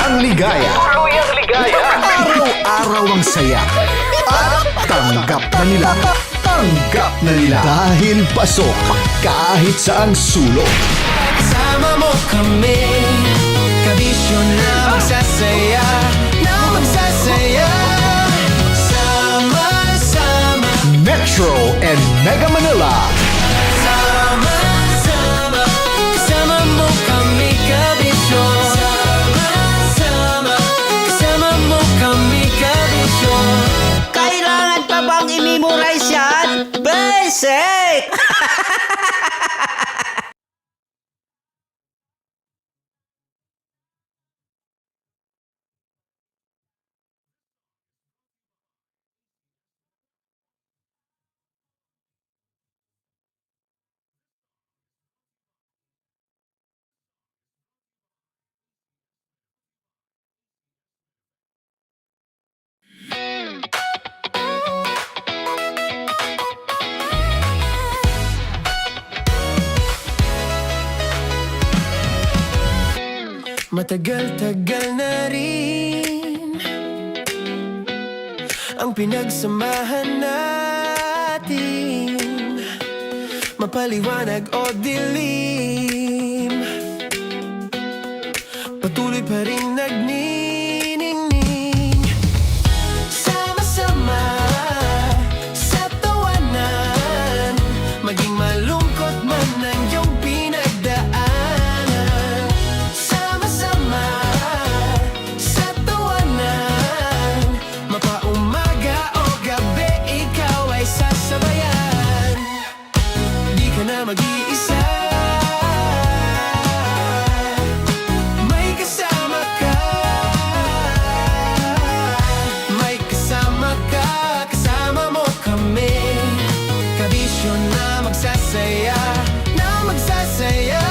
Tuluyang ligaya. Tuluyang ligaya. Araw-araw ang saya. At tanggap na nila. Tanggap na nila. Dahil pasok kahit saang sulok. Sama mo kami, kabisyo na magsasaya, na magsasaya. Sama-sama, Metro and Mega Manila. sama-sama, kasama mo kami, kabisyo. Sama-sama, kasama mo kami, kabisyo. Kailangan pa bang i-memorize yan? Basic! Matagal-tagal na rin ang pinagsamahan natin, mapaliwanag o dilim, patuloy pa rin nagniningning. Sama-sama sa tawanan, maging malungkot man ang iyong pinagdaanan. Sama-sama sa tawanan, mapaumaga o gabi, ikaw ay sasabayan. Di ka na mag-iisa, may kasama ka. May kasama ka, kasama mo kami, kabisyo na magsasaya, na magsasaya.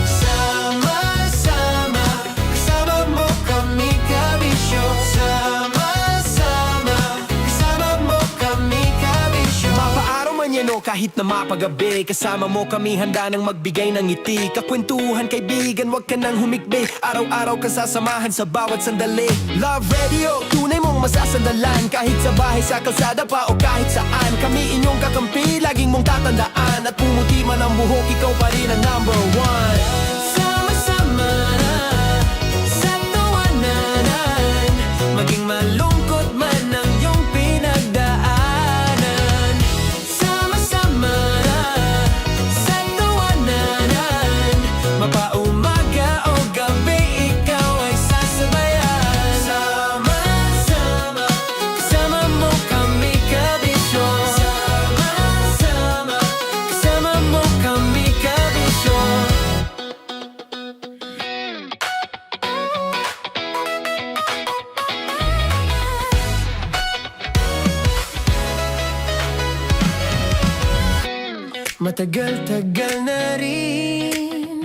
Sama-sama, kasama mo kami, kabisyo. Sama-sama, kasama mo kami, kabisyo. Mapaaraw man yan o kahit na mapagabi, kasama mo kami, handa nang magbigay ng ngiti. Kakwentuhan, kaibigan, wag ka nang humikbi. Araw-araw ka sasamahan sa bawat sandali. Love Radio, tunay mong masasandalan. Kahit sa bahay, sa kalsada pa o kahit saan, kami inyong kakampi, laging mong tatandaan. At pumuti man ang buhok, ikaw pa rin ang number one. Sama-sama sa tawanan, maging malungkot man ang iyong pinagdaanan. Sama-sama sa tawanan, mapaumaga o gabi, ikaw ay sasabayan. Sama-sama, kasama mo kami, kabisyo. Sama-sama, kasama mo kami, kabisyo. Matagal-tagal na rin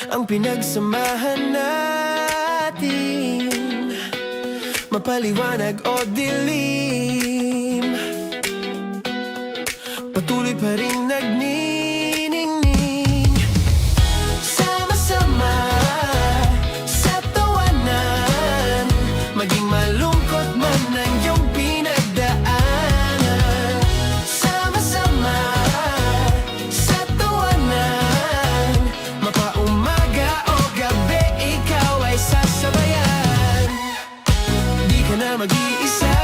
ang pinagsamahan natin, mapaliwanag o dilim, patuloy pa rin nagniningning. Sama-sama sa tawanan, maging malungkot man ang iyong pinagdaanan. Sama-sama sa tawanan, mapaumaga o gabi, ikaw ay sasabayan. Di ka na mag-iisa,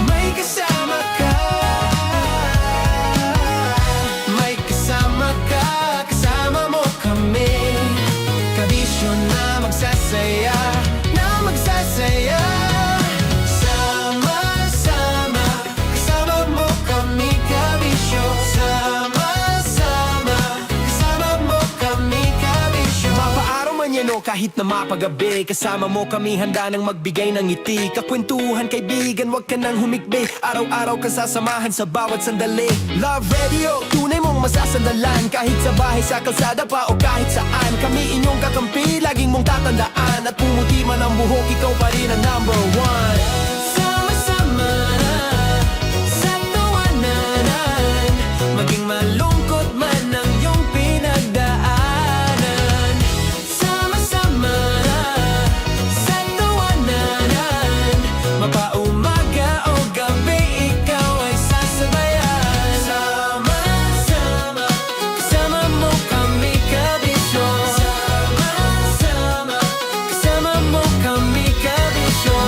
may kasama ka. kahit na mapagabi. Kasama mo kami handa nang magbigay ng ngiti. Kakwentuhan kaibigan, wag ka nang humikbi. Araw-araw kasasamahan sa bawat sandali. Love Radio, tunay mong masasandalan. Kahit sa bahay, sa kalsada pa o kahit saan. Kami inyong kakampi, laging mong tatandaan. At pumuti man ang buhok, ikaw pa rin ang number one. Sama-sama sa tawanan, maging malungkot man ang iyong pinagdaanan. Sama-sama sa tawanan, mapaumaga o gabi, ikaw ay sasabayan. Sama-sama, kasama mo kami kabisyo. Sama-sama, kasama mo kami kabisyo.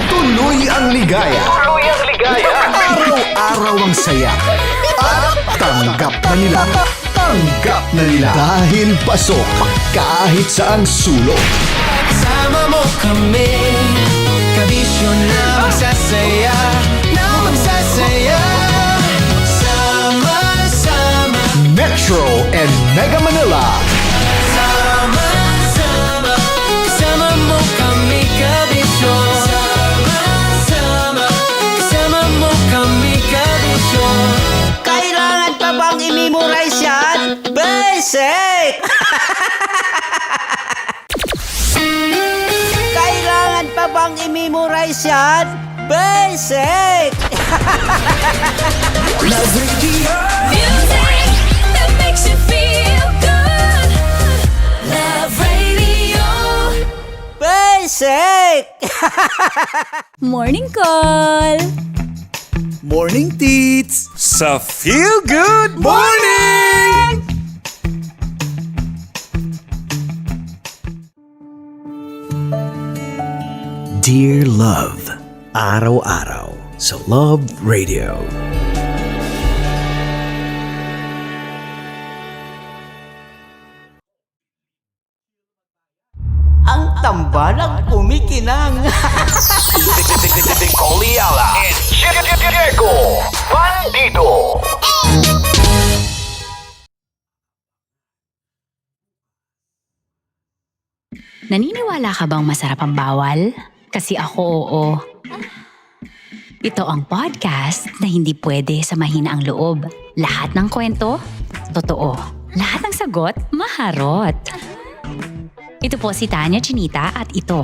Tuloy ang ligaya. Araw-araw ang saya. At tanggap na nila. Tanggap na nila. Dahil pasok kahit saan sulok. Sama mo kami, kabisyo na magsasaya, na magsasaya. Sama-sama, Metro and Mega Manila. sama-sama, kasama mo kami kabisyo. Sama-sama, kasama mo kami kabisyo. Kailangan pa bang i-memorize yan? Basic! Kailangan pa bang i-memorize yan? Basic! Love Radio. Music that makes you feel good. Love Radio. Basic! Morning call. Morning, Tits! Sa Feel Good Morning! Dear Love, araw-araw sa Love Radio. Ang tambalang kumikinang. Coliala and Diego Bandido. Naniniwala ka bang masarap ang bawal? Kasi ako oo. Ito ang podcast na hindi pwede sa mahina ang loob. Lahat ng kwento, totoo. Lahat ng sagot, maharot. Ito po si Tanya Chinita at ito,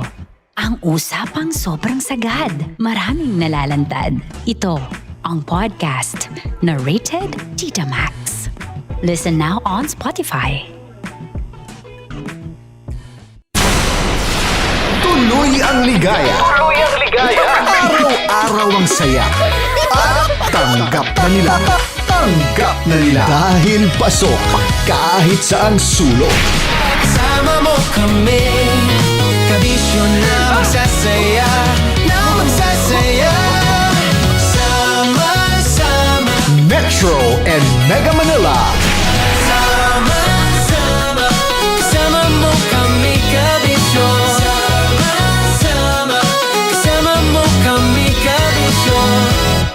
ang usapang sobrang sagad. Maraming nalalantad. Ito, ang podcast na rated Tita Max. Listen now on Spotify. Tuloy ang ligaya. Araw-araw ang saya. At tanggap na nila. Tanggap na nila. Dahil pasok kahit saan sulok. Sama mo kami, kabisyo na magsasaya, na magsasaya. Sama-sama, Metro and Mega Manila. sama-sama, kasama mo kami kabisyo. Sama-sama, kasama mo kami kabisyo.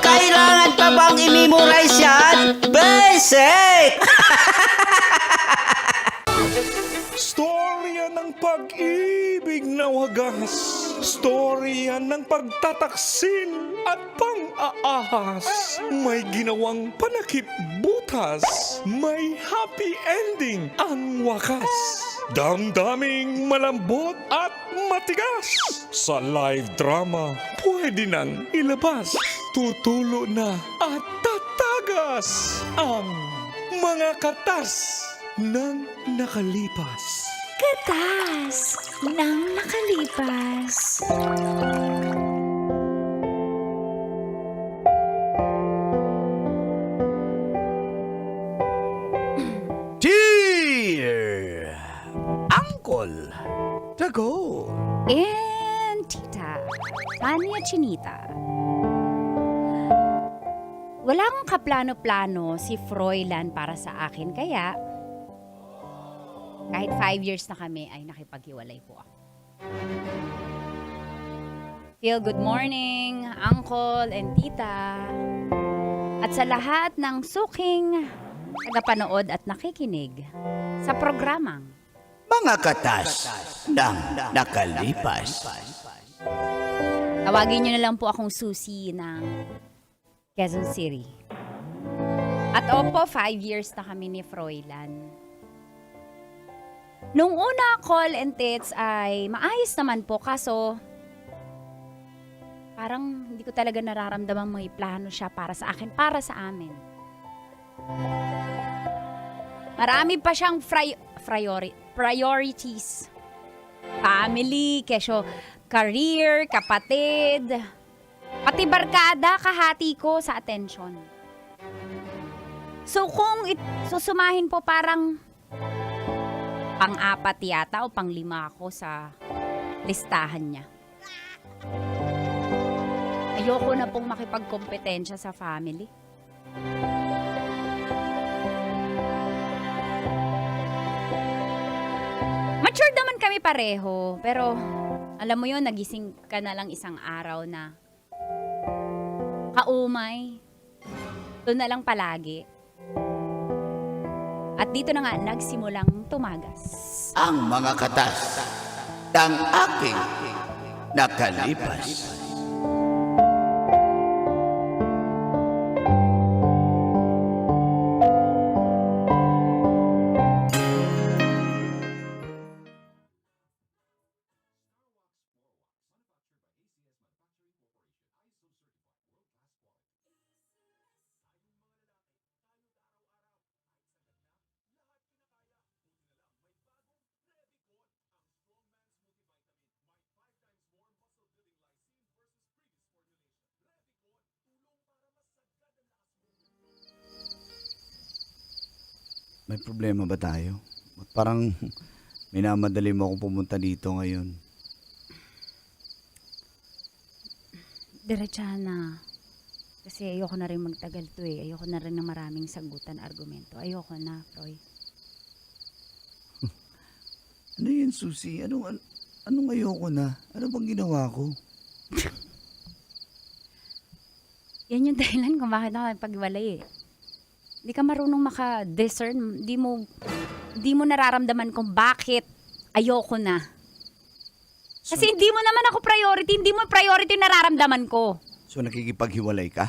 Kailangan pa bang i-memorize yan? Basic! Storya ng pag-ibig na wagas. Storya ng pagtataksil at pang-aahas. May ginawang panakip butas. May happy ending ang wakas. Damdaming malambot at matigas. Sa live drama, pwede nang ilabas. Tutulo na at tatagas ang mga katas ng nakalipas. Katas ng nakalipas. Dear Uncle Dago. And Tita, Tanya Chinita. Wala akong kaplano-plano si Froilan para sa akin, kaya kahit 5 years na kami ay nakipaghiwalay po ako. Feel good morning, Uncle and Tita. At sa lahat ng suking tagapanood at nakikinig sa programang Mga katas ng nakalipas. tawagin nyo na lang po akong Susie ng Quezon City. At opo, 5 years na kami ni Froilan. Nung una, call and tits ay maayos naman po, kaso parang hindi ko talaga nararamdaman may plano siya para sa akin, para sa amin. Marami pa siyang priorities. Family, kesyo career, kapatid, pati barkada, kahati ko sa attention. So kung susumahin po parang pang-apat yata o pang-5 ako sa listahan niya. Ayoko na pong makipagkompetensya sa family. Matured naman kami pareho, pero alam mo yun, nagising ka na lang isang araw na kaumay. Doon na lang palagi. At dito na nga nagsimulang tumagas. Ang mga katas ng aking nakalipas. May problema ba tayo? Parang minamadali mo akong pumunta dito ngayon. Diretsahan na. Kasi ayoko na rin magtagal to eh. Ayoko na rin ng maraming sagutan, argumento. Ayoko na, Froy. Ano yun, Susie? Anong ayoko na? Ano bang ginawa ko? Yan yung dahilan kung bakit ako nagpaghiwalay eh. Hindi ka marunong maka-discern. Di mo nararamdaman kung bakit ayoko na. Kasi hindi mo naman ako priority. Hindi mo priority nararamdaman ko. So nakikipaghiwalay ka?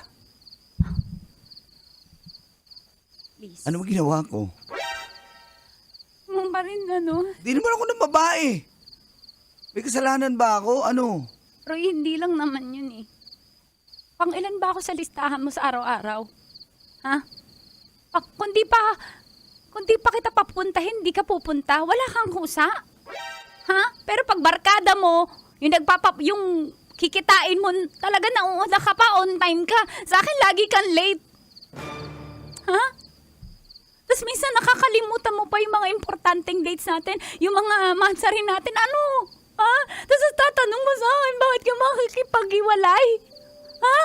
Please. Ano bang ginawa ko? Mo pa rin ano. Di naman ako ng babae. May kasalanan ba ako? Ano? Pero hindi lang naman yun eh. Pang-ilan ba ako sa listahan mo sa araw-araw? Ha? Kung di pa kita papuntahin, di ka pupunta. Wala kang kusa. Ha? Pero pag barkada mo, yung kikitain mo, talaga nauuna ka pa, on time ka. Sa akin, lagi kang late. Ha? Tapos minsan nakakalimutan mo pa yung mga importanteng dates natin, yung mga mansari natin. Ano? Ha? Tapos tatanong mo sa akin, bakit ka makikipag-iwalay? Ha?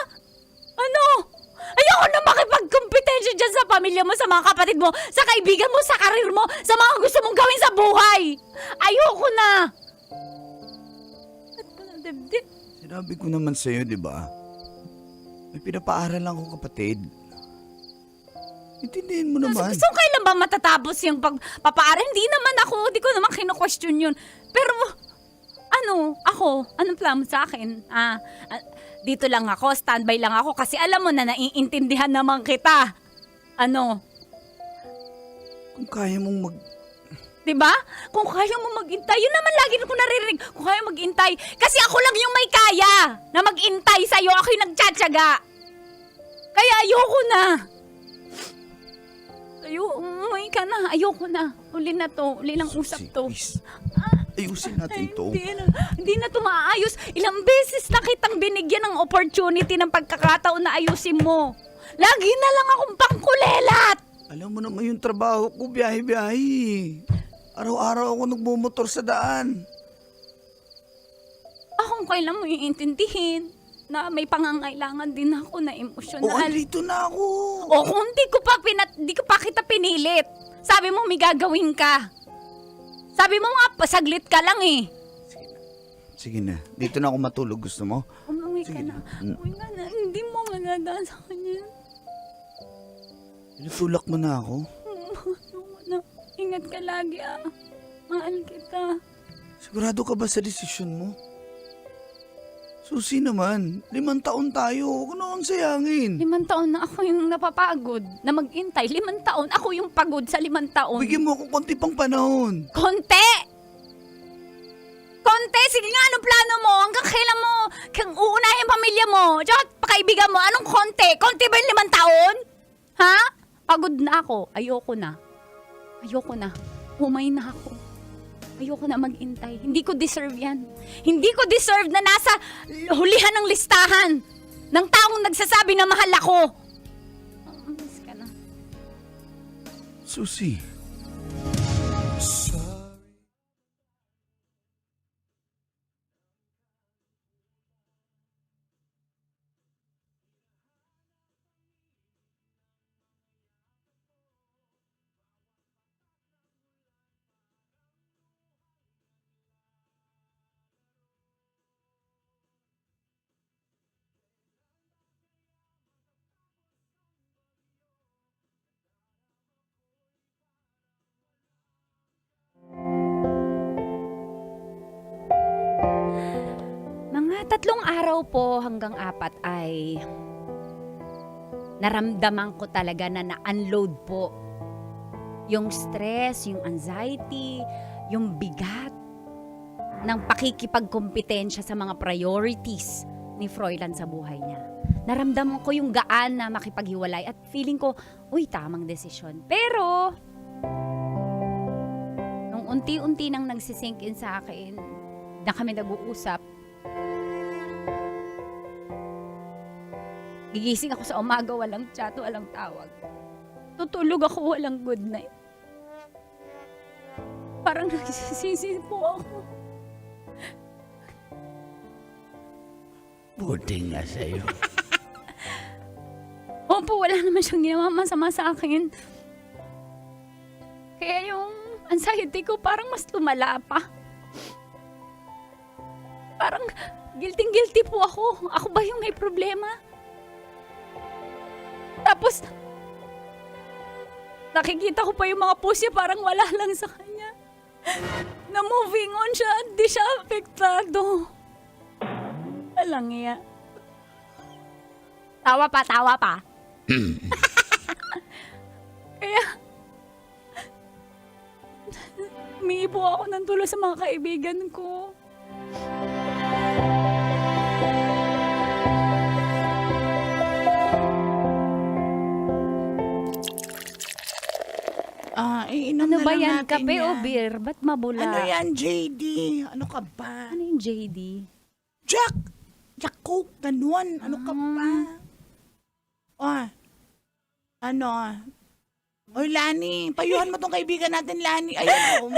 Ano? Ayoko na makipagkompetensya dyan sa pamilya mo, sa mga kapatid mo, sa kaibigan mo, sa karir mo, sa mga gusto mong gawin sa buhay. Ayoko na. At walang dibdib. Sinabi ko naman sa'yo, di ba? May pinapaaral lang ako, kapatid. Intindihin mo naman. So kailan ba matatapos yung pagpapaaral? Hindi naman ako, di ko naman kino-question yun. Pero, anong plano sa akin? Dito lang ako, standby lang ako kasi alam mo na naiintindihan naman kita. Kung kaya mong Diba? Kung kaya mo mag-intay, yun naman lagi ko naririnig. Kung kaya mag-intay, kasi ako lang yung may kaya na mag-intay sa'yo. Ako yung nagtsatsaga. Kaya ayoko na. Umuwi ka na. Ayoko na. Uli na to. Uli lang usap to. Please. Ayusin natin to. Hindi na to maayos. Ilang beses na kitang binigyan ng opportunity ng pagkakataon na ayusin mo. Lagi na lang akong pangkulelat. Alam mo naman yung trabaho ko, biyahe-biyahe. Araw-araw ako nagmumotor sa daan. Kung kailan mo iintindihin na may pangangailangan din ako na emosyonal. O, andito na ako. O kung di ko pa kita pinilit. Sabi mo may gagawin ka. Sabi mo nga, saglit ka lang eh. Sige na. Dito na ako matulog. Gusto mo? Umuwi ka Sige na. na. Umuwi ka na. Hindi mo magandaan sa kanya. Tinutulak mo na ako. Ano, ingat ka lagi Mahal kita. Sigurado ka ba sa desisyon mo? Susi naman, 5 taon tayo. Huwag na akong sayangin. 5 taon na ako yung napapagod na mag-intay. 5 taon, ako yung pagod sa 5 taon. Bigyan mo ako konti pang panahon. Konti! Konti! Sige nga, anong plano mo? Hanggang kailan mo uunahin yung pamilya mo? Tsaka pakaibigan mo, anong konti? Konti ba yung 5 taon? Ha? Pagod na ako. Ayoko na. Umay na ako. Ayoko na mag-intay. Hindi ko deserve yan. Hindi ko deserve na nasa hulihan ng listahan ng taong nagsasabi na mahal ako. Miss ka na. Susi. Mga 3 araw po hanggang 4 ay naramdaman ko talaga na na-unload po yung stress, yung anxiety, yung bigat ng pakikipagkompetensya sa mga priorities ni Froilan sa buhay niya. Naramdaman ko yung gaan na makipaghiwalay at feeling ko, uy, tamang desisyon. Pero, nung unti-unti nang nagsisink in sa akin, na kami nag-uusap, gigising ako sa umaga, walang chat, walang tawag. Tutulog ako, walang good night. Parang nagsisisi po ako. Buti nga sa'yo. Opo, wala naman siyang ginawa masama sa akin. Kaya yung anxiety ko parang mas lumala pa. Parang guilty po ako. Ako ba yung may problema? Tapos, nakikita ko pa yung mga post niya parang wala lang sa kanya. Na moving on siya, di siya apektado. Alang iya. Tawa pa. Kaya, humingi po ako ng tulong sa mga kaibigan ko. Iinom Ano na ba lang yan? natin Kape o yan. beer? Ba't mabula? Ano yan, JD? Ano ka ba? Ano yung JD? Jack Coke, ganun. Ano ka ba? Ano? Oy, Lani, payuhan mo tong kaibigan natin, Lani. Ayun,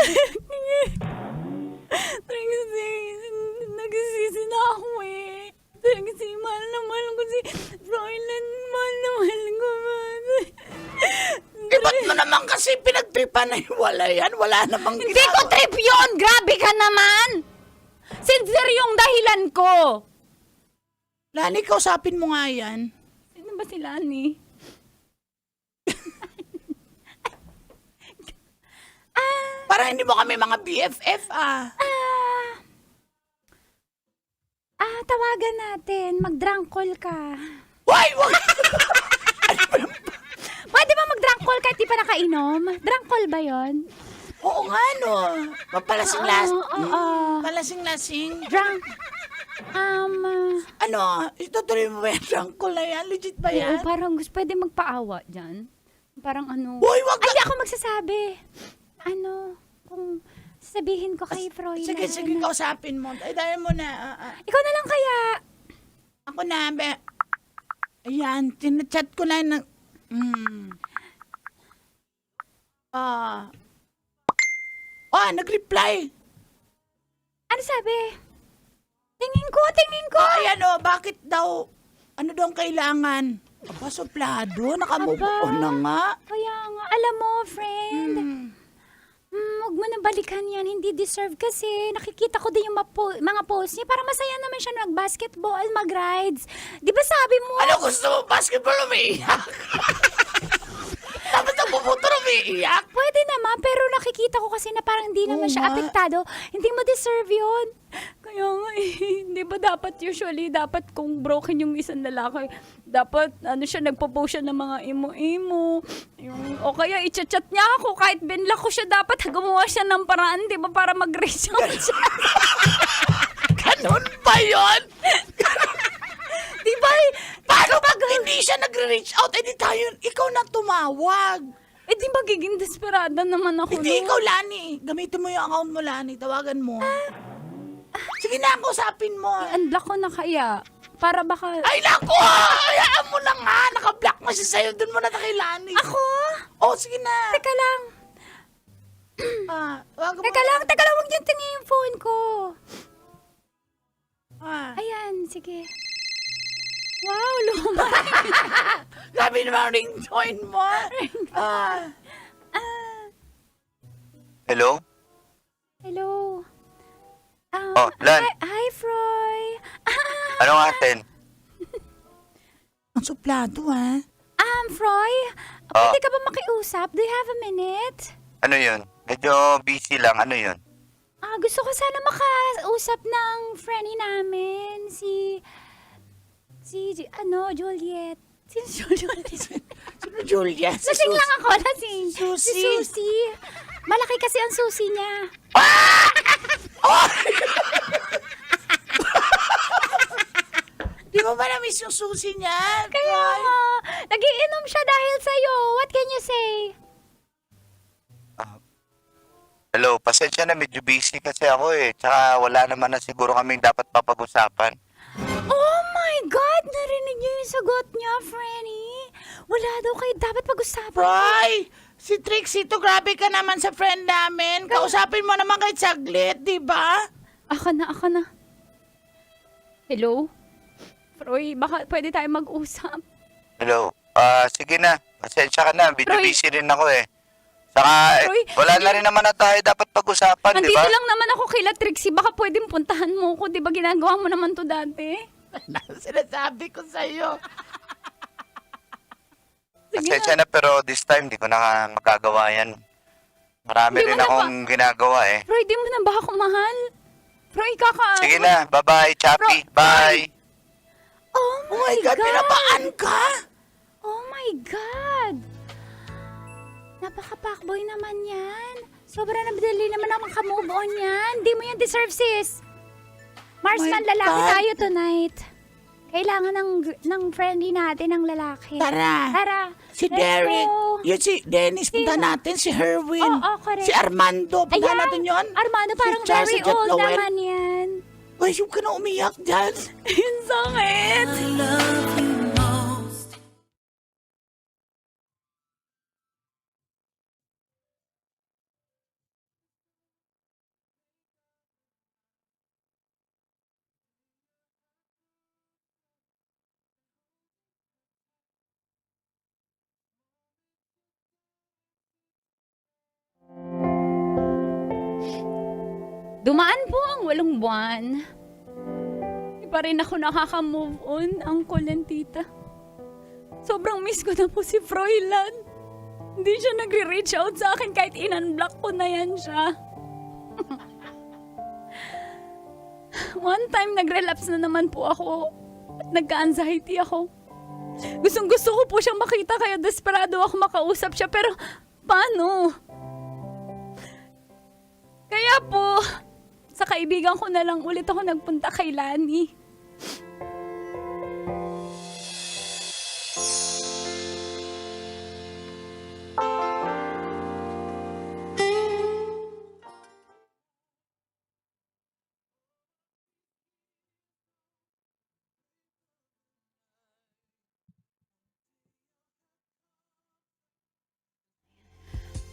Nagsisi na ako eh. Kasi mahal na mahal ko si Froilan. Mahal na mahal ko. ba't mo naman kasi pinagtripan na hiwalayan? Wala namang Hindi ko trip yun! Grabe ka naman! Sincere yung dahilan ko! Lani, kausapin mo nga yan. Sino ba si Lani? Para hindi mo kami mga BFF, Tawagan natin. Mag-drunk call ka. Wag! Pwede ba mag-drunk call kahit di pa nakainom? Drunk call ba yon? Oo nga, no. Papalasing-lasing. Oo. Palasing-lasing. Drunk. Ano, itutuloy mo ba yan? Drunk call na yan? Legit ba Oo, yan? parang gusto pwede magpaawa dyan. Parang ano. Hoy, wag Ay, ka! di ako magsasabi. Ano, kung sabihin ko kay Froilan. Sige, kausapin mo. Ay, dahil mo na. Ikaw na lang kaya. Ako na, ayan, tinachat ko na ng... nag-reply. Ano sabi? Tingin ko. Ayan bakit daw, ano daw ang kailangan? Aba, suplado, nakamove Aba. on na nga. Kaya nga, alam mo, friend, huwag mo na balikan yan. Hindi deserve kasi nakikita ko din yung mga post niya. Para masaya naman siya mag-basketball, mag-rides. Di ba sabi mo? Ano gusto mo? Basketball umiiyak? motor umiiyak? Pwede naman, pero nakikita ko kasi na parang hindi naman siya apektado. Hindi mo deserve yun. Kaya nga hindi ba dapat usually, dapat kung broken yung isang lalaki, dapat siya, nagpo-post siya ng mga imo-imo. O kaya i-chat niya ako, kahit binlock ko siya, dapat gumawa siya ng paraan, di ba, para mag-reach out siya. Ganun ba yun? Di ba? Paano pag hindi siya nagre-reach out, edi tayo, ikaw na tumawag. Eh di magiging desperada naman ako. Hindi, no? ikaw, Lani. Gamitin mo yung account mo, Lani. Tawagan mo. Sige na, kausapin mo. I-unblock ko na kaya. Para baka... Ay, naku! Hayaan mo lang nga. Naka-block mo siya sa'yo. Doon mo na kay Lani. Ako? Oh, sige na. Teka lang. Tawagan mo. Teka lang. Huwag niyo tingin yung phone ko. Ayan, sige. Wow, luma. Grabe naman ang ringtone mo. Hello? Hello. Oh, Lan. Hi, Froy. Anong atin? Ang suplado, ha? Froy, pwede ka ba makiusap? Do you have a minute? Ano yun? Medyo busy lang. Ano yun? Gusto ko sana makausap ng friend namin, si Juliet. Si Juliet. Sino Julia? Si Lasing lang ako, lasing. Susie. Si Susie. Malaki kasi ang susi niya. Di mo ba na-miss yung susi niya? Kaya nga, nagiinom siya dahil sa'yo. What can you say? Hello, pasensya na. Medyo busy kasi ako eh. Tsaka wala naman na siguro kaming dapat papag-usapan. Oh my God! Narinig niyo yung sagot niya, Franny. Wala daw kayo dapat pag-usapan. Roy! Si Trixie to, grabe ka naman sa friend namin. Kausapin mo naman kahit saglit, di ba? Ako na. Hello? Froy, baka pwede tayo mag-usap. Hello? Sige na. Pasensya ka na. Medyo Roy. busy rin ako eh. Saka, Roy, wala na rin naman na tayo dapat pag-usapan, di Nandito ba? lang naman ako kila Trixie. Baka pwedeng puntahan mo ko. Di ba ginagawa mo naman to dati? Sinasabi ko sa'yo. Pasensya na pero this time di ko na magagawa yan. Marami Di mo rin na akong ginagawa eh. Roy, di mo na ba ako mahal? Roy, Sige na. Bye-bye, Chappy. Bye. Oh my God! Pinapaan ka? Oh my God! Napaka-pakboy naman yan. Sobrang nabdali naman ako makamove on yan. Di mo yan deserve, sis. Marsman, My lalaki God. tayo tonight. Kailangan ng friendly natin ng lalaki. Tara. Si Let's Derek. go. Yun si Dennis. Punta natin. Si Herwin. Oo, correct. Si Armando. Punta Ayan, natin yun. Armando, parang si Charles, very si Jet old Noel. naman yan. Uy, yung ka na umiyak dyan. Yung sakit. Dumaan po ang 8 buwan. Di pa rin ako nakaka-move on, Uncle and Tita. Sobrang miss ko na po si Froilan. Hindi siya nagre-reach out sa akin kahit in-unblock ko na yan siya. One time, nag-relapse na naman po ako at nagka-anxiety ako. Gustong-gusto ko po siyang makita kaya desperado ako makausap siya pero paano? Kaya po, sa kaibigan ko na lang ulit ako nagpunta kay Lani.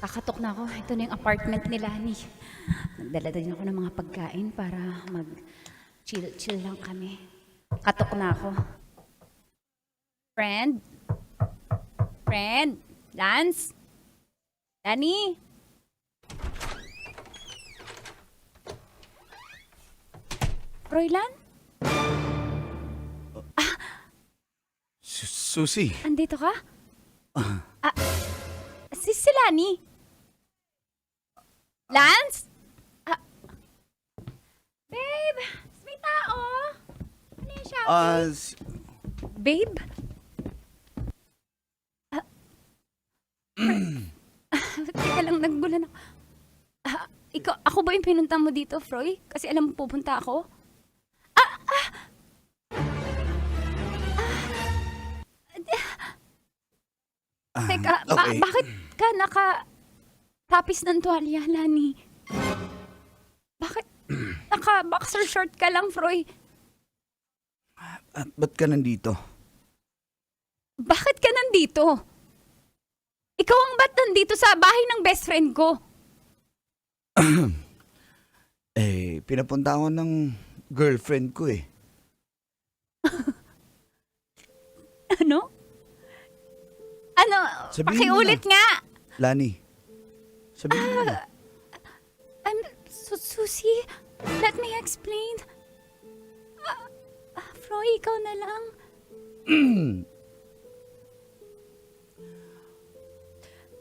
Kakatok na ako. Ito na yung apartment ni Lani. Nagdala din ako ng mga pagkain para mag-chill lang kami. Katok na ako. Friend? Lance? Lani? Froilan? Susie. Andito ka? si Lani. Lance? Babe, may tao. Ano yung shopping? Babe? Teka lang, nagbulan ako. Ako ba yung pinunta mo dito, Froy? Kasi alam mo pupunta ako? Teka, okay. Bakit ka naka-tapis ng tuwalya, Lani? Bakit naka-boxer short ka lang, Froy? At ba't ka nandito? Bakit ka nandito? Ikaw ang ba't nandito sa bahay ng best friend ko? Pinapunta ako ng girlfriend ko eh. Ano? Sabihin Pakiulit mo nga. Lani, sabihin mo na. Susie, let me explain. Froy, ikaw na lang.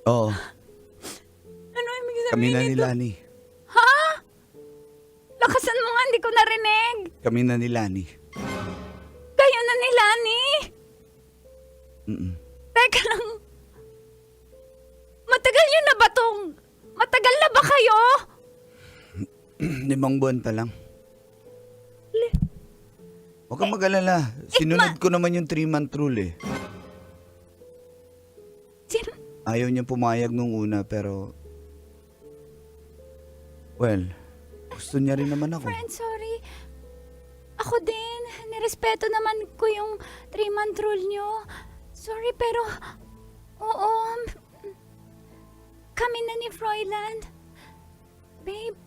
Oo, Ano ibig kami sabihin na ni nito? Lani. Ha? Lakasan mo nga, hindi ko narinig. Kami na ni Lani. Kayo na ni Lani. Mm-mm. Teka lang. Matagal yun na ba tong... Matagal na ba kayo? 5 buwan pa lang. Huwag kang mag-alala. Sinunod ko naman yung 3-month rule eh. Ayaw niya pumayag nung una pero... Well, gusto niya rin naman ako. Friend, sorry. Ako din. Nirespeto naman ko yung 3-month rule nyo. Sorry, pero... Oo. Kami na ni Froyland. Babe,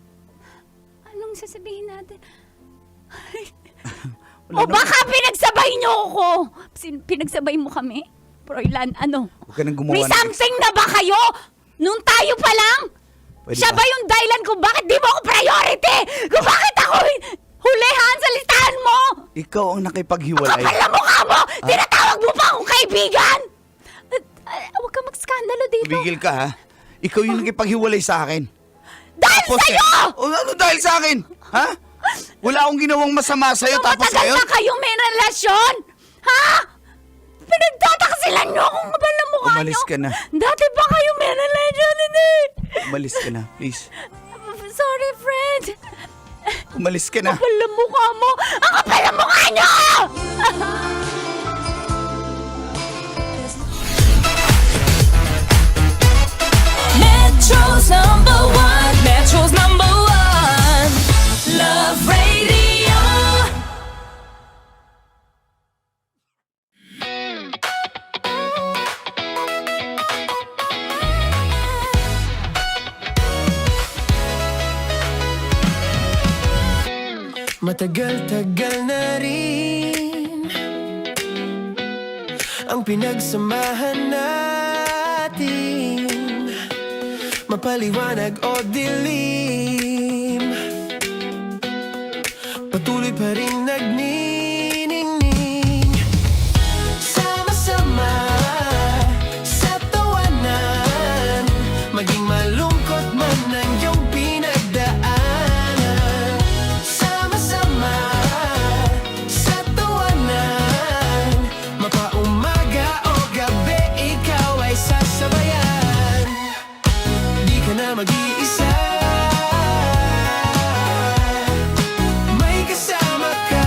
anong sasabihin natin? O baka pinagsabay nyo ako! Pinagsabay mo kami? Froyland, ano? Huwag ka nang gumawa May ng- something na ba kayo? Nung tayo pa lang? Pwede Siya ba? ba yung dahilan kung bakit di mo ako priority? Kung bakit ako hulihan sa listahan mo? Ikaw ang nakipaghiwalay. Kapal na mukha mo! Tinatawag mo pa akong kaibigan! Huwag ka magskandalo dito. Tumigil ka ha. Ikaw yung nakipaghiwalay sa akin. Dahil sa'yo! Ano dahil sa akin? Ha? Wala akong ginawang masama sa'yo tapos Matagal ngayon? na kayong may relasyon! Ha? Pinagtataksilan nyo akong kapal na mukha nyo! Umalis ka na. Dati ba kayo may relasyon? Hindi! Umalis ka na, please. Sorry, friend. Umalis ka na. Kapal na mukha mo! Ang kapal na mukha nyo! Metro's number one. Metro's number one. Love Radio. Matagal-tagal na rin ang pinagsamahan natin, mapaliwanag o dilim, patuloy pa rin nagniningning. Sama-sama sa tawanan, maging malungkot man ang iyong pinagdaanan. Sama-sama sa tawanan, mapaumaga o gabi, ikaw ay sasabayan. Di ka na mag-iisa, may kasama ka.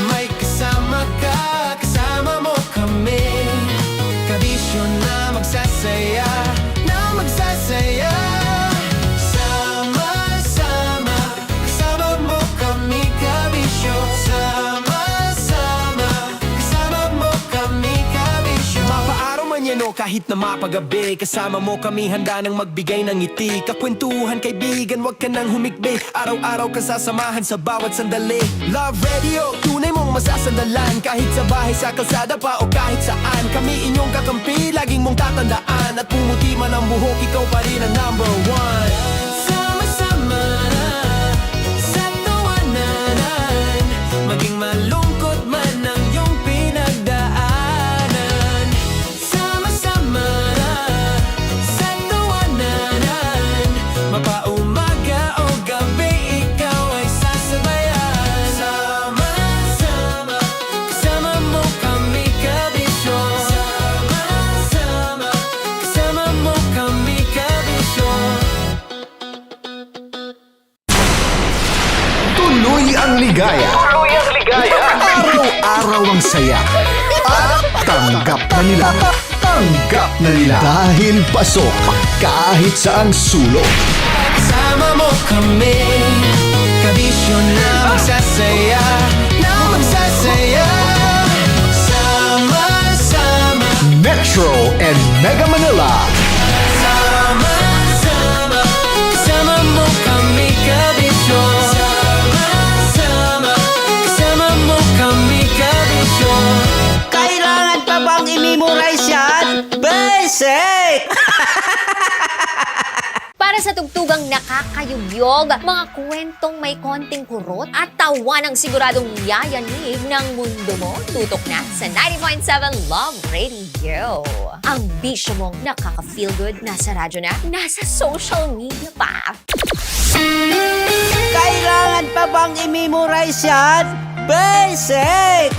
May kasama ka, kasama mo kami. Kabisyo na magsasaya, na magsasaya. Sama-sama, kasama mo kami, kabisyo. Sama-sama, kasama mo kami, kabisyo. Mapaaraw man yan o kahit na mapagabi, kasama mo kami, handa nang magbigay ng ngiti. Kakwentuhan, kaibigan, wag ka nang humikbi. Araw-araw kasasamahan sa bawat sandali. Love Radio, tunay mong masasandalan. Kahit sa bahay, sa kalsada pa o kahit saan, kami inyong kakampi, laging mong tatandaan. At pumuti man ang buhok, ikaw pa rin ang number one. Sama-sama sa tawanan, maging malungkot man ang iyong pinagdaanan. Sama-sama saya at tanggap na nila. Tanggap na nila dahil pasok kahit saang sulok. Sama mo kami, kabisyo na magsasaya, sama-sama. Metro and Mega Manila. Sama-sama, kasama mo kami, kabisyo. Sama-sama, kasama mo kami, kabisyo. Kailangan pa bang i-memorize yan? Basic! Para sa tugtugang nakakayugyog, mga kwentong may konting kurot at tawanang siguradong yayanig ng mundo mo, tutok na sa 90.7 Love Radio. Ang bisyo mong nakaka-feel good, nasa radyo na, nasa social media pa. Kailangan pa bang i-memorize yan? Basic!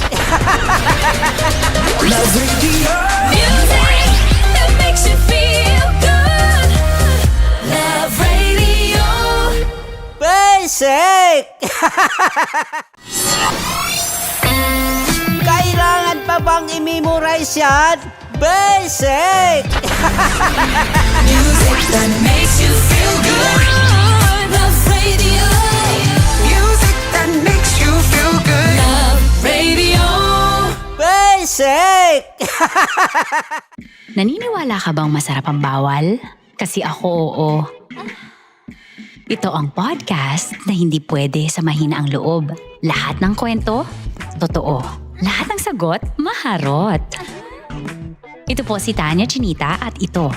Love Radio. Music that makes you feel good. Love Radio. Basic! Kailangan pa bang i-memorize yan? Basic! Music that makes you feel good. Love Radio. Music that makes you feel good. Love Radio. Basic! Naniniwala ka bang masarap ang bawal? Kasi ako oo. Ito ang podcast na hindi pwede sa mahina ang loob. Lahat ng kwento, totoo. Lahat ng sagot, maharot. Ito po si Tanya Chinita at ito,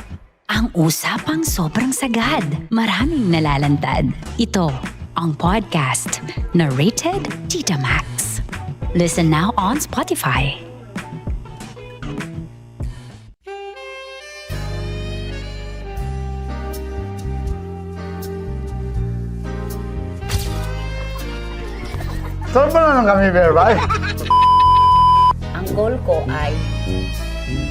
ang usapang sobrang sagad. Maraming nalalantad. Ito, ang podcast na Rated Tita Max. Listen now on Spotify. Saan ba na kami, Berbay? Ang goal ko ay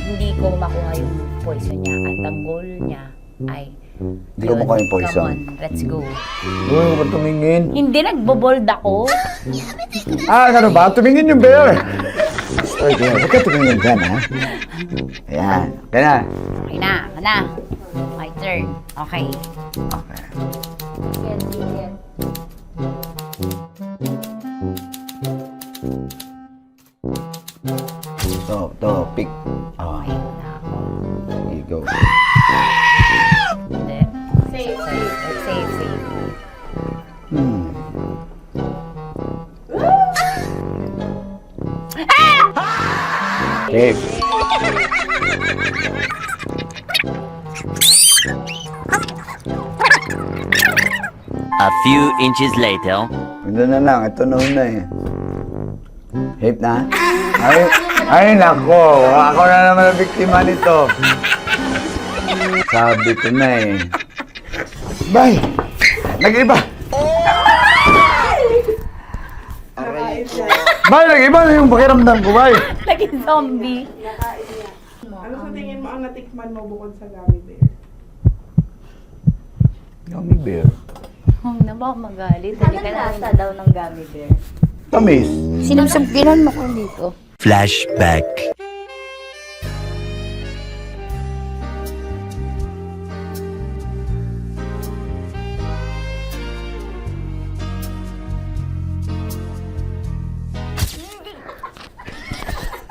hindi ko makuha yung poison niya at ang goal niya ay Hindi ko makuha yung poison. Come on, let's go. Uy, huwag ka tumingin. Hindi nagbobold ako. Ano ba? Tumingin yung bear. Uy, bear, huwag ka tumingin dyan, ha? Ayan. Kaya na. Okay na, ako na. My turn. Okay. Okay. Yes, yes. To, pick. Oh, Okay na ako. there you go. Hindi. Safe, safe. Safe, safe. Safe. A few inches later. Ito na lang. Ito na una eh. Safe na? Ay, nako. Ako na naman ang biktima nito. Sabi ko na eh. Bay! Nag-iba! Bay, nag-iba na yung pakiramdam ko, bay! Naging zombie. Ano sa tingin mo ang natikman mo bukod sa gummy bear? Gummy bear. Huwag na ba magalit? Hindi ka lasa daw ng gummy bear. Tamis. Sinusumpinan mo ko dito. Flashback.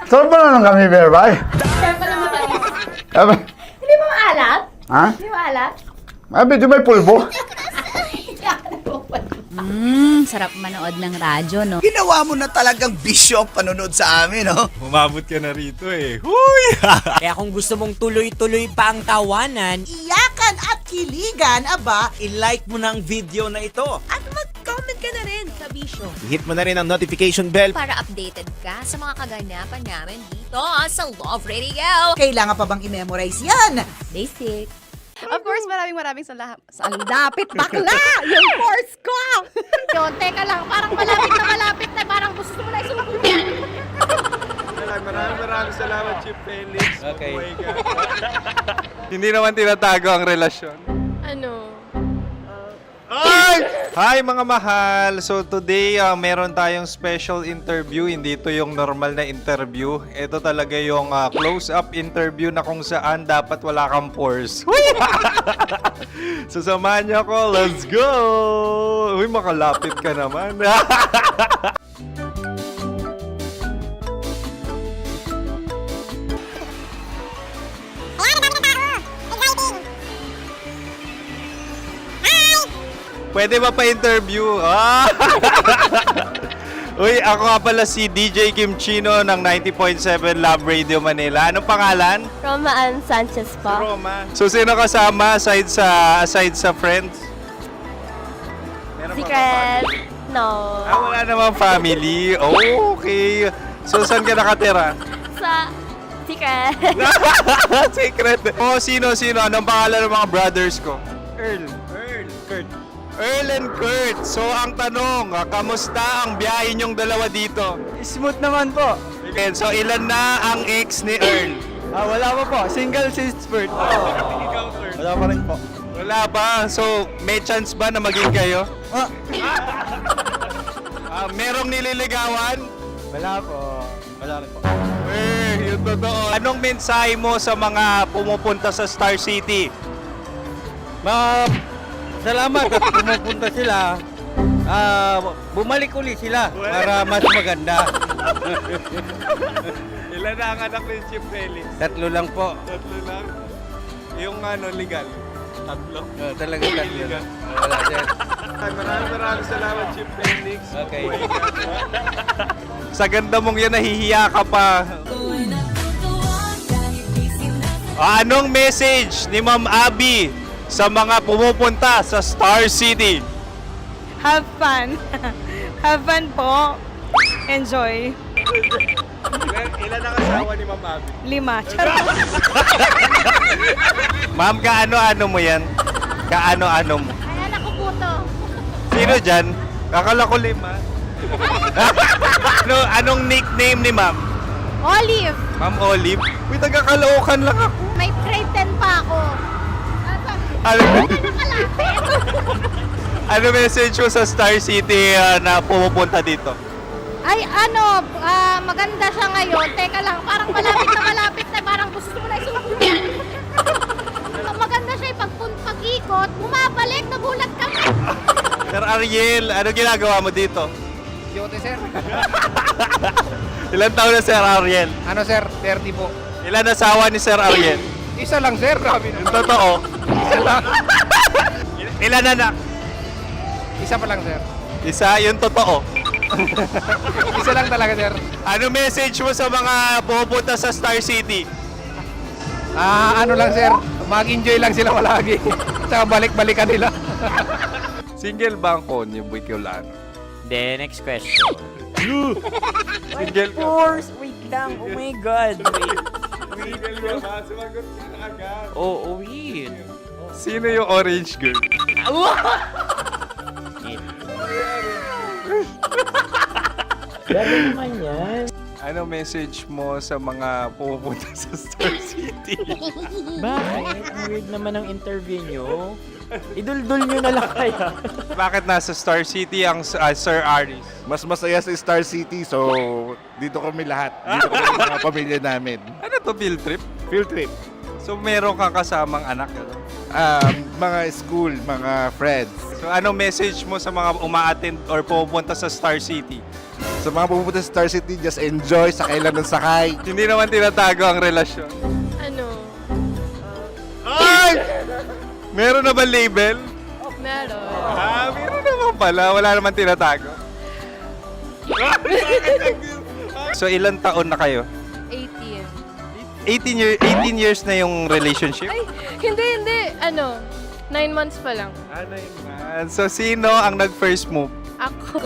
Saan ba na ng gummy bear, bay? Hindi mo maalat? Ha? Hindi mo maalat? Abi, di may pulbo? Sarap manood ng radyo, no? Ginawa mo na talagang bisyo ang panonood sa amin, no? Umabot ka na rito eh. Huy! Kaya kung gusto mong tuloy-tuloy pa ang tawanan, Iyakan at kiligan, aba, i-like mo na ang video na ito. at mag-comment ka na rin sa bisyo. Hit mo na rin ang notification bell. Para updated ka sa mga kaganapan namin dito sa Love Radio. Kailangan pa bang i-memorize yan? Basic. Of course, maraming salamat. Ang lapit bakla! Yung course ko! Yun, teka lang, parang malapit na, parang gusto mo na isulat. Maraming salamat, Chip Felix. Okay. Oh my God. Hindi naman tinatago ang relasyon. Ano? Ay! Hi mga mahal! So today, meron tayong special interview. Hindi ito yung normal na interview. Ito talaga yung close-up interview na kung saan dapat wala kang pores. So samahan niyo ako. Let's go! Uy, makalapit ka naman. Pwede ba pa-interview? Uy, ako nga pala si DJ Kim Chino ng 90.7 Love Radio Manila. Anong pangalan? Roma Ann Sanchez po. Roma. So, sino kasama aside sa friends? Meron ba Secret. No. wala namang family. Oh, okay. So, saan ka nakatira? Sa Secret. Secret. Oh, sino? Anong pangalan ng mga brothers ko? Earl, Kurt. Earl and Kurt. So, ang tanong, kamusta ang biyahe niyong dalawa dito? Smooth naman po. Okay, so, ilan na ang ex ni Earl? Wala pa po. Single since birth. Wala pa rin po. Wala pa. So, may chance ba na maging kayo? Merong nililigawan? Wala po. Wala rin po. Yung totoo. Anong mensahe mo sa mga pumupunta sa Star City? Salamat at pumupunta sila. Bumalik uli sila para mas maganda. Ilan na ang anak ni Chief Felix? 3 lang po. 3 lang? Yung legal? 3? Talaga 3 lang. Wala sir. Maraming salamat, Chief Felix. Okay. Sa ganda mong yan, nahihiya ka pa. Anong message ni Ma'am Abby sa mga pumupunta sa Star City? Have fun. Have fun po. Enjoy. Ilan ang asawa ni Ma'am Abby? 5. Charot. Ma'am, kaano-ano mo yan? Kaano-ano mo? Ay, anak ko po to. Sino dyan? Kakala ko 5. Anong nickname ni Ma'am? Olive. Ma'am Olive? Uy, taga-Caloocan lang ako. May grade 10 pa ako. Ano message mo sa Star City na pumupunta dito? Ay, maganda siya ngayon. Teka lang, parang malapit na, parang gusto mo na isuot. Maganda siya pag-ikot, bumabalik, nagulat kami. Sir Ariel, ano ginagawa mo dito? Yote sir. Ilan taon na Sir Ariel? Ano sir? 30 po. Ilan asawa ni Sir Ariel? Isa lang sir. Grabe Yung totoo? Isa lang. Ilan anak? Isa pa lang sir. Isa, yung totoo. Isa lang talaga sir. Ano message mo sa mga pupunta sa Star City? Ano lang sir. Mag-enjoy lang sila palagi. Tsaka balik-balikan nila. Single ba ang Konyo Bicolano? The next question. Single ka? Wait lang. Oh my God. Single ka ba? Sumagot ka na agad. Oh, wait. Sino yung orange girl? Gano'n naman yan. Ano message mo sa mga pupunta sa Star City? Bakit? Ang weird naman ang interview nyo. Idul-dul nyo na lang kaya. Bakit nasa Star City ang Sir Aris? Mas masaya sa Star City, so dito kami lahat. Dito kami mga pamilya namin. Ano to, field trip? Field trip. So meron kang kasamang anak? Mga school, mga friends. So ano message mo sa mga uma-attend or pupunta sa Star City? Sa mga pupunta sa Star City, just enjoy, sakay lang ng sakay. Hindi naman tinatago ang relasyon. Ano? Ay! Meron na ba label? Meron. Meron naman pala. Wala naman tinatago. So ilang taon na kayo? 18. 18 years na yung relationship? Ay, hindi. 9 months pa lang. 9 months. So sino ang nag-first move? Ako.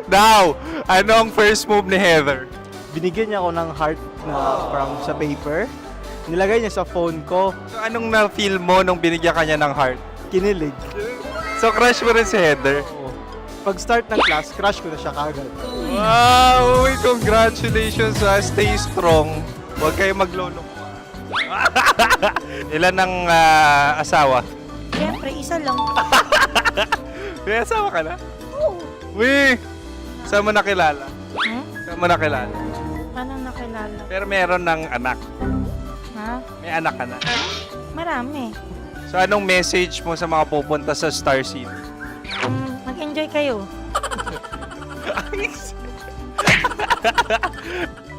Now, anong first move ni Heather? Binigyan niya ako ng heart na from sa paper. Nilagay niya sa phone ko. So anong na-feel mo nung binigyan kanya ng heart? Kinilig. So crush mo rin si Heather? Pag start ng class, crush ko na siya kagad. Wow! Uy, congratulations ha. Stay strong. Huwag kayo maglolo. Ilan ang asawa? Siyempre, isa lang. May asawa ka na? Oo. Uy! Saan mo nakilala? Saan mo nakilala? Paano nakilala? Pero meron ng anak. Ha? May anak ka na. Marami. So anong message mo sa mga pupunta sa Star City? Mag-enjoy kayo.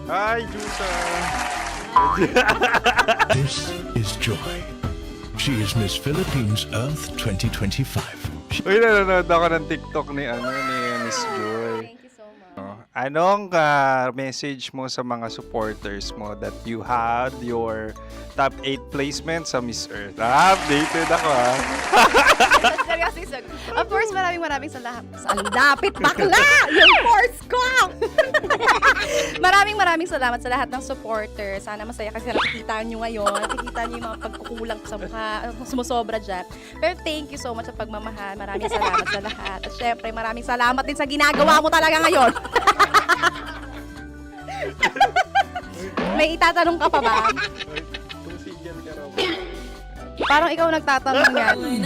Hi, Jusa! This is Joy. She is Miss Philippines Earth 2025. Uy, nanonood ako ng TikTok ni Miss Joy. Thank you so much. Anong message mo sa mga supporters mo that you had your top 8 placement sa Miss Earth? Updated ako Seryoso. Of course, maraming salamat. Ang lapit bakla! Yung course ko! maraming salamat sa lahat ng supporters. Sana masaya kasi nakikita nyo ngayon. Nakikita nyo yung mga pagkukulang sa mukha, sumusobra dyan. Pero thank you so much sa pagmamahal. Maraming salamat sa lahat. At syempre, maraming salamat din sa ginagawa mo talaga ngayon. May itatanong ka pa ba? Parang ikaw nagtatanong yan.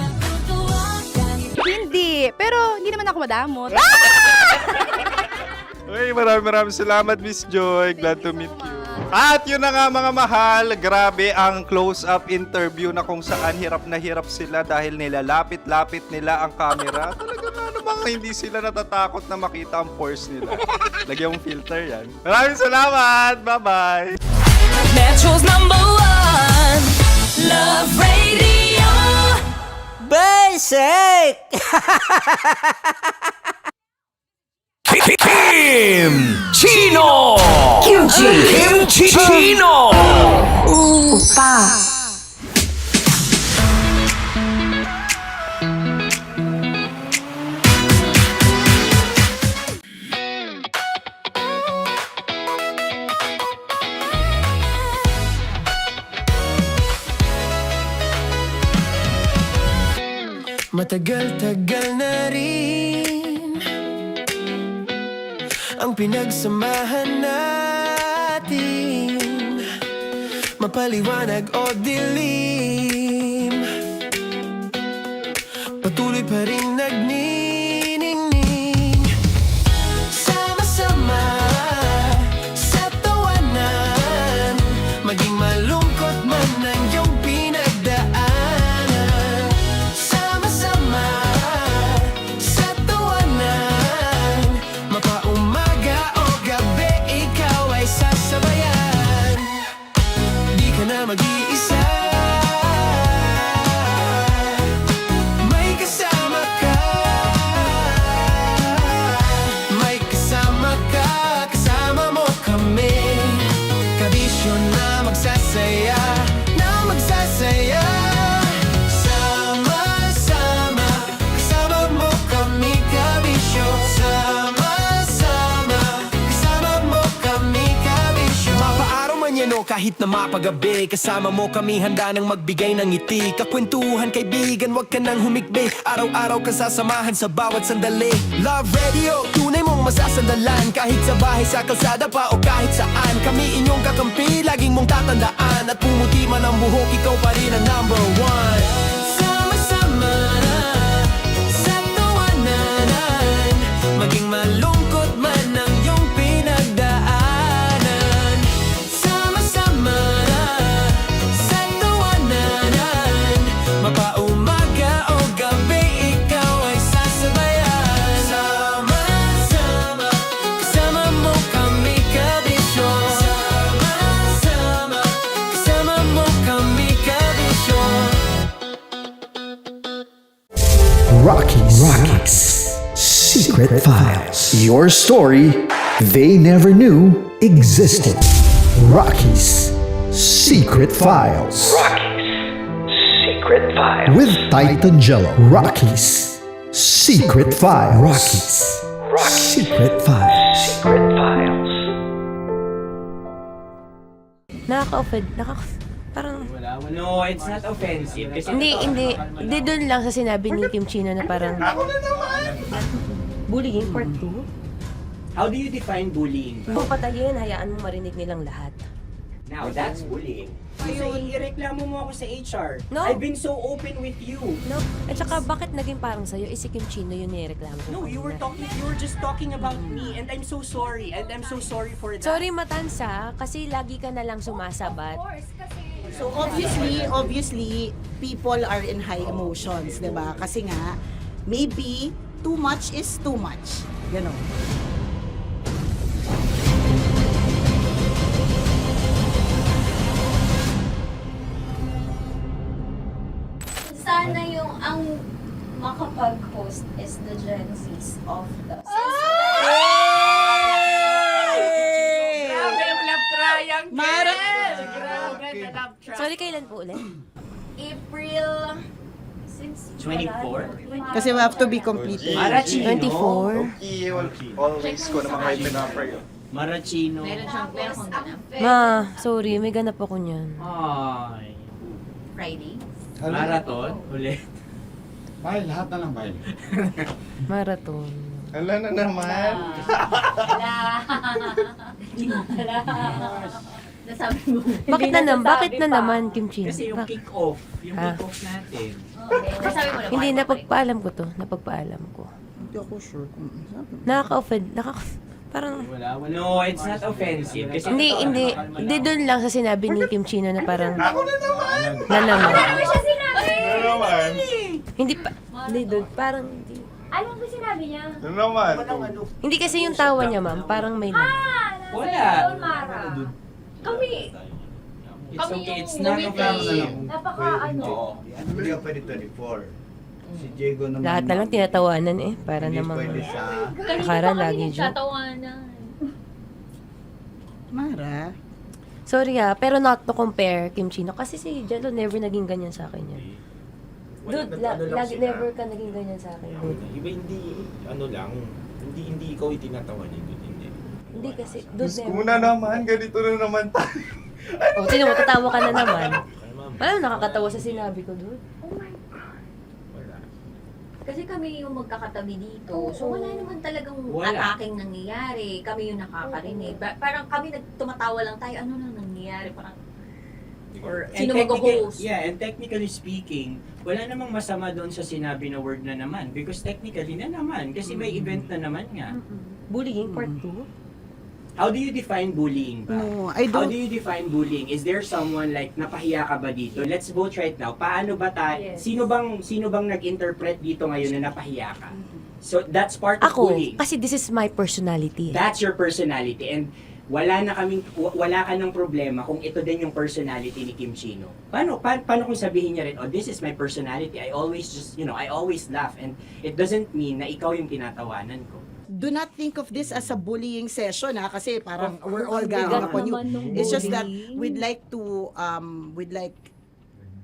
Hindi. Pero hindi naman ako madamot. Uy, maraming salamat, Miss Joy. Glad to meet you. At yun na nga mga mahal, grabe ang close-up interview na kung saan hirap na hirap sila dahil nilalapit-lapit nila ang camera. Talaga nga namang hindi sila natatakot na makita ang pores nila. Lagyan mong filter yan. Maraming salamat! Bye-bye! Metro's #1 Love Radio Basic! Kim Chino! Kimchi Chino! Opa! Matagal-tagal na rin ang pinagsamahan natin, mapaliwanag o dilim, patuloy pa rin nagniningning. Sama-sama sa tawanan, maging malungkot man ang iyong pinagdaanan. Sama-sama sa tawanan, mapaumaga o gabi, ikaw ay sasabayan. Di ka na mag-iisa, may kasama ka. May kasama ka, kasama mo kami. Kabisyo na magsasaya, na magsasaya. Sama-sama, kasama mo kami, kabisyo. Sama-sama, kasama mo kami, kabisyo. Mapaaraw man yan o kahit na mapagabi, kasama mo kami, handa nang magbigay ng ngiti. Kakwentuhan, kaibigan, wag ka nang humikbi. Araw-araw ka sasamahan sa bawat sandali. Love Radio, tunay mong masasandalan. Kahit sa bahay, sa kalsada pa o kahit saan, kami inyong kakampi, laging mong tatandaan. At pumuti man ang buhok, ikaw pa rin ang #1. Sama-sama sa tawanan, maging malungkot man ang iyong pinagdaanan. Sama-sama sa tawanan, mapaumaga o gabi, ikaw ay sasabayan. Sama-sama, kasama mo kami, kabisyo. Sama-sama, kasama mo kami, kabisyo. Rockies. Secret Files. Your story they never knew existed. Rockies. Secret Files. Secret Files. With Titan Jello. Rockies. Secret Files. Rockies. Secret Files. Secret Files. Nakaka-offend. Parang... No, it's not offensive. Kasi Hindi doon lang sa sinabi ni Kim Chino na parang... Bullying, part 2? How do you define bullying? Kung patayin, hayaan mo marinig nilang lahat. Now, that's bullying. So, ireklamo mo ako sa HR. No. I've been so open with you. No. At saka, bakit naging parang sa'yo? Si Kim Chino yun nireklamo ko. No, you were just talking about me, and I'm so sorry. And I'm so sorry for that. Sorry, Matansa, kasi lagi ka na lang sumasabat. So obviously, people are in high emotions, 'di ba? Kasi nga, maybe too much is too much. Ganon. Sana yung ang makapag-host is the Gen Zs of the Grabe yung love triangle! Grabe na love Sorry, kailan po ulit? April 24? Kasi we have to be completed. Marachino. 24. Always ko naman kayo pinapray. Marachino. Ma, sorry, may ganap ako niyan. Ay. Friday. Marathon? Ulit. Bye, lahat na lang, bye. Marathon. Ala na naman. Nasabi mo. Bakit na naman, Kim Chino? Kasi yung kick-off. Yung kick-off natin. Nasabi mo na. Hindi, napagpaalam ko to. Napagpaalam ko. Hindi ako sure kung sabi. Nakaka-offend. Parang... Wala. No, it's not offensive. Kasi Hindi doon lang sa sinabi ni Kim Chino na parang... Ako na naman. Na naman. Ano siya sinabi? Ano naman? Hindi doon, parang... Ano ba sinabi niya? Ano naman? Hindi kasi yung tawa niya, ma'am. Parang may... Wala. Mara. Kami. It's okay. It's not offensive. Hindi ako pwede 24. Si Diego naman. Lahat na lang tinatawanan eh. Para namang... Pwede sa... Akara lagi joke. Mara. Sorry pero not to compare Kim Chino. Kasi si Jello never naging ganyan sa akin yan. Dude, lagi never ka naging ganyan sa akin, dude. Iba hindi ikaw itinatawanan yun, hindi. Hindi kasi, dude, never. Una naman, ganito na naman tayo. Sino mo, tatawa ka na naman. Alam, nakakatawa sa sinabi ko, dude. Oh my God. Kasi kami yung magkakatabi dito. So wala naman talagang attacking nangyayari. Kami yung nakakarinig. Parang kami tumatawa lang tayo. Ano nang nangyayari? Parang or sino mag-host? Yeah, and technically speaking, wala namang masama doon sa sinabi na word na naman. Because technically na naman. Kasi may event na naman nga. Bullying part 2? How do you define bullying ba? No, I How don't. do you define bullying? Is there someone like napahiya ka ba dito? Let's vote right now. Paano ba sino bang nag-interpret dito ngayon na napahiya ka? So that's part of bullying. Kasi this is my personality. That's your personality and wala ka ng problema kung ito din yung personality ni Kim Chino. Paano kung sabihin niya rin, oh, this is my personality. I always I always laugh and it doesn't mean na ikaw yung tinatawanan ko. Do not think of this as a bullying session kasi parang we're all ganging upon you. It's just that we'd like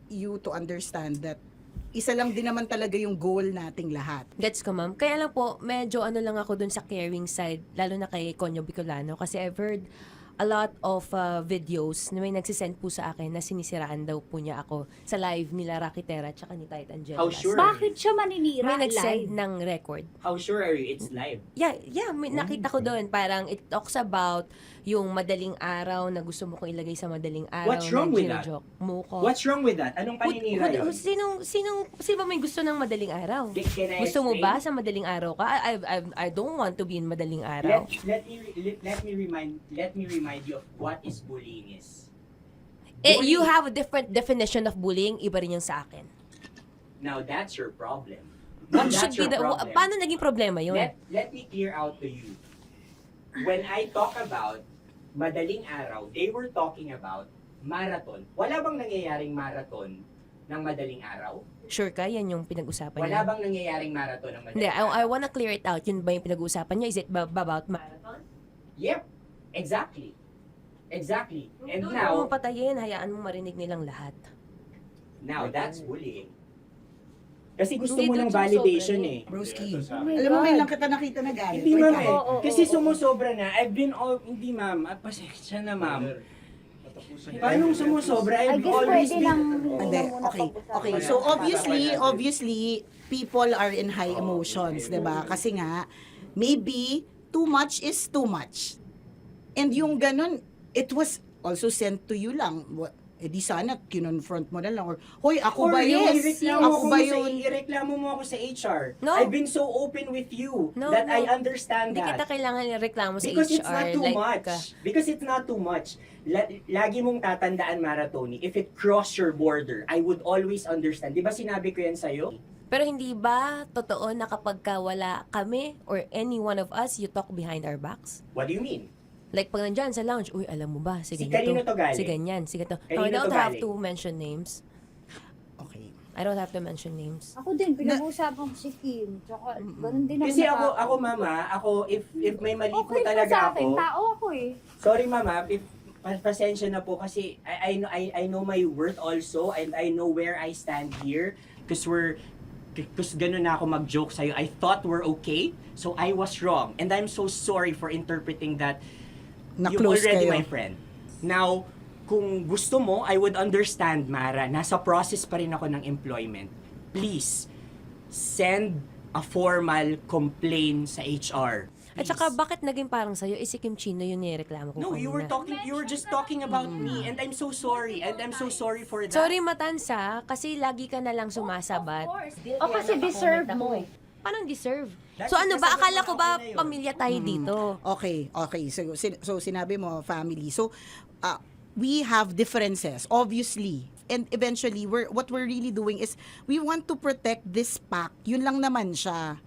you to understand that isa lang din naman talaga yung goal nating lahat. Gets ko, ma'am. Kaya lang po, medyo lang ako dun sa caring side, lalo na kay Conyo Bicolano, kasi I've heard a lot of videos na may nagsisend po sa akin na sinisiraan daw po niya ako sa live nila Rocky Terra at saka ni Tight Angela. How sure? Bakit siya maninira May live? nagsend ng record. How sure are you it's live? Yeah, nakita ko doon. Parang it talks about yung madaling araw na gusto mo kong ilagay sa madaling araw. What's wrong with that? Mo ko. What's wrong with that? Anong paninira yun? Sino ba may gusto ng madaling araw? Can I Gusto mo explain? ba sa madaling araw ka? I don't want to be in madaling araw. Let me remind you of what is bullying is. You have a different definition of bullying, iba rin yung sa akin. Now that's your problem. What That's should be your problem. paano naging problema yun? Let me clear out to you. When I talk about madaling araw, they were talking about marathon. Wala bang nangyayaring marathon ng madaling araw? Sure ka? Yan yung pinag-usapan Wala niya? bang nangyayaring marathon ng Hindi, madaling araw? I wanna clear it out. Yun ba yung pinag-usapan niya? Is it about marathon? Yep, exactly. Exactly. And Doon now, mo patayin, hayaan mo marinig nilang lahat. now that's bullying. Kasi gusto Hindi mo ng doon validation sumusobra eh. Broski. Oh my Alam mo, God. may lang kita nakita na galit. Hindi ma'am eh. Oo, Kasi oo. sumusobra na. Hindi ma'am. Pasensya na ma'am. Paano sumusobra? I've always been... Hindi, okay. So obviously, people are in high emotions, 'di ba? Kasi nga, maybe too much is too much. And yung ganun, it was also sent to you lang. Di sana kinonfront mo na lang or hoy, ako ba yun? Ireklamo Ako ba yun? Ireklamo mo ako sa HR. No. I've been so open with you No, that no. I understand Hindi that. kita kailangan reklamo sa Because HR. it's not too like, much. Because it's not too much. Lagi mong tatandaan, Mara Tony, if it cross your border, I would always understand. Di ba sinabi ko yan sa'yo? Pero hindi ba totoo na kapag wala kami or any one of us, you talk behind our backs? What do you mean? Like pag nandyan sa lounge, uy, alam mo ba, si Si ganito, kanino to galing? si ganyan, si ganito. No, Kanino I don't to have galing? to mention names. Okay. I don't have to mention names. Ako din, pinag-uusapan ko si Kim. Tsaka, ganun din Kasi ako mama, if may mali po talaga ako. Tao ako eh. Sorry mama, if pasensya na po kasi I know my worth also and I know where I stand here because ganun na ako mag-joke sa'yo. I thought we're okay, so I was wrong. And I'm so sorry for interpreting that you're Na-close already kayo. my friend. Now, kung gusto mo, I would understand, Mara. Nasa process pa rin ako ng employment. Please, send a formal complaint sa HR. At saka bakit naging parang sa'yo, si Kim Chino yung nireklamo ko No, you were just talking about me and I'm so sorry. And I'm so sorry for that. Sorry Matansa, kasi lagi ka na lang sumasabat. O kasi deserve mo eh. Paano deserve? So ano ba, akala ko ba pamilya tayo dito? Okay. So sinabi mo family. So we have differences obviously. And eventually what we're really doing is we want to protect this pack. Yun lang naman siya.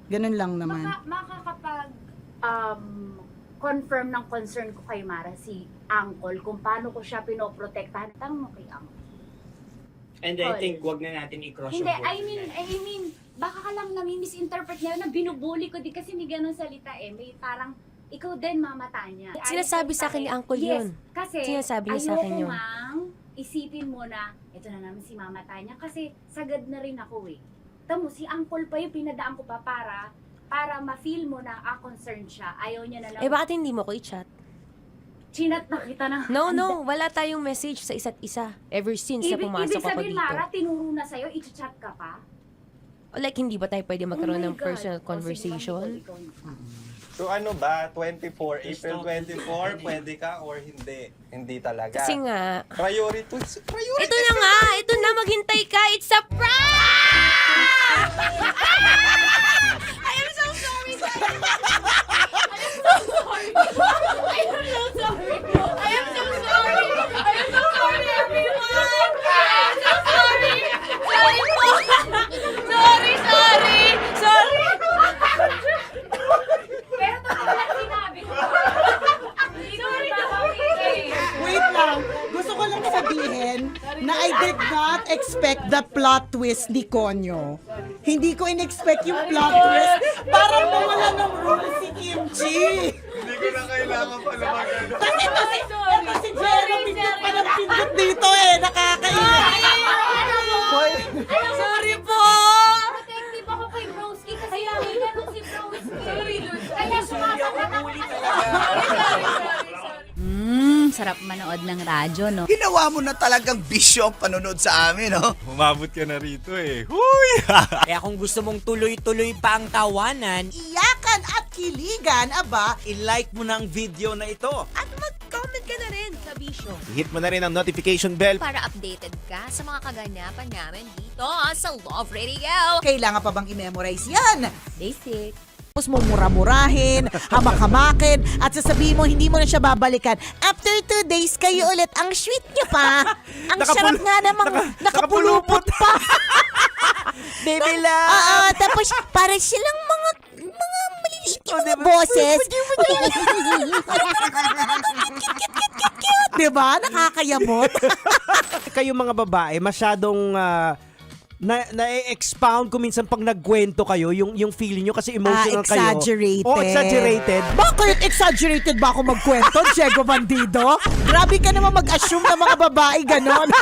Ganun lang naman. Makakapag confirm ng concern ko kay Mara si Uncle kung paano ko siya pinoprotektahan. Tanong mo kay Uncle. And I think wag na natin i-cross Hindi, yung border. I mean, baka ka lang nami-misinterpret niya na binubuli ko din kasi may ganun salita eh. May parang, ikaw din mamata niya. Sinasabi sa akin ni Uncle yun. Kasi, Sinasabi niya sa akin yun. ayoko ngang isipin mo na, ito na naman si mamata niya kasi sagad na rin ako eh. Tamo, si Uncle pa yung pinadaan ko pa para ma-feel mo na concerned siya. Ayaw niya na lang. Eh bakit hindi mo ko i-chat? Chinat na kita na. No, wala tayong message sa isa't isa ever since na pumasok Ibig ako sabihin, dito. Mara, tinuro na sa'yo, i-chat ka pa? Like, hindi ba tayo pwede magkaroon Oh my ng God. personal O, sige, conversation? So ano ba, 24, April 24, pwede ka or hindi? Hindi talaga. Kasi nga, Priorities. ito na nga, ito na, maghintay ka, it's a prank! I am so sorry, guys! I am so sorry! I am so sorry! I am so sorry! I am so sorry, everyone! I am so sorry! Sorry po! Sorry! Pero totoo lang sinabi ko. Sorry na Wait lang. Gusto ko lang sabihin na I did not expect the plot twist ni Konyo. Hindi ko in-expect yung plot twist. Parang mawala ng role si Kimchi. Hindi ko na kailangan pa naman. Kasi ito si Jero, pindot pa ng pindot dito eh. Nakakainis. Sorry po! Protective ako kay Broski kasi may ganun si Broski. Kaya sumasagot ako. Sarap manood ng radyo, no? Ginawa mo na talagang bisyo ang panonood sa amin, no? Umabot ka na rito eh. Huy! Kaya kung gusto mong tuloy-tuloy pa ang tawanan, Iyakan at kiligan, aba. i-like mo na ang video na ito. At mag-comment ka na rin sa Bisyo. Hit mo na rin ang notification bell. Para updated ka sa mga kaganapan namin dito sa Love Radio. Kailangan pa bang i-memorize yan? Basic. Tapos mo mura-murahin, hamak-hamakin, at sasabihin mo hindi mo na siya babalikan. After 2 days, kayo ulit. Ang sweet niya pa. Ang sarap nga namang nakapulupot pa. Baby love! Oo, tapos para silang mga maliliit yung mga boses. Diba? Nakakayamot. Kayo mga babae, masyadong na-expound ko minsan pag nagkwento kayo, yung feeling nyo kasi emotional kayo. Exaggerated. Oh, exaggerated. Bakit exaggerated ba ako magkwento, Diego Bandido? Grabe ka naman mag-assume ng mga babae ganon.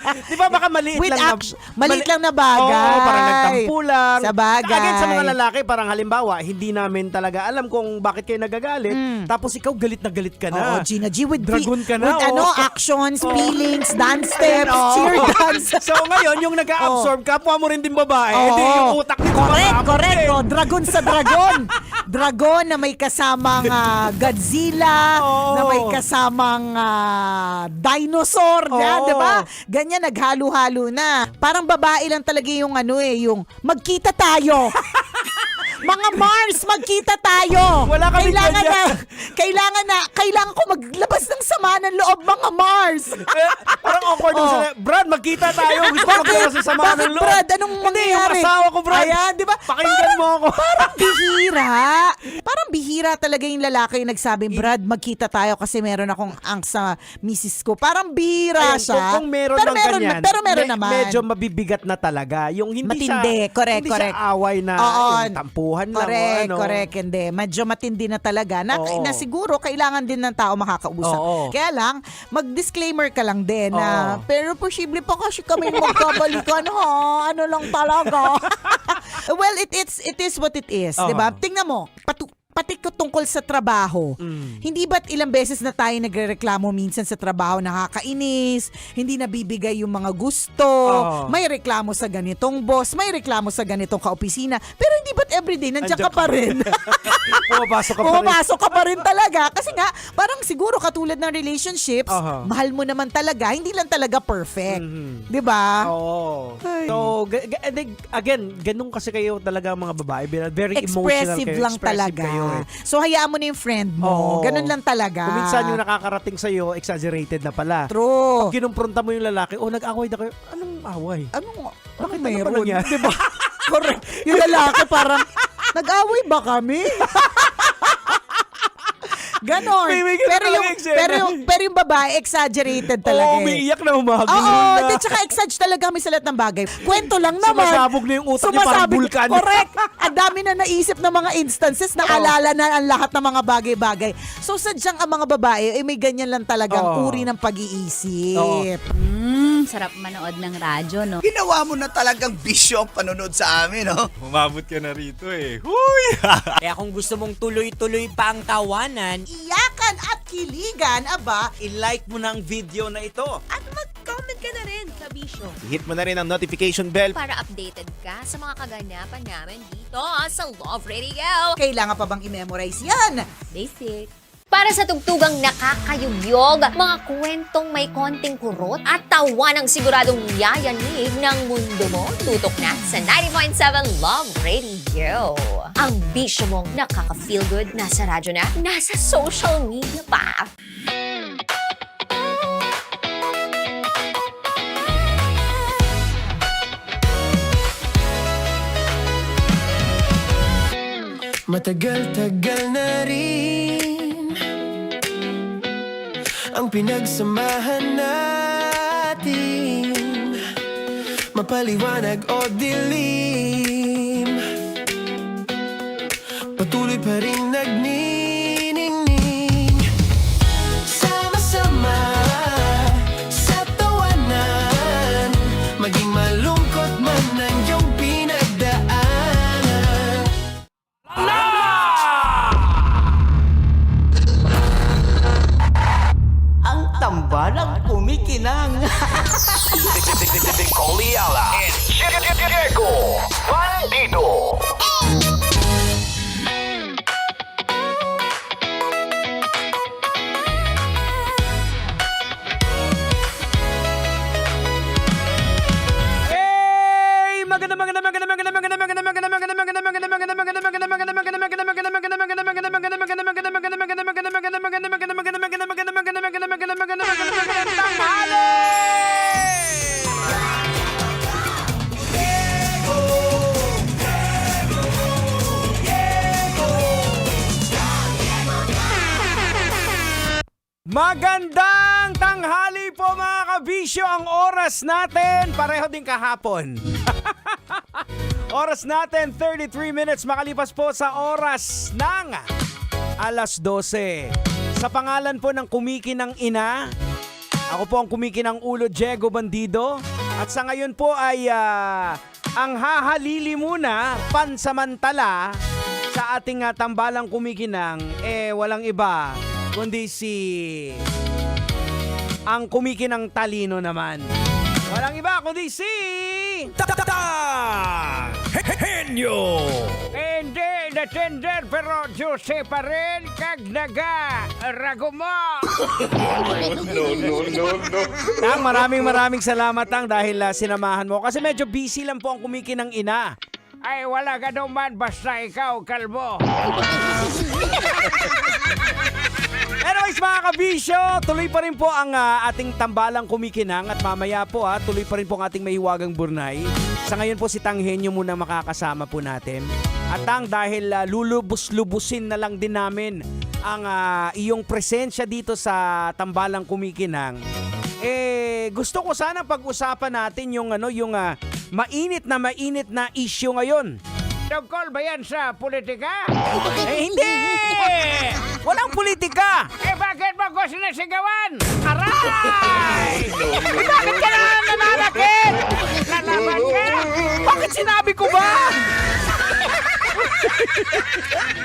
Di ba baka maliit With lang maliit lang na bagay. Oo, parang nagtampo lang. Sa bagay. Again, sa mga lalaki, parang halimbawa, hindi namin talaga alam kung bakit kayo nagagalit. Tapos ikaw galit na galit ka na. Oo, Gina G, with Dragon ka na. with oh. actions, feelings, dance steps, cheer dance. So ngayon, yung nag-a-absorb absorb, kapwa mo rin din babae. Oo. Edi yung utak nito Correct. Oh, dragon sa dragon. Dragon na may kasamang Godzilla, na may kasamang dinosaur, di ba? Ganyan, naghalo-halo na. Parang babae lang talaga yung yung magkita tayo. Mga Mars, magkita tayo. Wala kami Kailangan ko maglabas ng sama ng loob, mga Mars. Parang awkward yung sila. Brad, magkita tayo. Gusto ko maglabas ng sama ng loob. Brad, anong mangyayari? Hindi, yung asawa ko, Brad. Ayan, di ba? Pakinggan mo ako. Parang bihira talaga yung lalaki yung nagsabing, Brad, magkita tayo kasi meron akong angst sa misis ko. Parang bihira siya. Kung meron pero lang ganyan, pero meron naman. Medyo mabibigat na talaga. Yung hindi matindi, correct. siya away na yung tampuhan lang. Correct, hindi. Medyo matindi na talaga. Na siguro, kailangan din ng tao makakausap. Kaya lang, mag-disclaimer ka lang din na, pero posible pa kasi kami magkabalikan, ha? Ano lang talaga. Well, it is what it is, di ba? Tingnan mo, pati ko tungkol sa trabaho. Hindi ba't ilang beses na tayo nagrereklamo minsan sa trabaho, nakakainis, hindi nabibigay yung mga gusto, may reklamo sa ganitong boss, may reklamo sa ganitong kaopisina, pero hindi ba't everyday nandiyan ka pa rin? Pumapasok ka pa rin talaga. Kasi nga, parang siguro katulad ng relationships, mahal mo naman talaga, hindi lang talaga perfect. Di ba? Oo. So, again, ganun kasi kayo talaga mga babae. Very emotional expressive kayo. Lang talaga. Kayo. So, hayaan mo na yung friend mo. Ganun lang talaga. Kung minsan yung nakakarating sa'yo, exaggerated na pala. True. Pag kinumpronta mo yung lalaki, nag-away na kayo. Anong away? Bakit mayroon? Diba? Correct. Yung lalaki parang, nag-away ba kami? Ganon. Pero yung babae, exaggerated talaga. Umiiyak na umahagin. Oo, tsaka exage talaga kami sa lahat ng bagay. Kwento lang naman. Sumasabog na yung utak niya parang vulkan. Correct. Ang dami na naisip ng mga instances, naalala na ang lahat ng mga bagay-bagay. So, sadyang ang mga babae, may ganyan lang talagang uri ng pag-iisip. Sarap manood ng radyo, no? Ginawa mo na talagang bisyo ang panonood sa amin, no? Umabot ka na rito eh. Huy! Kaya kung gusto mong tuloy-tuloy pa ang tawanan, iyakan at kiligan, aba, i-like mo na ang video na ito. At mag-comment ka na rin, Kabisyo. Hit mo na rin ang notification bell. Para updated ka sa mga kaganapan namin dito sa Love Radio. Kailangan pa bang i-memorize yan? Basic. Para sa tugtugang nakakayugyog, mga kwentong may konting kurot at tawa ng siguradong yayanig ng mundo mo, tutok na sa 90.7 Love Radio. Ang bisyo mong nakaka-feel good, nasa radyo na, nasa social media pa. Matagal-tagal na rin ang pinagsamahan natin, mapaliwanag o dilim, patuloy pa rin nagniningning. Sama-sama sa tawanan, maging malungkot man ang iyong pinagdaanan. ang tambalang kumikinang. Coliala and Diego Bandido. Magandang tanghali po mga kabisyo. Ang oras natin, pareho din kahapon. Oras natin, 33 minutes makalipas po sa oras ng alas 12. Sa pangalan po ng kumikinang ina, ako po ang kumikinang ulo, Diego Bandido. At sa ngayon po ay ang hahalili muna, pansamantala, sa ating tambalang kumikinang, walang iba kundi ang kumikinang talino naman. Walang iba kundi si... Henyo! Hindi na tender pero juicy pa rin kag naga ragumo. Tang, maraming salamat Tang dahil sinamahan mo kasi medyo busy lang po ang kumikinang ina. Ay wala ka naman basta ikaw kalbo. Anyways mga kabisyo, tuloy pa rin po ang ating tambalang kumikinang at mamaya po tuloy pa rin po ang ating mahiwagang burnay. Sa ngayon po si Tang Henyo muna makakasama po natin. At Tang, dahil lulubos-lubusin na lang din namin ang iyong presensya dito sa tambalang kumikinang, gusto ko sana pag-usapan natin yung mainit na issue ngayon. Tungkol ba yan sa politika? Hindi! Walang politika! Bakit mo ko sinasigawan? Aray! Bakit ka na nananakit? Lalaban ka? Bakit sinabi ko ba?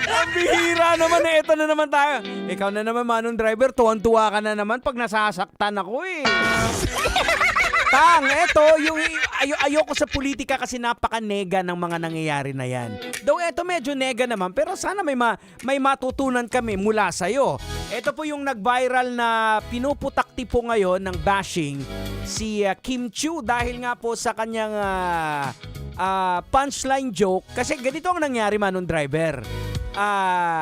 Ang bihira naman ito na naman tayo. Ikaw na naman, Manong Driver, tuwan-tuwa ka na naman pag nasasaktan ako Tang, eto, yung ayoko sa politika kasi napaka-nega ng mga nangyayari na yan. Though eto medyo nega naman, pero sana may matutunan kami mula sa'yo. Eto po yung nag-viral na pinuputakti po ngayon ng bashing si Kim Chiu dahil nga po sa kanyang punchline joke. Kasi ganito ang nangyari, Manong Driver.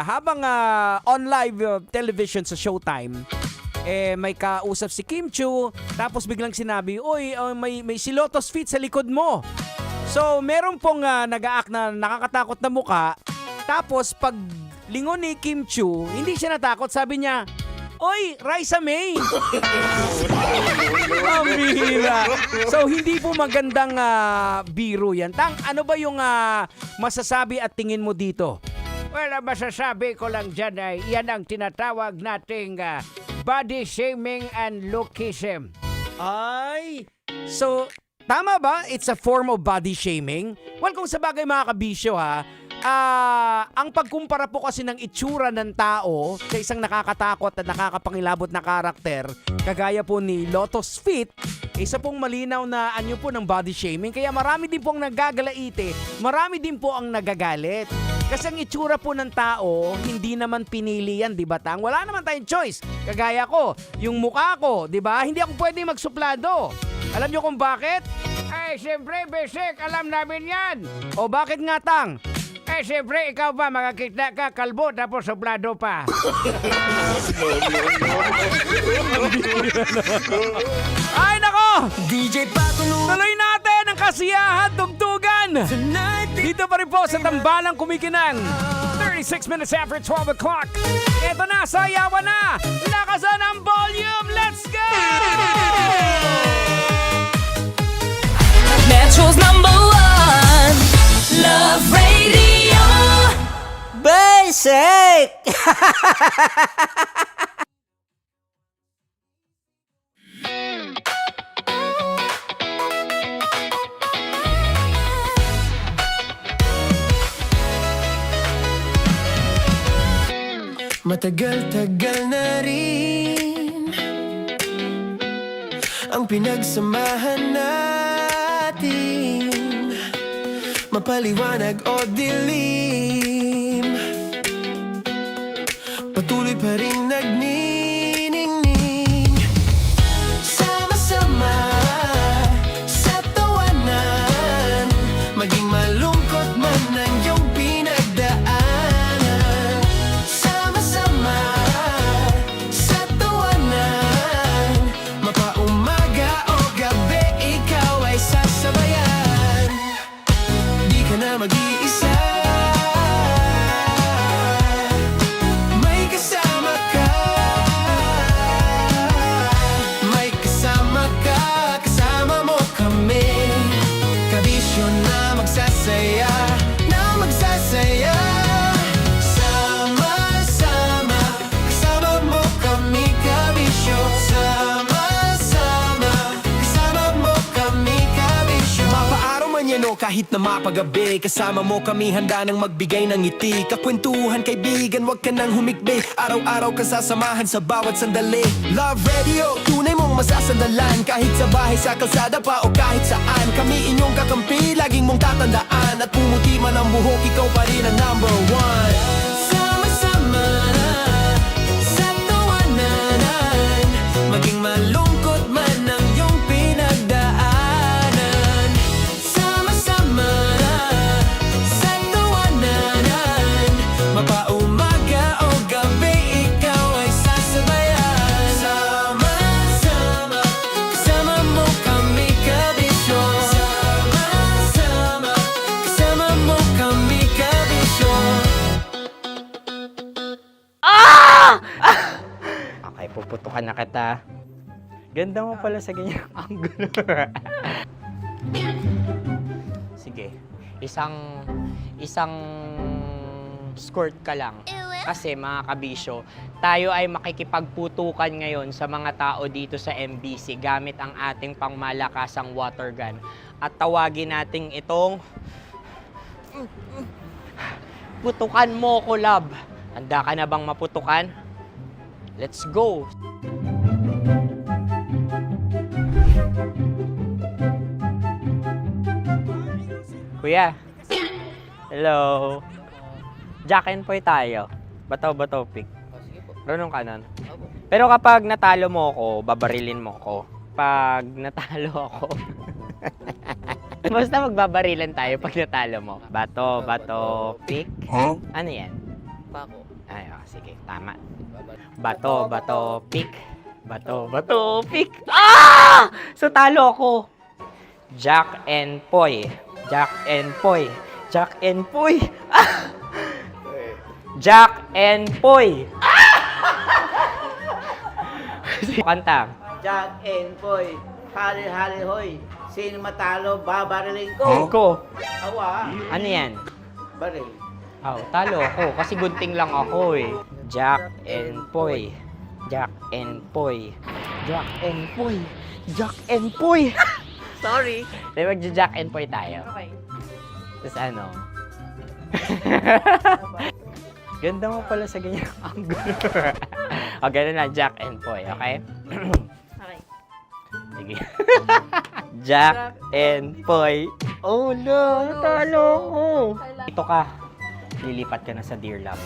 Habang on live television sa Showtime, may kausap si Kim Chiu, tapos biglang sinabi, "Oy, may si Lotus Feet sa likod mo." So, meron pong nag-aak na nakakatakot na muka. Tapos, pag lingon ni Kim Chiu, hindi siya natakot. Sabi niya, "Oy, Raisa May." Ang bihira. So, hindi po magandang biro yan. Tang, ano ba yung masasabi at tingin mo dito? Well, masasabi ko lang dyan ay yan ang tinatawag nating body shaming and lookism. Ay, so tama ba? It's a form of body shaming? Well, kung sa bagay mga kabisyo ang pagkumpara po kasi ng itsura ng tao sa isang nakakatakot at nakakapangilabot na karakter, kagaya po ni Lotus Feet, isa pong malinaw na anyo po ng body shaming. Kaya marami din po ang nagagalaite, marami din po ang nagagalit. Kasi ang itsura po ng tao, hindi naman pinili yan, di ba Tang? Wala naman tayong choice. Kagaya ko, yung mukha ko, di ba? Hindi ako pwede magsuplado. Alam nyo kung bakit? Ay, siyempre, basic, alam namin yan. O bakit nga Tang? Eh, siyempre, ikaw ba makakita ka kalbo tapos suplado pa? Ay, nako! DJ Patuloy! Tuloy natin ang kasiyahan, tugtugan! Dito pa rin po sa tambalang kumikinang. 36 minutes after 12 o'clock. Ito na, sayawan na! Lakasan ang volume! Let's go! Metro's #1 Love Radio Basic. Matagal-tagal na rin ang pinagsamahan natin, mapaliwanag o dilim, patuloy pa rin nagniningning. Sama-sama sa tawanan, maging malungkot man ang iyong pinagdaanan. Sama-sama sa tawanan, mapaumaga o gabi, ikaw ay sasabayan. Di ka na mag-iisa, may kasama ka. kahit na mapagabi. Kasama mo kami handa nang magbigay ng ngiti. Kakwentuhan kaibigan, wag ka nang humikbi. Araw-araw ka sasamahan sa bawat sandali. Love Radio, tunay mong masasandalan. Kahit sa bahay, sa kalsada pa o kahit saan. Kami inyong kakampi, laging mong tatandaan. At pumuti man ang buhok, ikaw pa rin ang number one. Sama-sama sa tawanan, maging malungkot man ang iyong pinagdaanan. Sama-sama sa tawanan, mapaumaga o gabi, ikaw ay sasabayan. Sama-sama, kasama mo kami kabisyo. Sama-sama, kasama mo kami kabisyo. Okay, puputukan na kita. Ganda mo pala sa ganyang angulo. Sige, isang skirt ka lang. Kasi mga kabisyo, tayo ay makikipagputukan ngayon sa mga tao dito sa MBC gamit ang ating pangmalakasang water gun. At tawagin natin itong putukan mo ko, love. Handa ka na bang maputukan? Let's go! Kuya. Hello. Jack and Poy tayo. Bato-bato pick. Runong ka nun. Pero kapag natalo mo ako, babarilin mo ako. Pag natalo ako, basta magbabarilan tayo pag natalo mo. Bato, pick. Huh? Ano yan? Pako. Ay, oh, sige, tama. Bato, pick. Bato, pick. Ah! So, talo ako. Jack and Poy. Jack and Poy. Jack and Poy. Ah! Jack and Poy. Kanta. Jack and Poy, hali-hali hoy. Sino matalo, babariling ko. Ko. Awa. Ano yan? Baril. Oh, talo ako kasi gunting lang ako eh. Jack and Poy. Jack and Poy. Jack and Poy. Jack and Poy. Sorry. Di ba Jack and Poy tayo? Okay. Tapos ano? Ganda mo pala sa ganyang angulo. O, ganun lang, Jack and Poy, okay? Okay. Sige. Jack and Poy. Oh no, talo ko. Ito ka. Lilipat ka na sa Dear Love.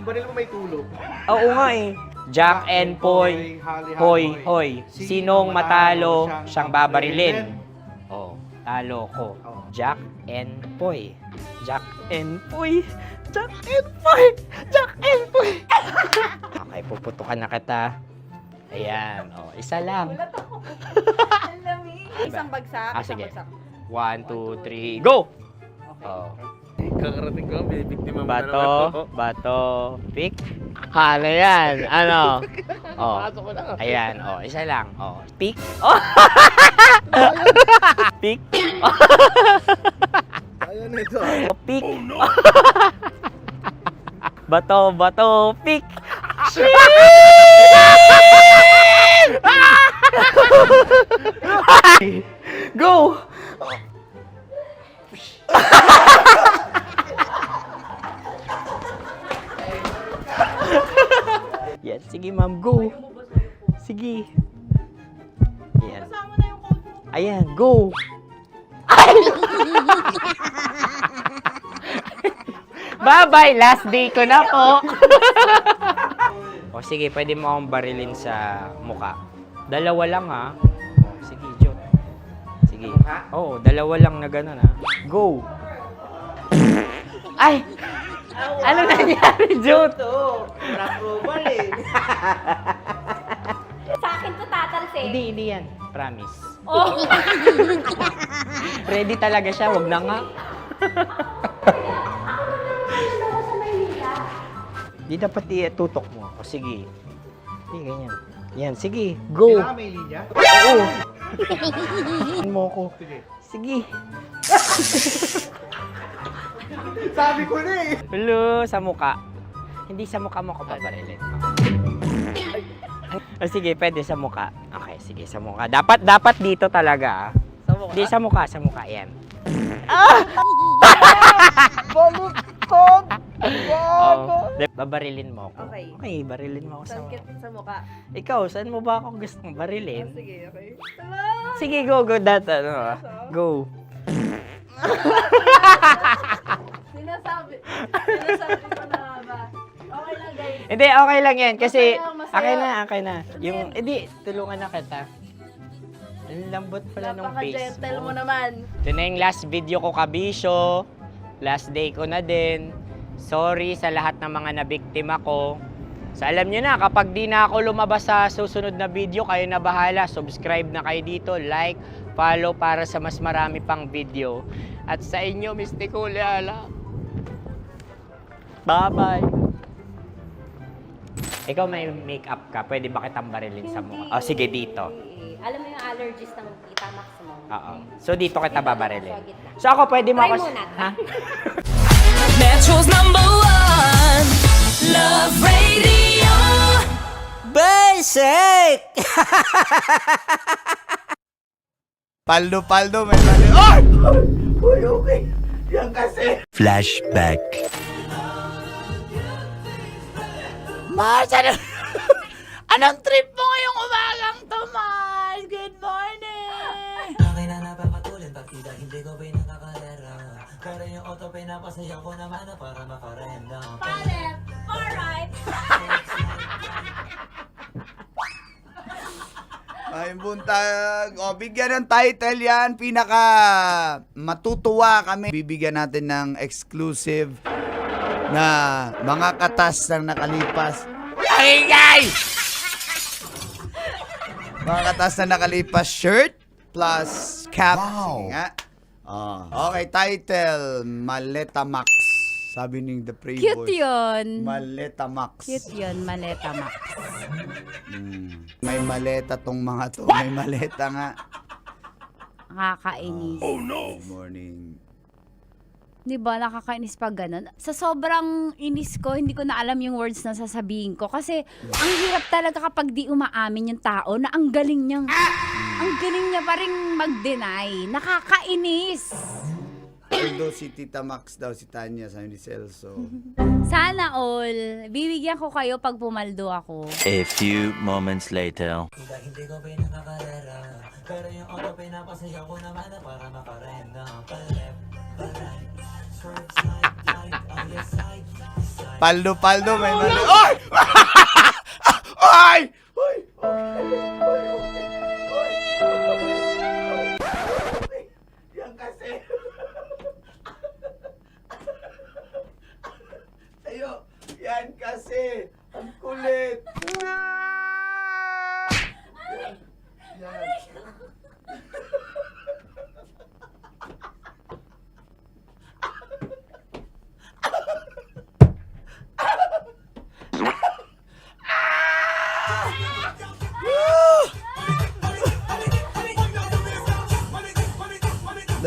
Baril mo may tulog. Oo nga eh. Jack and Poy. Hoy, hoy. Sinong matalo, siyang babarilin. Oh, talo ko. Jack and Poy. Jack and Poy. Jack and Poy. Jack and Poy. Okay, puputukan na kita. Ayan. Oh, isa lang. Isang bagsak. Sige. 1, 2, 3, go! Oh. Kakarating ko, binibiktima mo Bato, pick. Ano yan? Ano? Oh. Ayan, oh, isa lang. Oh, pick. Oh. Pick. Ayaw na ito. Pick. Bato, pick. Go! Yan, sige ma'am, go. Sige. Ayan. Ayan, go. Bye-bye, last day ko na po. O sige, pwede mo akong barilin sa muka. Dalawa lang ha. O, sige, Jot. Sige. Oo, dalawa lang na gano'n ha. Go. Ay! Ano nangyari, Jot? Approval eh. Sa akin to tatalsin. Hindi yan. Promise. Oh. Ready talaga siya, wag na nga. Di dapat itutok mo. O sige. Hindi, ganyan. Yan, sige. Go. Kailangan may linya? Oo. Mo ko. Sige. Sabi ko na eh. Hello, sa muka. Hindi sa muka mo ko paparilin. O sige, pwede sa muka. Okay, sige, sa muka. Dapat dito talaga. Sa mukha Di, sa mukha, yan. Baluktot! Babarilin mo ako. Okay. Okay, barilin mo ako sa mukha. Sa mukha. Ikaw, saan mo ba ako gustong barilin? Sige, okay. Sige, go, that, go. Sinasabi ko na ba? Okay lang, guys. Hindi, okay lang yan, kasi, Masaya. okay na. Yung, hindi, tulungan na kita. Ang lambot pala ng face Napaka-gentle mo. mo naman. Ito na yung last video ko, kabisyo. Last day ko na din. Sorry sa lahat ng mga nabiktima ko. So alam nyo na, kapag di na ako lumabas sa susunod na video, kayo na bahala. Subscribe na kayo dito, like, follow para sa mas marami pang video. At sa inyo, Mistiko Leala. Bye-bye. Ikaw may makeup ka, pwede ba kitang barilin sa mukha? Oh, sige, dito. Alam mo yung allergies ng Tita Max mo? Oo. So dito kita babarilin. So ako pwede mo Try ako... muna. Ha? Metro's #1 Love Radio Basic! Paldo, may mali. Ay! Uy, okay. Yan kasi. Flashback. Mars, anong trip mo ngayong umagang to, Mars? Good morning! Okay na napapatulin pagtida, hindi ko pinakakalera. Pero yung auto pinapasaya ko naman na para makarenda. Palit! Alright! Ay, buntag. O, bigyan ng title yan. Pinaka matutuwa kami. Bibigyan natin ng exclusive na mga katas ng nakalipas. Ay, guys! Mga katas na nakalipas shirt plus cap. Wow. Nga. Okay, title, Maleta Max. Sabi ni The Playboy. Cute yun. Maleta Max. Cute yun, Maleta Max. May maleta tong mga to. May maleta nga. Nakakainis. Oh no! Good morning. Di ba, nakakainis pag ganun. Sa sobrang inis ko, hindi ko na alam yung words na sasabihin ko. Kasi, ang hirap talaga kapag di umaamin yung tao na ang galing niyang, ang galing niya pa rin mag-deny. Nakakainis. Although si Tita Max daw, si Tanya, sabi ni Celso. Sana all, bibigyan ko kayo pag pumaldo ako. A few moments later. Hindi ko pinakakalera. Pero yung auto pinapasaya ko naman na para makarenda. Paldo, may mali. Ay! Ay! Ay! Yan kasi. Ayo, yan kasi. Ang kulit. Yan.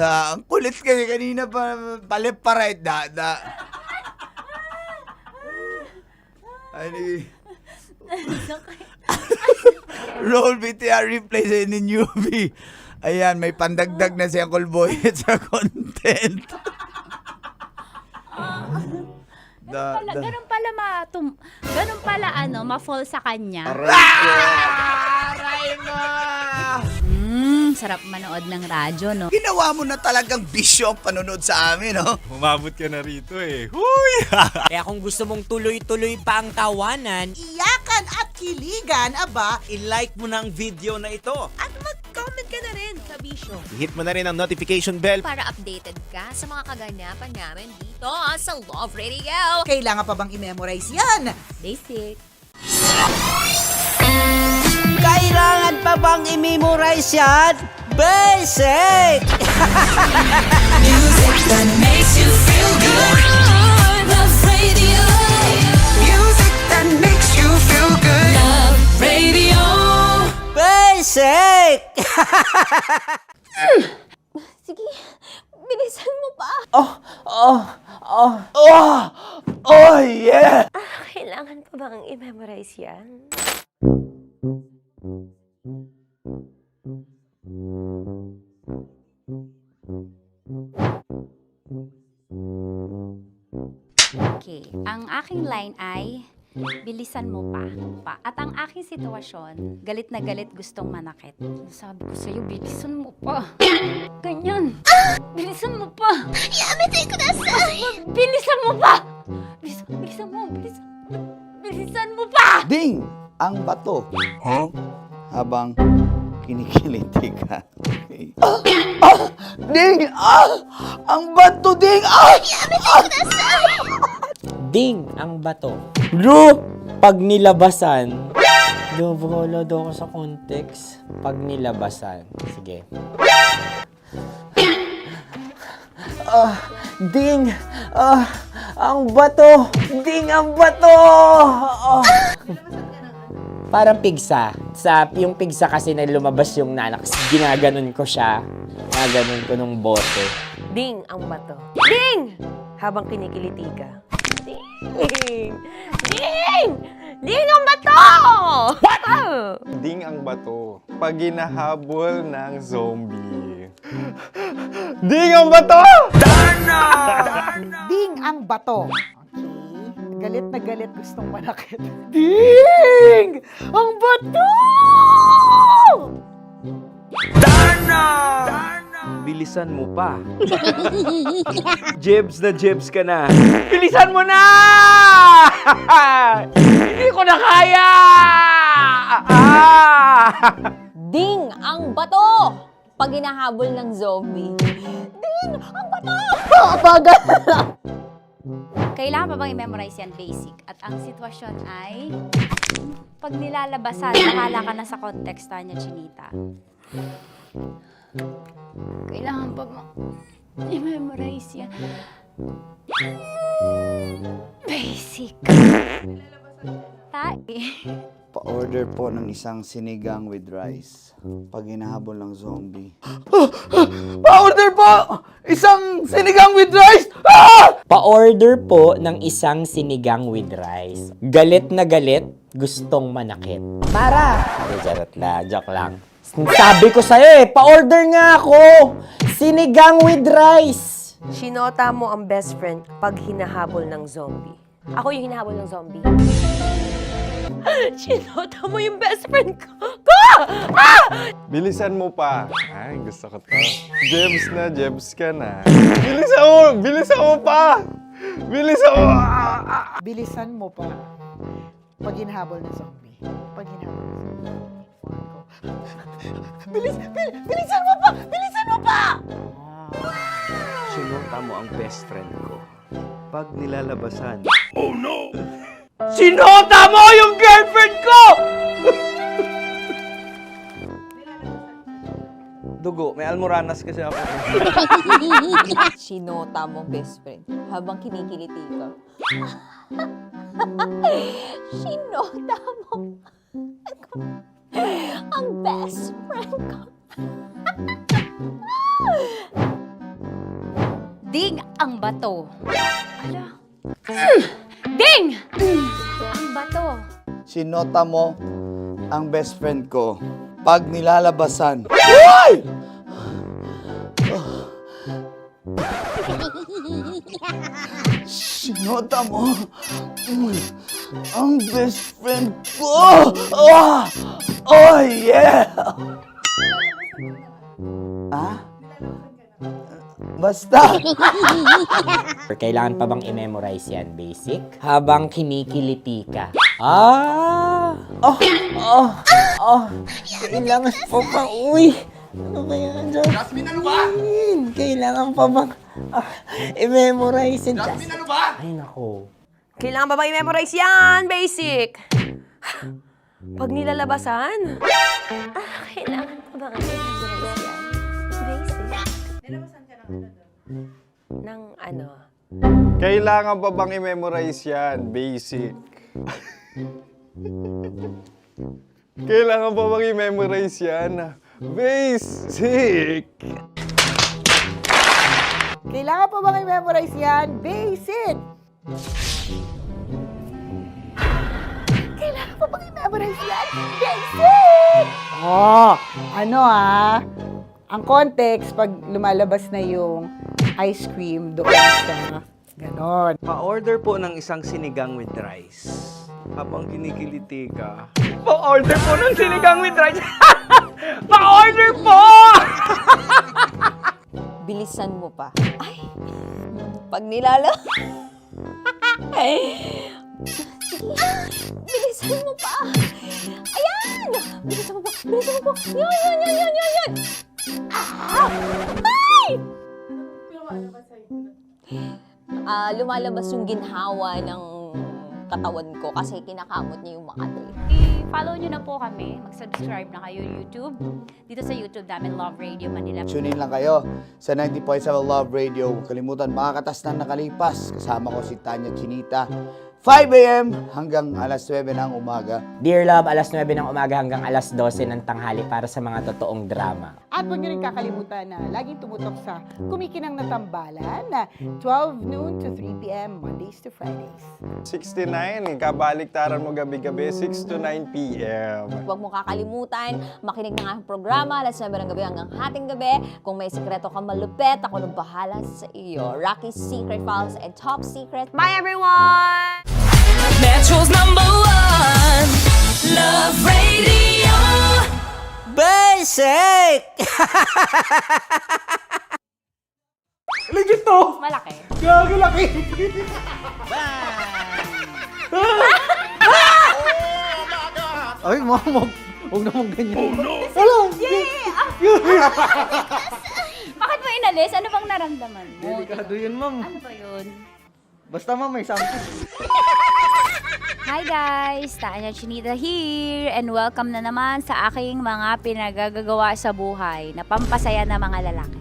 Ang kulit kasi kanina pa paliparait da. Ani. Roll BTR replay sa ni newbie. Ayan, may pandagdag na si Uncle Boy sa content. Ganun pala ma-fall sa kanya. Aray mo! Sarap manood ng radyo, no? Ginawa mo na talagang bisyo ang panonood sa amin, no? Umabot ka na rito eh. Huy! Kaya kung gusto mong tuloy-tuloy pa ang tawanan, Iyakan at kiligan, aba, I-like mo na ang video na ito. at mag-comment ka na rin sa bisyo. I-hit mo na rin ang notification bell. Para updated ka sa mga kaganapan namin dito sa Love Radio. Kailangan pa bang i-memorize yan? Basic. kailangan pa bang i-memorize yan? Basic! Music that makes you feel good. Love Radio. Music that makes you feel good. Love Radio. Basic! Sige, bilisan mo pa. Oh, yeah! Kailangan pa bang i-memorize yan? line ay, bilisan mo pa. At ang aking sitwasyon, galit na galit gustong manakit. Sabi ko sa'yo, bilisan mo pa. Ganyan. Bilisan mo pa. Yamitay ko na sa... Bilisan mo pa. Bilisan mo pa. Ding! Ang bato. Habang kinikiliti ka. Okay. Ding! Ang bato, Ding! Yamitay ko na sa... Ding ang bato. Bro, pag nilabasan. Wala daw ako sa context. Pag nilabasan. Sige. Ding! Ang bato! Ding ang bato! Parang pigsa. Yung pigsa kasi na lumabas yung nanak. Ginaganon ko siya. Ginaganon ko nung bote. Ding ang bato. Ding! Habang kinikiliti ka. Ding! Ding! Ding ang bato! Ding ang bato. Pag hinahabol ng zombie. Ding ang bato! Ding ang bato. Okay. Galit na galit gustong manakit. Ding! Ang bato! Bilisan mo pa. Jebs ka na. Bilisan mo na! Hindi ko na kaya! Ding ang bato! Pag hinahabol ng zombie. Ding ang bato! Bagal! Kailangan pa bang i-memorize yan basic? At ang sitwasyon ay, pag nilalabasan, nakala ka na sa konteksta niya, Chinita. Kailangan pa bang i-memorize yan? Basic. Pa-order po ng isang sinigang with rice. Pag hinahabol ng zombie. Pa-order po! Isang sinigang with rice! Pa-order po ng isang sinigang with rice. Galit na galit, gustong manakit. Para! Joke lang. Sabi ko sa'yo pa-order nga ako! Sinigang with rice! Sinota mo ang best friend pag hinahabol ng zombie. Ako yung hinahabol ng zombie. Sinota mo yung best friend ko! Bilisan mo pa. Ay, gusto ko to. Jebs ka na. Bilisan mo pa! Bilisan mo pa. Pag hinahabol ng zombie. Pag hinahabol ng zombie. Bilisan mo pa! Bilisan mo pa! Sinota mo ang best friend ko. Pag nilalabasan. Oh no! Sinota mo yung girlfriend ko! Dugo, may almoranas kasi ako. Sinota mo best friend habang kinikiliti ka. Sinota mo ang best friend ko. Ding ang bato. Ala. Ding! Ang bato. Sinota mo ang best friend ko. Pag nilalabasan. Uy! Sinota mo ang best friend ko. Oh yeah! Basta. Kailangan pa bang i-memorize yan, basic? Habang kinikiliti ka. Kailangan pa bang, ano ba yan, Jasmine, ano ba? Kailangan pa bang i-memorize yan, Jasmine, ano ba? Ay, nako. Kailangan ba i-memorize yan? Basic! Pag nilalabasan? Kailangan pa ba i-memorize yan? Basic. Nilalabasan ka ng ano? Kailangan pa bang i-memorize yan? Basic. Kailangan pa bang i-memorize yan? Basic. Kailangan pa bang i-memorize yan? Basic! Kailangan pa bang i-memorize yan? Basic! Ang context, pag lumalabas na yung ice cream doon sa Ganon. Pa-order po ng isang sinigang with rice. Habang kinikiliti ka. Pa-order po ng sinigang with rice. Pa-order po! Bilisan mo pa. Ay, pag nilala. Ay, bilisan mo pa. Ayan! Bilisan mo pa. Bilisan mo pa. Yan. Ah! Ay! Lumalabas yung ginhawa ng katawan ko kasi kinakamot niya yung Makati. I-follow nyo na po kami. Mag-subscribe na kayo YouTube. Dito sa YouTube namin, Love Radio Manila. Tune in lang kayo sa 90.7 Love Radio. Huwag kalimutan, makakatas na nakalipas. Kasama ko si Tanya Chinita. 5 a.m. hanggang alas 9 ng umaga. Dear Love, alas 9 ng umaga hanggang alas 12 ng tanghali para sa mga totoong drama. At huwag niyo rin kakalimutan na laging tumutok sa Kumikinang na Tambalan na 12 noon to 3 p.m. Mondays to Fridays. 69, kabaliktaran mo gabi-gabi, 6 to 9 p.m. Huwag mo kakalimutan, makinig ng aking programa, alas 9 ng gabi hanggang hating gabi. Kung may sikreto kang malupet, ako nang bahala sa iyo. Rocky's Secret Files and Top Secret. Bye everyone! Metro's #1 Love Radio. Basic! Legit to! Malaki. Gago laki! Ay, mamog. Huwag naman ganyan. Wala! Bakit mo inalis? Ano bang naramdaman mo? Delikado yun, ma'am. Ano ba yun? Basta, ma'am, may something. Hi guys! Tanya Chinita here and welcome na naman sa aking mga pinagagagawa sa buhay na pampasaya ng mga lalaki.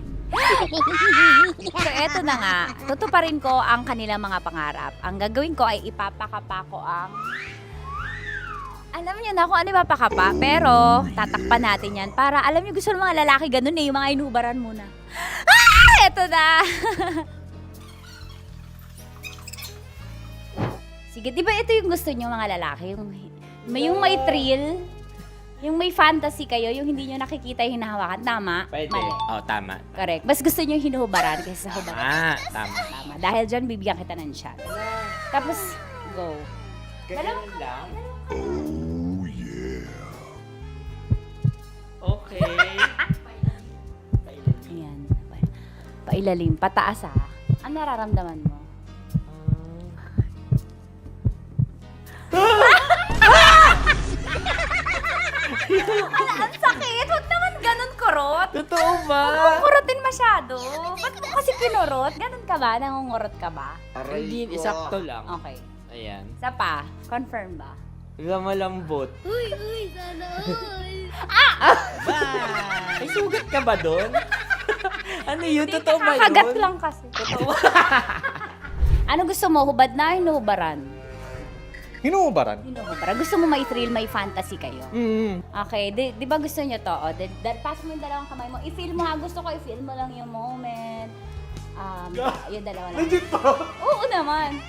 So eto na nga, tutuparin ko ang kanilang mga pangarap. Ang gagawin ko ay ipapakapa ko ang... Alam niyo na kung ano ipapakapa, pero tatakpan natin yan para alam niyo gusto ng mga lalaki ganun eh, yung mga inubaran muna. Ah! Eto na! Sige, di ba ito yung gusto nyo mga lalaki? Yung may thrill, yung may fantasy kayo, yung hindi nyo nakikita yung hinahawakan. Tama? Pwede. Mali. Oh, tama. Correct. Mas gusto nyo yung hinuhubaran kaysa sa hubaran. Tama. Tama. Dahil dyan, bibigyan kita ng shot. Tapos, go. Ganun lang. Okay. Ayan. Pailalim, pataas ah. Ang nararamdaman mo? Ang sakit! Huwag naman ganun kurot. Totoo ba? Huwag mong kurotin masyado. Ba't mo kasi kinurot? Ganun ka ba? Nangungurot ka ba? Hindi, isakto lang. Okay. Ayan. Isa pa. Confirm ba? Malambot. Uy, sana May sugat ka ba doon? Ano yun? Totoo ba yun? Kakagat lang kasi. Totoo. Ano gusto mo? Hubad na? Hinuhubaran? Hinuhubaran? Hinuhubaran. Gusto mo may thrill, may fantasy kayo? Okay. Di ba gusto nyo to? Pass mo yung dalawang kamay mo. I-feel mo ha. Gusto ko i-feel mo lang yung moment. Yung dalawa lang. Legit to! Oo naman.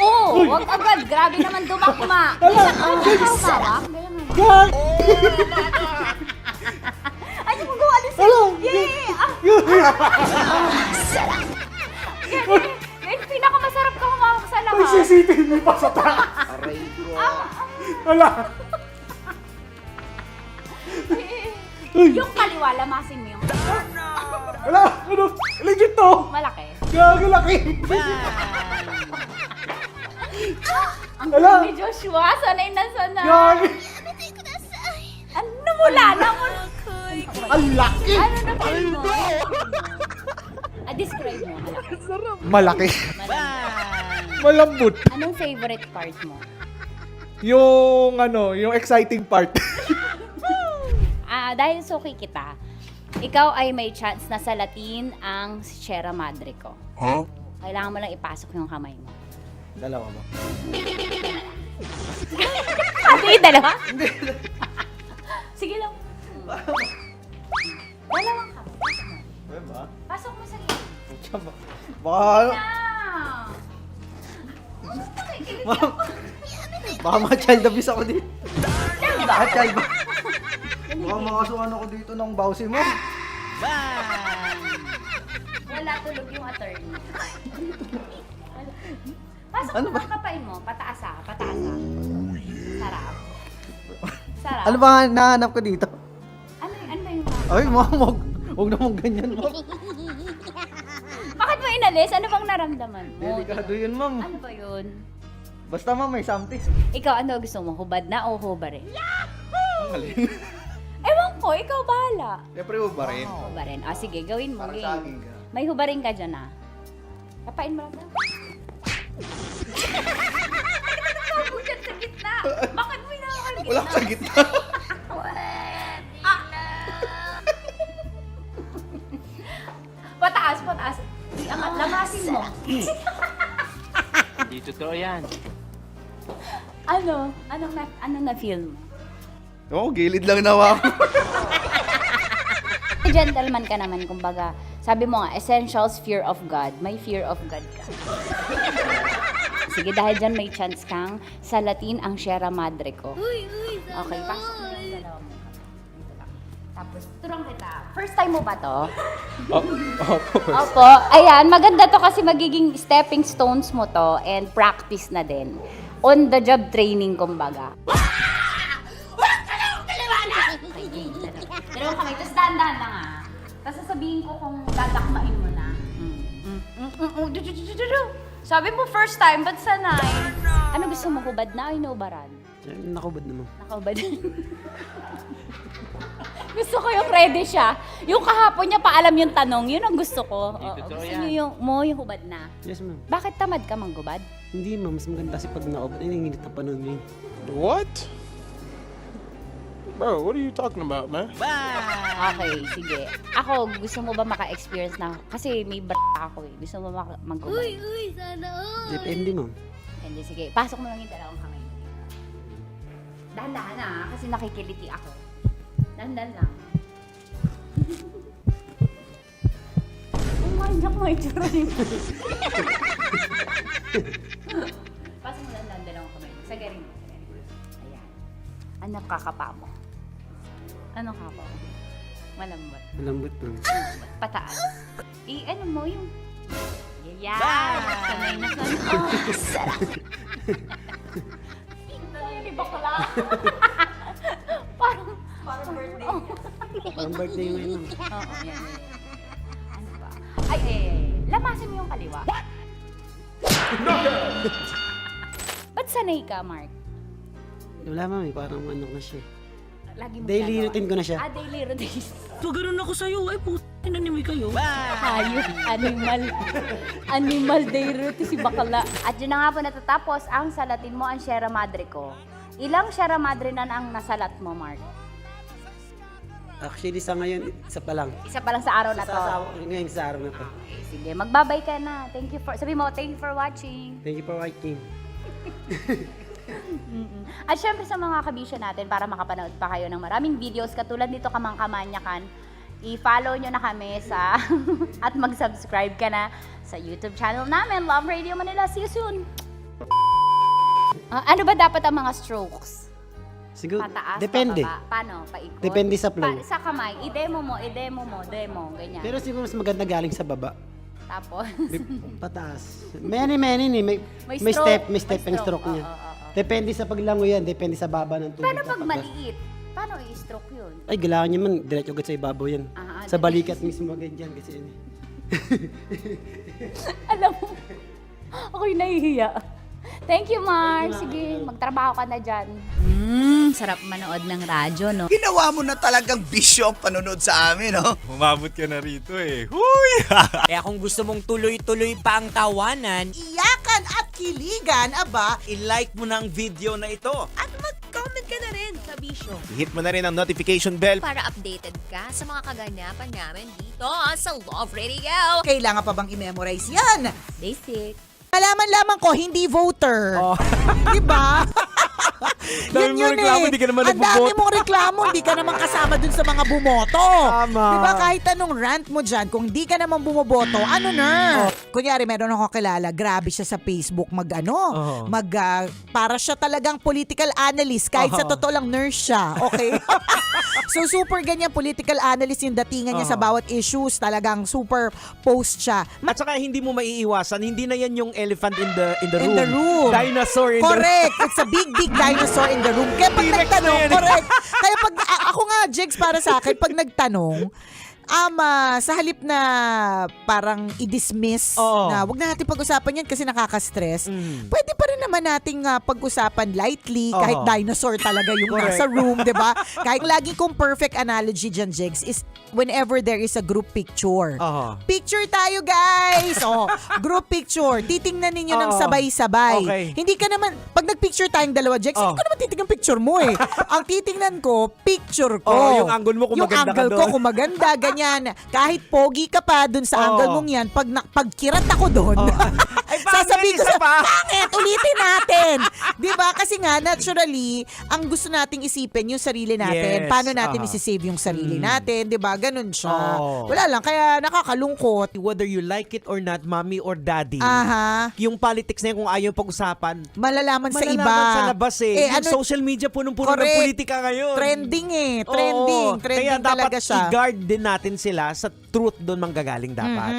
Oo! Wag agad. Grabe naman dumakma. Minsan, hawak. Gag! Ay, kung gawa din sa'yo. Yay! Ganyan, pinakamasarap ka humawak sa lahat. May CCTV pa sa taas! Aray ko. Wala! Yung kaliwa, lamasin mo yung... Wala! Ano? Legit to! Malaki. Gago laki! Ang Wala. galing ni Joshua, sanay na sanay. Gago! Ano mula na mo? Ang laki! Ano na feel mo? Describe mo. Malaki. Malambot. Anong favorite part mo? Yung yung exciting part. Dahil suki kita, ikaw ay may chance na salatin ang Sierra Madre ko. Huh? Kailangan mo lang ipasok yung kamay mo. Dalawa ba? Hindi, dalawa? Sige lang. Dalawang kamay. Diba? Pasok mo sa gilid. Baka... Baka ma-child abuse ako dito. Baka child ba? Baka makasuhan ako dito ng bawsi mo. Wala tulog yung attorney. Wala. Pasok mo, kakapain mo. Pataas ah, pataas ah. Sarap. Sarap. Ano ba nahanap ko dito? Ano ba yung Ay, ma'am, huwag naman ganyan, ma'am. Bakit mo inalis? Ano bang naramdaman mo? Delikado yun, ma'am. Ano ba yun? Basta, ma'am, may something. Ikaw, ano gusto mo? Hubad na o hubarin? Ang galing. Ewan ko, ikaw bahala. Siyempre, ba rin? Hubarin. Ah, sige, gawin mo. Parang Game. saging ka. May hubarin ka dyan ah. Kapain mo lang daw. Bakit dyan sa gitna? Bakit mo inaakal gitna? Wala sa gitna. Pataas, pataas. Iangat, lamasin mo. Hindi totoo yan. Ano? Anong na-feel mo? Oo, gilid lang nawa ako. Gentleman ka naman, kumbaga. Sabi mo nga, essentials, fear of God. May fear of God ka. Sige, dahil dyan may chance kang salatin ang Sierra Madre ko. Okay, pasok mo yung dalawa mo. Dito lang. Tapos, turang kita. First time mo ba to? Opo. Ayan, maganda to kasi magiging stepping stones mo to and practice na din. On the job training, kumbaga. Dalawang kamay, tapos dahan-dahan lang ah. Tapos sasabihin ko kung dadakmain mo na. Sabi mo first time, ba't sanay? Ano gusto mo, hubad na o inubaran? Nakubad naman. Nakahubad. Gusto ko yung ready siya. Yung kahapon niya paalam yung tanong, yun ang gusto ko. Gusto niyo yung hubad na. Yes, ma'am. Bakit tamad ka manggubad? Hindi, ma'am. Mas maganda kasi pag naubad. Ay, nanginit na panahon ngayon. What? Bro, what are you talking about, man? Okay, sige. Ako, gusto mo ba maka-experience na? Kasi may ako eh. Gusto mo manggubad? Sana Depende, ma'am. Hindi, sige. Pasok mo lang yung dalawang kamay. Dahan-dahan na kasi nakikiliti ako. Dahan-dahan lang. Umanyak mo yung tsura niyo. Pasok mo lang dalawang kamay. Sagarin mo. Ayan. Ano kakapa mo? Ano kapa mo? Malambot. Malambot, ma'am. Pataas. Ano mo yung... Yeah! Sanay na sanay. Oh, sarap. Tingnan ni bakla. Parang birthday. Parang birthday mo yun, ma'am. Oo, yan. Ano ba? Ay, lamasin mo yung kaliwa. What? Ba't sanay ka, Mark? Wala, ma'am. Parang ano na siya. Lagi mo Daily ginagawa. routine ko na siya. Daily routine. Pag ganun ako sa'yo, ay nanimay kayo. Hayop, animal day routine si bakla. At yun na nga po natatapos ang salatin mo ang Sierra Madre ko. Ilang Sierra Madre na ang nasalat mo, Mark? Actually, sa ngayon, isa pa lang. Isa pa lang sa araw na to. Ngayon sa araw na to. Okay, sige, magbabay ka na. Sabi mo, thank you for watching. Thank you for watching. At syempre sa mga kabisyo natin, para makapanood pa kayo ng maraming videos katulad nito Kamangkamanyakan, i-follow nyo na kami sa at mag-subscribe ka na sa YouTube channel namin, Love Radio Manila. See you soon! Ano ba dapat ang mga strokes? Siguro, Pataas, depende. pababa? Paano? Paikot? Depende sa flow. Sa kamay, i-demo mo, ganyan. Pero siguro mas maganda galing sa baba. Tapos? Pataas. Many ni. May stroke. step and stroke niya. Depende sa paglango yan, depende sa baba ng tubig. Paano pag maliit? Paano i-stroke yun? Ay, kailangan niya man, diretso agad sa ibabaw yan. Sa balikat mismo agad yan kasi yun. Alam mo, ako'y nahihiya. Thank you, Mark. Sige, magtrabaho ka na dyan. Sarap manood ng radyo, no? Ginawa mo na talagang bisyo ang panonood sa amin, no? Umabot ka na rito eh. Huy! Kaya kung gusto mong tuloy-tuloy pa ang tawanan, Iyakan at kiligan, aba, i-like mo na ang video na ito. At mag-comment ka na rin, kabisyo. Hit mo na rin ang notification bell. Para updated ka sa mga kaganapan namin dito sa Love Radio. kailangan pa bang i-memorize yan? Basic. Malaman lamang ko, hindi voter. Diba? Dami mo reklamo, di ka naman Ang dami nagboboto. mong reklamo, hindi ka naman kasama dun sa mga bumoto. Tama. Diba kahit anong rant mo dyan, kung di ka naman bumoboto, ano na? Kunyari, meron ako kilala, grabe siya sa Facebook para siya talagang political analyst, kahit sa totoo lang nurse siya, okay? So super ganyan, political analyst yung datingan niya sa bawat issues, talagang super post siya. At saka hindi mo maiiwasan, hindi na yan yung elephant in the In the room. Dinosaur in Correct. It's a big dinosaur in the room. Kaya pag nagtanong, correct. Kaya pag, ako nga, Jigs, para sa akin, pag nagtanong, sa halip na parang i-dismiss na wag na natin pag-usapan yan kasi nakaka-stress, pwede pa rin naman nating pag-usapan lightly kahit dinosaur talaga yung nasa room, di ba? Kahit lagi kong perfect analogy dyan, Jigs, is whenever there is a group picture. Picture tayo, guys! Group picture. Titingnan ninyo ng sabay-sabay. Okay. Hindi ka naman, pag nag-picture tayong dalawa, Jigs, hindi ko naman titingnan picture mo eh. Ang titingnan ko, picture ko. Yung angle mo kung maganda ka Yung angle ko kung maganda, ganyan. Kahit pogi ka pa dun sa angle mong yan, pag kirat ako dun, sasabihin ko pangit, ulitin natin. Diba? Kasi nga, naturally, ang gusto nating isipin yung sarili natin. Yes. Paano natin isisave yung sarili natin. Diba? Ganun siya. Wala lang, kaya nakakalungkot. Whether you like it or not, mommy or daddy, Yung politics na yun, kung ayaw pag-usapan, malalaman sa iba. sa labas yung social media punong-puno ng politika ngayon. Trending Trending Kaya talaga dapat siya. i-guard din natin sila sa truth doon manggagaling dapat.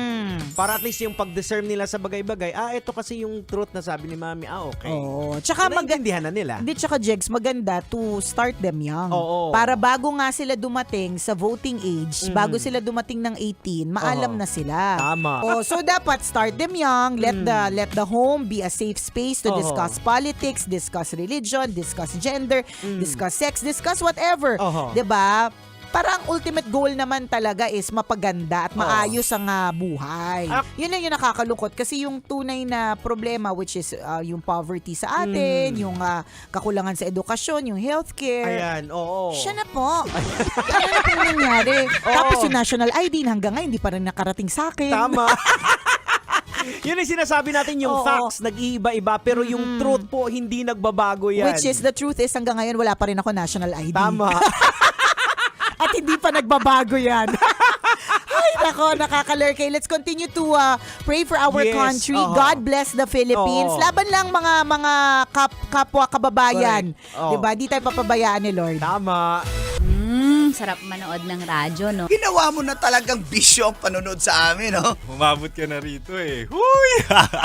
Para at least yung pag-discern nila sa bagay-bagay, ito kasi yung truth na sabi ni mami, okay. Tsaka naiintindihan na nila. Hindi, tsaka Jegs, maganda to start them young. Para bago nga sila dumating sa voting age, bago sila dumating ng 18, maalam na sila. Tama. So dapat start them young, let the home be a safe space to discuss politics, discuss religion, discuss gender, discuss sex, discuss whatever. 'Di ba? Parang ultimate goal naman talaga is mapaganda at maayos ang buhay. Yun lang yung nakakalungkot kasi yung tunay na problema, which is yung poverty sa atin, yung kakulangan sa edukasyon, yung healthcare. Ayan, Siya na po. Ano na po nangyari? Tapos yung national ID hanggang ngayon hindi pa rin nakarating sa akin. Tama. Yun yung sinasabi natin, yung facts nag-iiba-iba, pero yung truth po hindi nagbabago yan. Which is, the truth is hanggang ngayon wala pa rin ako national ID. Tama. At hindi pa nagbabago yan. Ay, nako, nakakalurkay. Let's continue to pray for our country. God bless the Philippines. Laban lang mga kapwa kababayan. Diba? Di tayo papabayaan ni Lord. Tama. Sarap manood ng radyo, no? Ginawa mo na talagang bisyo ang panonood sa amin, no? Umabot ka na rito eh. Huy!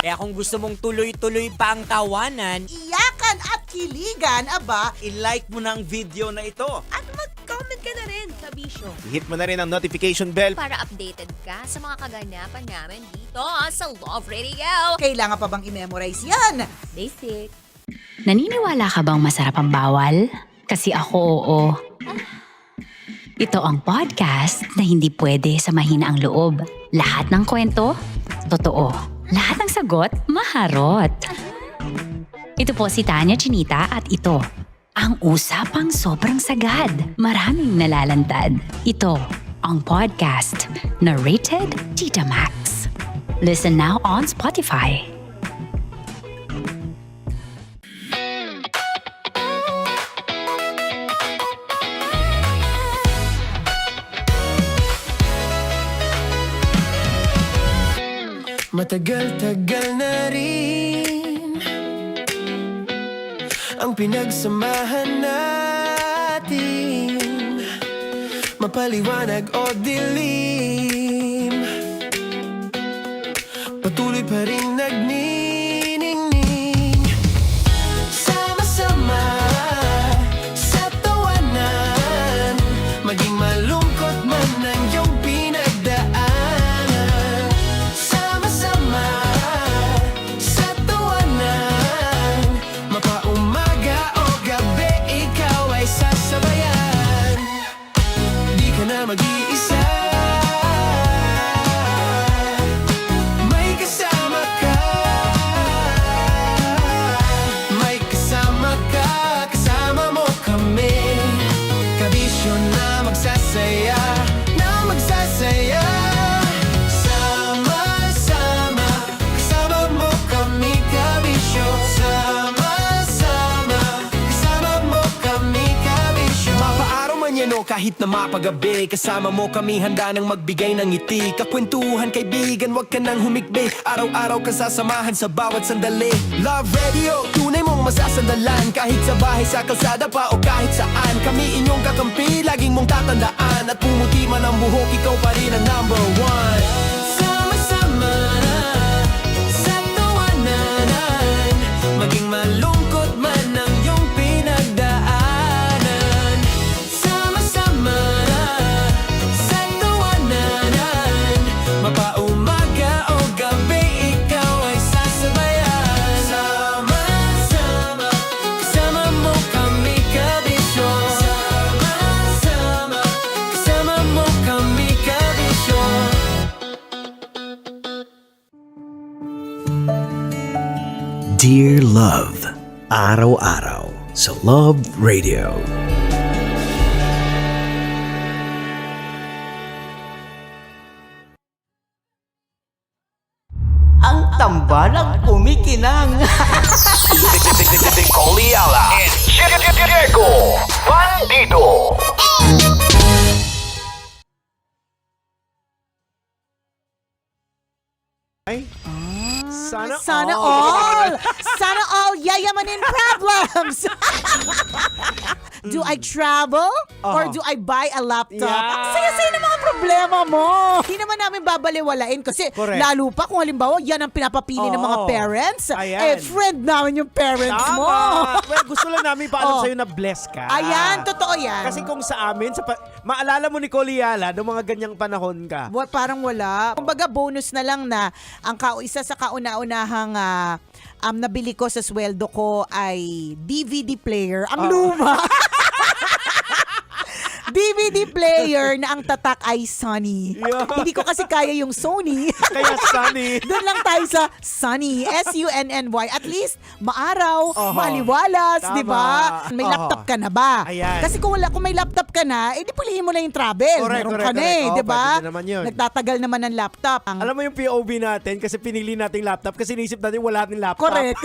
Kaya kung gusto mong tuloy-tuloy pa ang tawanan, Iyakan at kiligan, aba, I-like mo na ang video na ito. At mag-comment ka na rin sa Bisyo I-hit mo na rin ang notification bell. para updated ka sa mga kaganapan namin dito sa Love Radio. kailangan pa bang i-memorize yan? Basic. Naniniwala ka bang masarap ang bawal? Kasi ako, oo. Ito ang podcast na hindi pwede sa mahina ang loob. Lahat ng kwento, totoo. Lahat ng sagot, maharot. Ito po si Tanya Chinita at ito, ang usapang sobrang sagad. Maraming nalalantad. Ito, ang podcast na Rated Tita Max. Listen now on Spotify. Matagal-tagal na rin ang pinagsamahan natin, mapaliwanag o dilim, patuloy pa rin nagniningning. Sama-sama sa tawanan, maging malungkot man ang iyong pinagdaanan. Sama-sama sa tawanan, mapaumaga o gabi, ikaw ay sasabayan. Di ka na mag-iisa. manyano kahit na mapagabi. Kasama mo kami handa nang magbigay ng ngiti. Kakwentuhan kaibigan, wag ka nang humikbi. Araw-araw ka sasamahan sa bawat sandali. Love Radio, tunay mong masasandalan. Kahit sa bahay, sa kalsada pa o kahit saan. Kami inyong kakampi, laging mong tatandaan. At pumuti man ang buhok, ikaw pa rin ang number one. Sama-sama na sa tawanan, maging malungkot man ang iyong pinagdaanan. Sama-sama na sa tawanan, mapaumaga o gabi, ikaw ay sasabayan. Sama-sama, kasama mo kami kabisyo. Sama-sama, kasama mo kami kabisyo. Dear Love, araw-araw sa Love Radio. Ang tambalang kumikinang. Nicole Ayala and Diego Bandido. Sana all! Sana all yayamanin problems! Do I travel? Or do I buy a laptop? Yeah. Ang saya-saya ng mga problema mo! Hindi naman namin babaliwalain kasi Correct. lalo pa kung halimbawa yan ang pinapapili ng mga Oo. parents. Ayan. Friend namin yung parents Tama. mo. Well, gusto lang namin paalam Oh. sa'yo na bless ka. Ayan, totoo yan. Kasi kung sa amin, maalala mo Nicole Ayala, noong mga ganyang panahon ka. Parang wala. Kumbaga bonus na lang na ang isa sa kauna-unahang nabili ko sa sweldo ko ay DVD player. Ang luma. DVD player na ang tatak ay Sony. Yeah. Hindi ko kasi kaya yung Sony. Kaya Sony. Doon lang tayo sa Sunny. S-U-N-N-Y. At least, maaraw, maliwalas, Tama. di ba? May laptop ka na ba? Ayan. Kasi kung may laptop ka na, edi pulihin mo na yung travel. Correct, Meron correct, ka na eh, correct. di ba? Pwede naman yun. Nagtatagal naman ng laptop. Alam mo yung POV natin kasi pinili nating laptop kasi naisip natin wala nating laptop. Correct.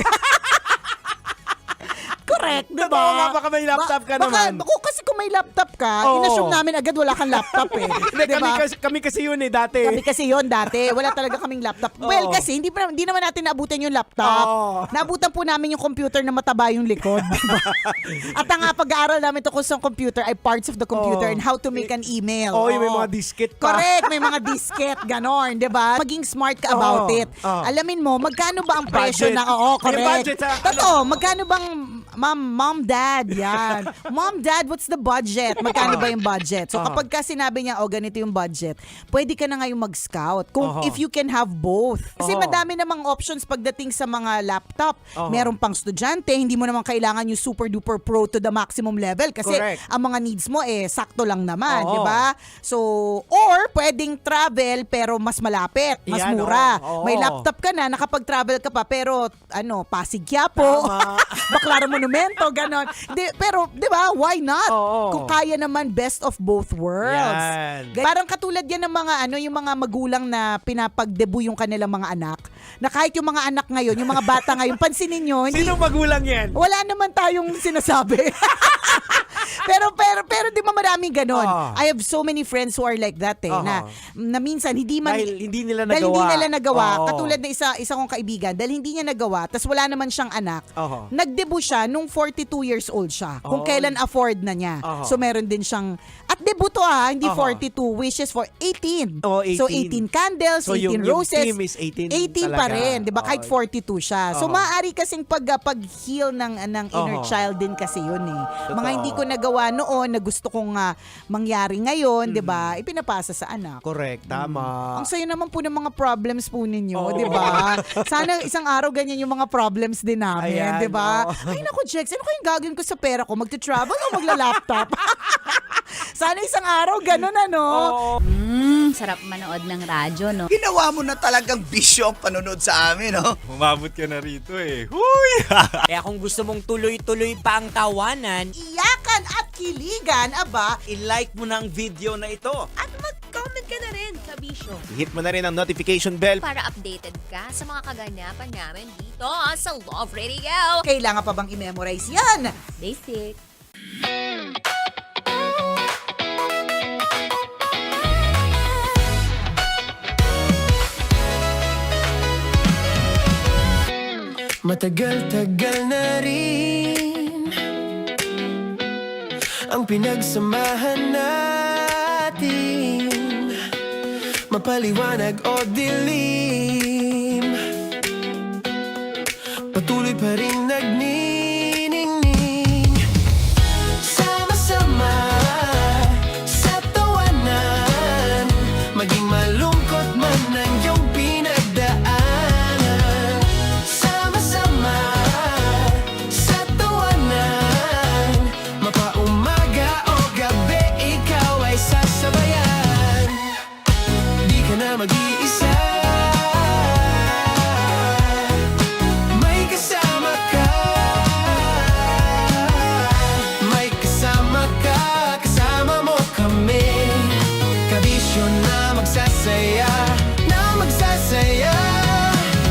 Correct, di ba? Totoo nga, baka may laptop ka naman. Kasi kung may laptop ka, Oo. inassume namin agad wala kang laptop eh. Hindi, Di ba? kami kasi yun dati. Kami kasi yun dati. Wala talaga kaming laptop. Well, kasi hindi naman natin naabutan yung laptop. Oo. Naabutan po namin yung computer na mataba yung likod. Diba? At ang pag-aaral namin tungkol sa computer ay parts of the computer and how to make an email. Oo, yung may mga disket pa. Correct, may mga disket, ganon, di ba? Maging smart ka about Oo. it. Oo. Alamin mo, magkano ba ang presyo Budget. na, oo, May correct. budget sa- Totoo, magkano bang, mom, dad, yan. Mom, dad, what's the budget? Magkano ba yung budget? So kapag ka sinabi niya, ganito yung budget, pwede ka na ngayong mag-scout. Kung if you can have both. Kasi madami namang options pagdating sa mga laptop. Meron pang estudyante, hindi mo naman kailangan yung super duper pro to the maximum level kasi Correct. ang mga needs mo sakto lang naman, Oo. di ba? So, or pwedeng travel pero mas malapit, mas Yan, mura. oo. May laptop ka na, nakapag-travel ka pa pero Pasig Quiapo, Baclaran Monumento, ganon. Pero, di ba, why not? Kung kaya naman best of both worlds. Yan. Parang katulad yan ng mga yung mga magulang na pinapag-debut yung kanilang mga anak. Na kahit yung mga anak ngayon, yung mga bata ngayon, pansinin nyo, Sinong magulang yan? wala naman tayong sinasabi. pero di ba maraming ganon? I have so many friends who are like that na minsan hindi man Dahil hindi nila dahil hindi nagawa. nila nagawa. Oo. Katulad na isa kong kaibigan, dahil hindi niya nagawa, tas wala naman siyang anak. Nag-debut siya nung 42 years old siya. Kung kailan afford na niya. So meron din siyang at debut to hindi 42 wishes for 18. So 18 candles, So, 18 yung roses. team is 18 pa talaga. rin, 'di ba? Kahit 42 siya. So maaari kasing pag-heal ng inner child din kasi yun eh. Mga hindi ko nagawa noon na gusto kong mangyari ngayon, 'di ba? Ipinapasa sa anak. Correct, tama. Ang sayo naman po ng mga problems po ninyo, 'di ba? Sana isang araw ganyan yung mga problems din namin, Ayan, 'di ba? Ay naku, Jex, ano kayong gagawin ko sa pera ko? Magte-travel o magla-laptop? Sana isang araw ganun Sarap manood ng radyo, no? Ginawa mo na talagang bisyo ang panonood sa amin, no? Umabot ka na rito eh. Huy! Kaya kung gusto mong tuloy-tuloy pa ang tawanan, Iyakan at kiligan, aba, i-like mo na ang video na ito. At mag-comment ka na rin, Kabisyo. Hit mo na rin ang notification bell. Para updated ka sa mga kaganapan namin dito sa Love Radio. kailangan pa bang i-memorize yan? Basic. Matagal-tagal na rin ang pinagsamahan natin, mapaliwanag o dilim, patuloy pa rin nagniningning. Sama-sama sa tawanan, maging malungkot man ang iyong pinagdaanan. Sama-sama sa tawanan, mapaumaga o gabi, ikaw ay sasabayan. Di ka na mag-iisa, may kasama ka. May kasama ka, kasama mo kami. Kabisyo na magsasaya, na magsasaya.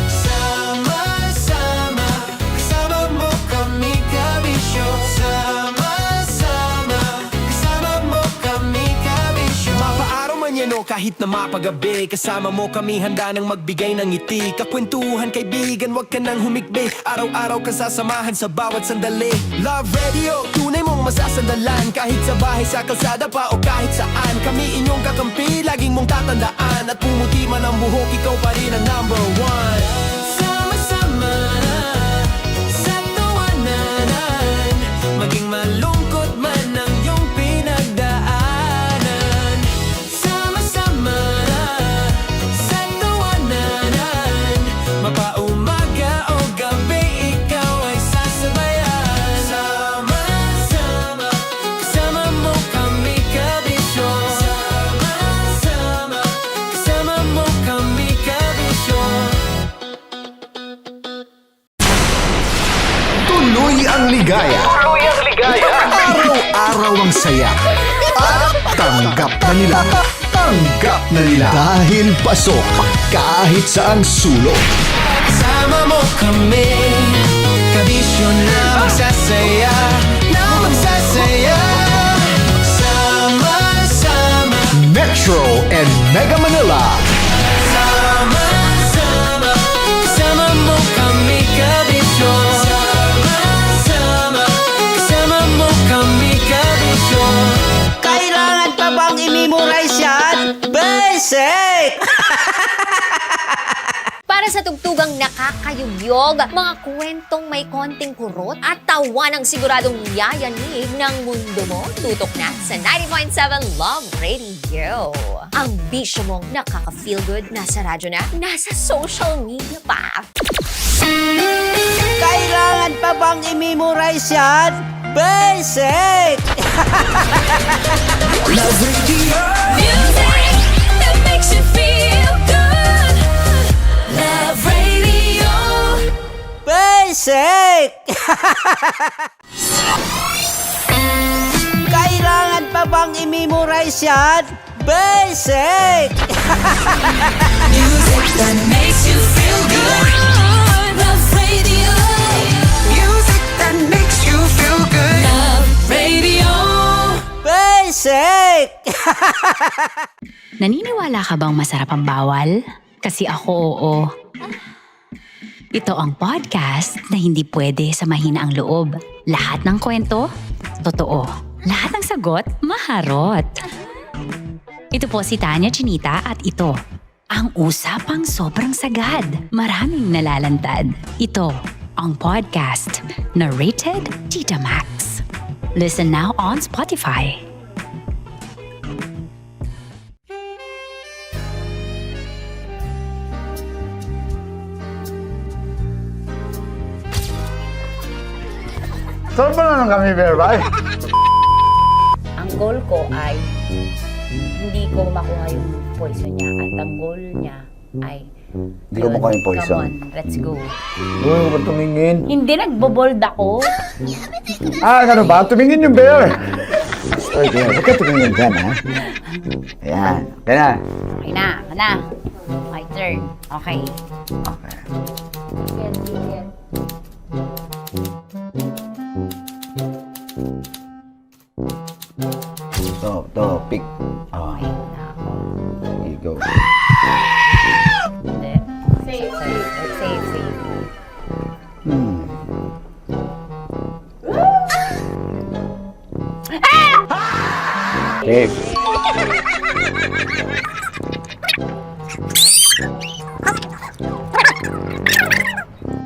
Sama-sama, kasama mo kami, kabisyo. Sama-sama, kasama mo kami, kabisyo. Mapaaraw man yan o kahit na mapagabi, kasama mo kami, handa nang magbigay ng ngiti. Kakwentuhan, kaibigan, wag ka nang humikbi. Araw-araw ka sasamahan sa bawat sandali. Love Radio, tunay mong masasandalan. Kahit sa bahay, sa kalsada pa o kahit saan, kami inyong kakampi, laging mong tatandaan. At pumuti man ang buhok, ikaw pa rin ang number one. Sama-sama sa tawanan, maging malungkot man ang iyong pinagdaanan. Sama-sama sa tawanan, mapaumaga o gabi, ikaw ay sasabayan. Sama-sama, kasama mo kami, kabisyo. Sama-sama, kasama mo kami, kabisyo. Tuloy ang ligaya. Tuloy ang ligaya. Araw-araw ang saya. At tanggap na nila. Tanggap na nila. Dahil pasok kahit saang sulok. Kasama mo kami, kabisyo na magsasaya, na magsasaya. Sama-sama, Metro and Mega Manila. sama-sama, kasama mo kami, kabisyo. Sama-sama, kasama mo kami, kabisyo. Kailangan pa bang i-memorize yan? Basic! Para sa tugtugang nakakayugyog, mga kwentong may konting kurot at tawa ng siguradong yayanig ng mundo mo, tutok na sa 90.7 Love Radio. Ang bisyo mong nakaka-feel good, nasa radyo na, nasa social media pa. Kailangan pa bang i-memorize yan? Basic! Love Radio. Music that makes you feel good. Love Radio. Basic! Kailangan pa bang i-memorize yan? Basic! Music that makes you feel good. Love Radio. Music that makes you feel good. Love Radio. Basic! Naniniwala ka bang masarap ang bawal? Kasi ako oo. Ito ang podcast na hindi pwede sa mahina ang loob. Lahat ng kwento, totoo. Lahat ng sagot, maharot. Ito po si Tanya Chinita at ito, ang usapang sobrang sagad. Maraming nalalantad. Ito, ang podcast na Rated Tita Max. Listen now on Spotify. Saan pa naman kami, Berbay? Ang goal ko ay hindi ko makuha yung poison niya at ang goal niya ay Hindi ko makuha yung poison. Come on, let's go. Uy, huwag ka tumingin. Hindi nagbobold ako. Ano ba? Tumingin yung bear. Oy, bear, huwag ka tumingin dyan, ha? Ayan. Kaya na. Okay na, ako na. My turn. Okay. Okay. To, pick. Oh. Here you go. Safe. Safe.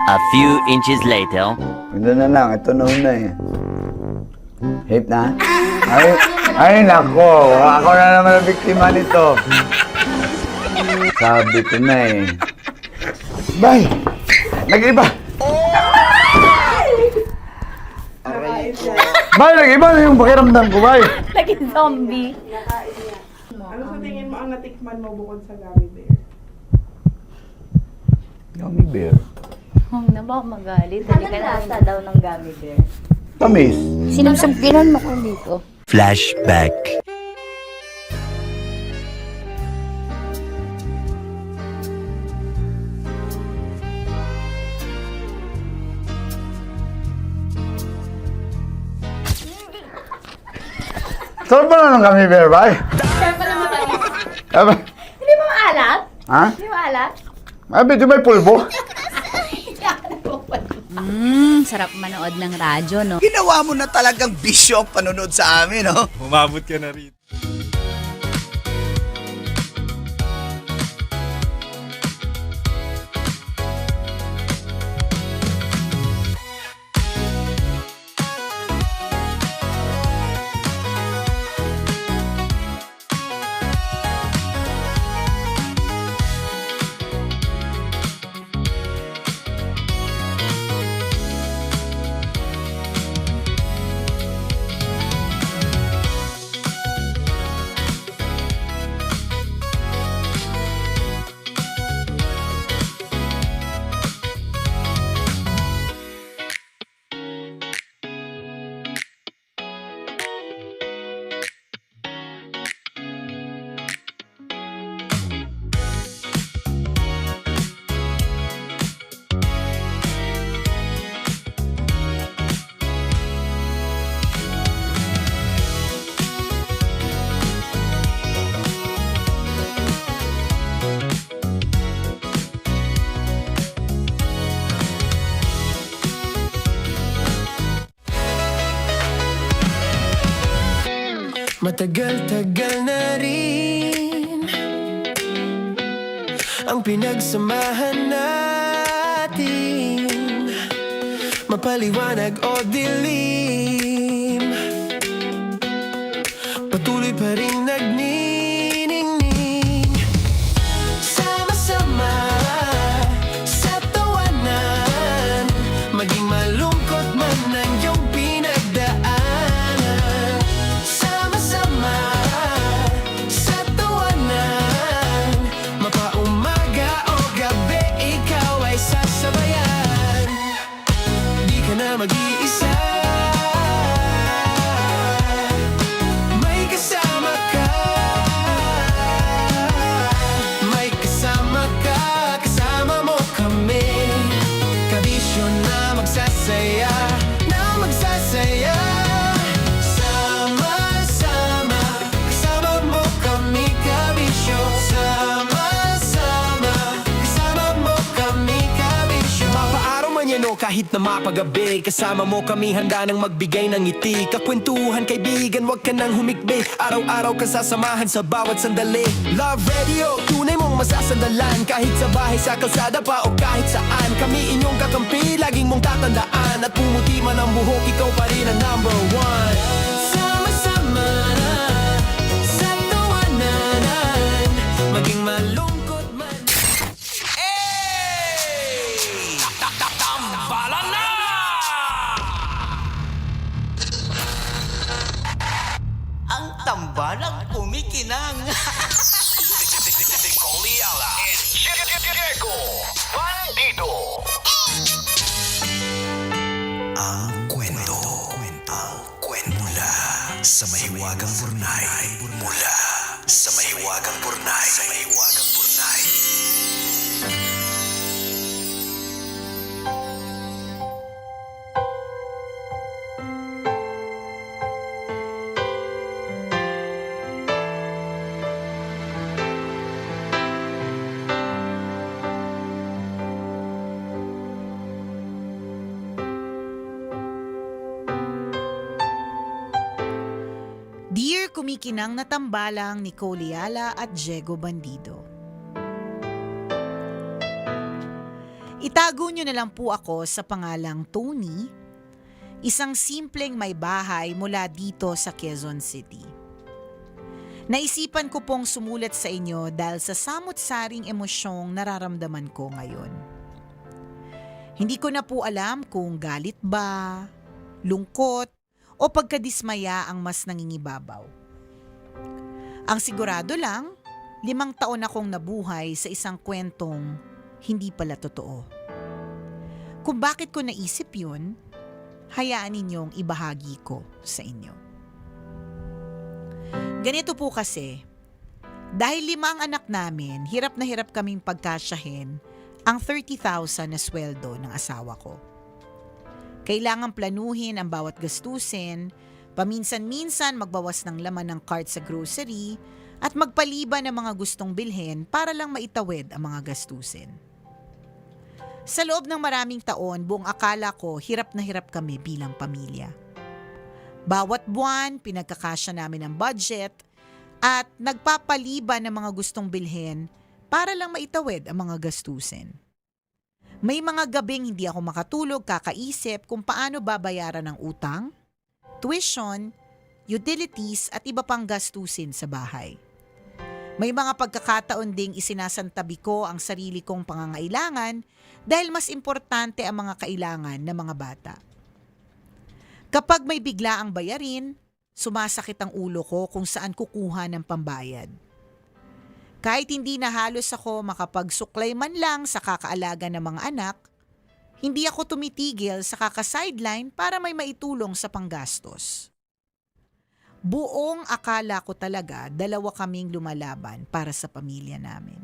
A few inches later. Ito na lang, ito na una eh. Safe na? Ay nako, ako na naman ang biktima nito. Sabi ko na eh. Bay! Nag-iba! Bay, nag-iba na yung pakiramdam ko, bay! Naging zombie. Ano sa tingin mo ang natikman mo bukod sa gummy bear? Gummy bear? Huwag na ba magalit? Hindi ka lasa daw ng gummy bear. Tamis. Sinusumpinan mo ko dito. Flashback. Sarap pa na ng gummy bear, bay? Hindi mo maalat? Ha? Hindi mo maalat? Abi, di may pulbo? Sarap manood ng radyo, no? Ginawa mo na talagang bisyo ang panonood sa amin, no? Umabot ka na rito. Matagal-tagal na rin ang pinagsamahan natin, mapaliwanag o dilim, patuloy pa rin nagniningning. Sama-sama sa tawanan, maging malungkot man ang iyong pinagdaanan. Sama-sama sa tawanan, mapaumaga o gabi, ikaw ay sasabayan. Di ka na mag-iisa, may kasama ka. May kasama ka, kasama mo kami. Kabisyo na magsasaya, na magsasaya. Sama-sama, kasama mo kami, kabisyo. Sama-sama, kasama mo kami, kabisyo. Mapaaraw man yan o kahit na mapagabi, kasama mo kami, handa nang magbigay ng ngiti. Kakwentuhan, kaibigan, wag ka nang humikbi. Araw-araw ka sasamahan sa bawat sandali. Love Radio, tunay mong masasandalan. Kahit sa bahay, sa kalsada pa o kahit saan, kami inyong kakampi, laging mong tatandaan. At pumuti man ang buhok, ikaw pa rin ang number one. Sama-sama na sa tawanan, maging malungkot man. Tambala na! Ang tambalang kumikinang. Coliala and Diego Bandido. Ang kwento. Mula sa mahiwagang burnay. Mula sa mahiwagang burnay. Dear kumikinang na tambalang Nicole Yala at Diego Bandido. Itago nyo na lang po ako sa pangalang Tony, isang simpleng may bahay mula dito sa Quezon City. Naisipan ko pong sumulat sa inyo dahil sa samot-saring emosyong nararamdaman ko ngayon. Hindi ko na po alam kung galit ba, lungkot, o pagkadismaya ang mas nangingibabaw. Ang sigurado lang, 5 taon akong nabuhay sa isang kwentong hindi pala totoo. Kung bakit ko naisip yun, hayaan ninyong ibahagi ko sa inyo. Ganito po kasi, dahil 5 ang anak namin, hirap na hirap kaming pagkasyahin ang 30,000 na sweldo ng asawa ko. Kailangang planuhin ang bawat gastusin, paminsan-minsan magbawas ng laman ng cart sa grocery at magpaliban ng mga gustong bilhin para lang maitawid ang mga gastusin. Sa loob ng maraming taon, buong akala ko hirap na hirap kami bilang pamilya. Bawat buwan, pinagkakasya namin ang budget at nagpapaliban ng mga gustong bilhin para lang maitawid ang mga gastusin. May mga gabing hindi ako makatulog kakaisip kung paano babayaran ang utang, tuition, utilities at iba pang gastusin sa bahay. May mga pagkakataon ding isinasantabi ko ang sarili kong pangangailangan dahil mas importante ang mga kailangan ng mga bata. Kapag may bigla ang bayarin, sumasakit ang ulo ko kung saan kukuha ng pambayad. Kahit hindi na halos ako makapagsuklay man lang sa kakaalaga ng mga anak, hindi ako tumitigil sa kaka-sideline para may maitulong sa panggastos. Buong akala ko talaga 2 kaming lumalaban para sa pamilya namin.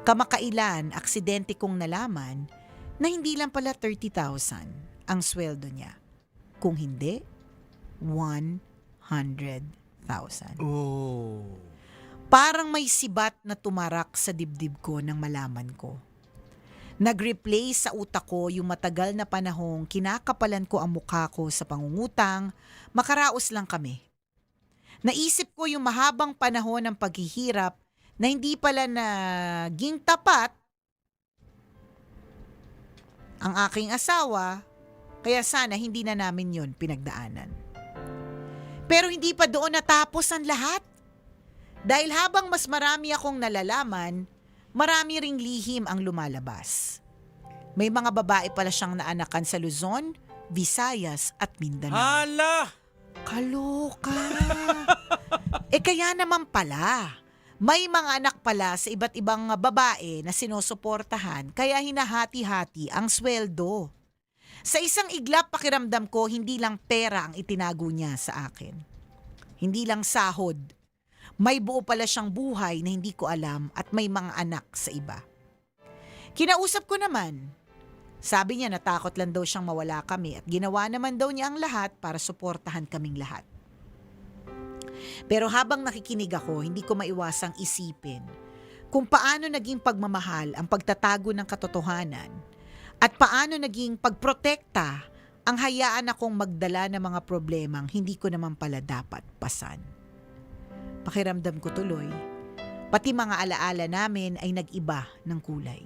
Kamakailan, aksidente kong nalaman na hindi lang pala 30,000 ang sweldo niya. Kung hindi, 100,000. Oh. Parang may sibat na tumarak sa dibdib ko nang malaman ko. Nag-replay sa utak ko yung matagal na panahong kinakapalan ko ang mukha ko sa pangungutang, makaraos lang kami. Naisip ko yung mahabang panahon ng paghihirap na hindi pala naging tapat ang aking asawa, kaya sana hindi na namin yun pinagdaanan. Pero hindi pa doon natapos ang lahat. Dahil habang mas marami akong nalalaman, marami ring lihim ang lumalabas. May mga babae pala siyang naanakan sa Luzon, Visayas at Mindanao. Hala! Kaloka! Kaya naman pala, may mga anak pala sa iba't ibang babae na sinusuportahan kaya hinahati-hati ang sweldo. Sa isang iglap pakiramdam ko, hindi lang pera ang itinago niya sa akin. Hindi lang sahod. May buo pala siyang buhay na hindi ko alam at may mga anak sa iba. Kinausap ko naman. Sabi niya natakot lang daw siyang mawala kami at ginawa naman daw niya ang lahat para suportahan kaming lahat. Pero habang nakikinig ako, hindi ko maiwasang isipin kung paano naging pagmamahal ang pagtatago ng katotohanan at paano naging pagprotekta ang hayaan akong magdala ng mga problemang hindi ko naman pala dapat pasan. Pakiramdam ko tuloy, pati mga alaala namin ay nag-iba ng kulay.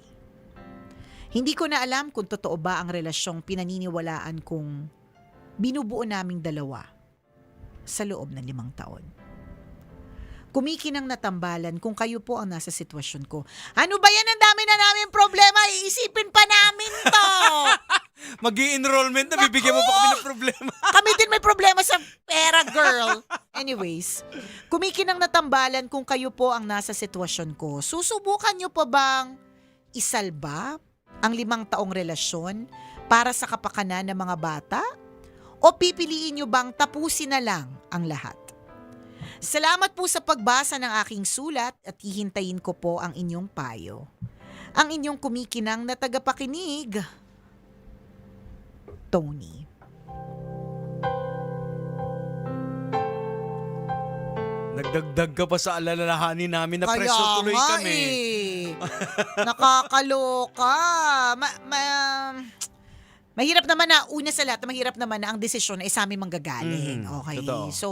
Hindi ko na alam kung totoo ba ang relasyong pinaniniwalaan kong binubuo naming 2 sa loob ng 5 taon. Kumikinang natambalan kung kayo po ang nasa sitwasyon ko. Ano ba yan? Ang dami na namin problema. Iisipin pa namin to. Mag-i-enrollment na, bibigyan mo pa kami ng problema. Kami din may problema sa pera, girl. Anyways, kumikinang natambalan kung kayo po ang nasa sitwasyon ko. Susubukan nyo pa bang isalba ang 5 taong relasyon para sa kapakanan ng mga bata? O pipiliin nyo bang tapusin na lang ang lahat? Salamat po sa pagbasa ng aking sulat at hihintayin ko po ang inyong payo. Ang inyong kumikinang na tagapakinig, Tony. Nagdagdag ka pa sa alalahanin namin na Kaya preso tuloy nga kami. Nakakaloka. Mahirap naman na, una sa lahat, mahirap naman na ang desisyon ay sa amin manggagaling. Okay? totoo. So,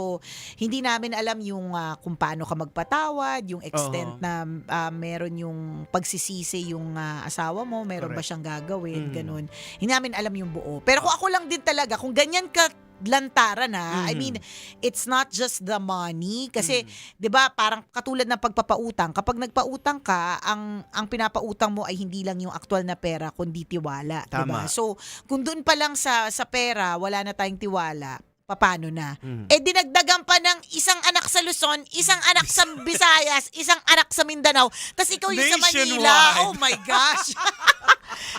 hindi namin alam yung kung paano ka magpatawad, yung extent na meron yung pagsisisi yung asawa mo, meron ba siyang gagawin, ganun. Hindi namin alam yung buo. Pero kung ako lang din talaga, kung ganyan ka lantaran I mean, it's not just the money kasi 'di ba parang katulad ng pagpapautang, kapag nagpautang ka, ang pinapautang mo ay hindi lang yung aktual na pera kundi tiwala, 'di ba? Tama. So, kung doon pa lang sa pera wala na tayong tiwala, paano na? Dinagdagan pa ng isang anak sa Luzon, isang anak sa Visayas, isang anak sa Mindanao, tas ikaw yung sa Manila. Nationwide. Oh my gosh.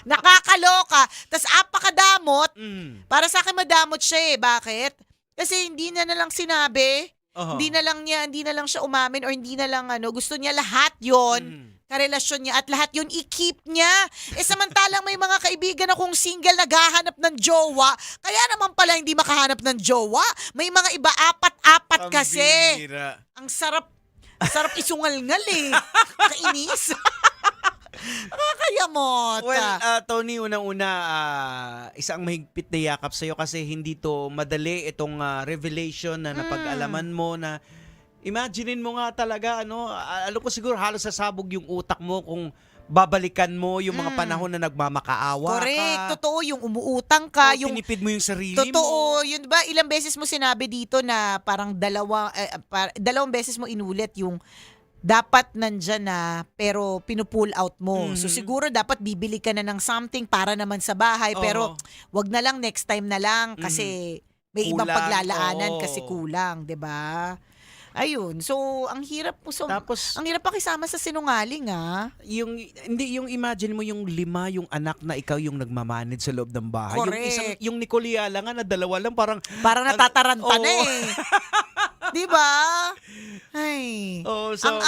Nakakaloka. Tas apakadamot. Para sa akin madamot siya Bakit? Kasi hindi na lang sinabi. Hindi na lang siya umamin or hindi na lang gusto niya lahat 'yon. Karelasyon niya at lahat yun i-keep niya. Samantalang may mga kaibigan akong single naghahanap ng jowa, kaya naman pala hindi makahanap ng jowa. May mga iba apat-apat kasi. Bihira. Ang sarap isungal-ngal Kainis. Nakakayamot. Well, Tony, unang-una, isang mahigpit na yakap sa'yo kasi hindi to madali itong revelation na napag-alaman mo na imaginein mo nga talaga, alam ko siguro halos sasabog yung utak mo kung babalikan mo yung mga panahon na nagmamakaawa Correct. ka. Totoo, yung umuutang ka. Yung tinipid mo yung sarili mo. Totoo. Yun ba, ilang beses mo sinabi dito na parang dalawang beses mo inulit yung dapat nandyan na pero pinupull out mo. So siguro dapat bibili ka na ng something para naman sa bahay pero wag na lang, next time na lang kasi may ibang Kulang, paglalaanan oo. kasi kulang, 'di ba? Ayun. So, ang hirap po. Tapos, ang hirap pakisama sa sinungaling, yung imagine mo yung 5 yung anak na ikaw yung nagmamanage sa loob ng bahay. Correct. Yung Nicole Yala nga na 2 lang parang natataranta na Oo. 'Di ba? Ay. So,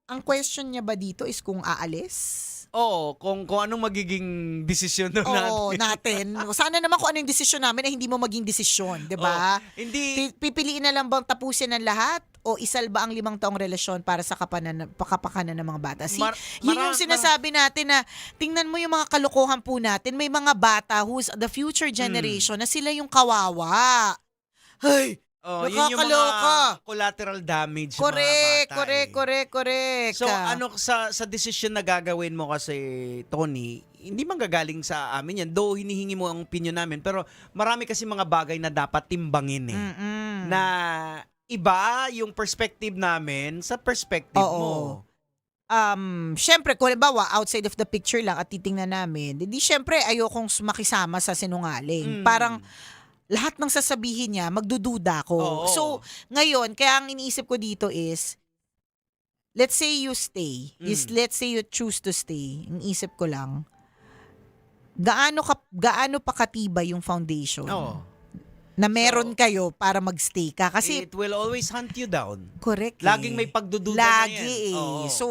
ang question niya ba dito is kung aalis? Oo, kung anong magiging desisyon doon natin. Sana naman kung ano yung desisyon namin ay hindi mo maging desisyon, 'di ba? Hindi Pipiliin na lang bang tapusin ang lahat o isalba ang 5 taong relasyon para sa kapakanan ng mga bata? Yun yung sinasabi natin na tingnan mo yung mga kalokohan po natin. May mga bata who's the future generation na sila yung kawawa. Hey! yun yung mga collateral damage Correct, mga bata. correct. So sa decision na gagawin mo kasi, Tony, hindi man gagaling sa amin yan. Though hinihingi mo ang opinion namin, pero marami kasi mga bagay na dapat timbangin na iba yung perspective namin sa perspective mo. Syempre, kung halimbawa, outside of the picture lang at titingnan namin, hindi syempre ayokong makisama sa sinungaling. Parang lahat ng sasabihin niya, magdududa ko. So, ngayon, kaya ang iniisip ko dito is, let's say you stay, let's say you choose to stay, ang isip ko lang, gaano pa katibay yung foundation na meron kayo para magstay ka? Kasi, it will always hunt you down. Correct. Laging may pagdududa na yan. Lagi So,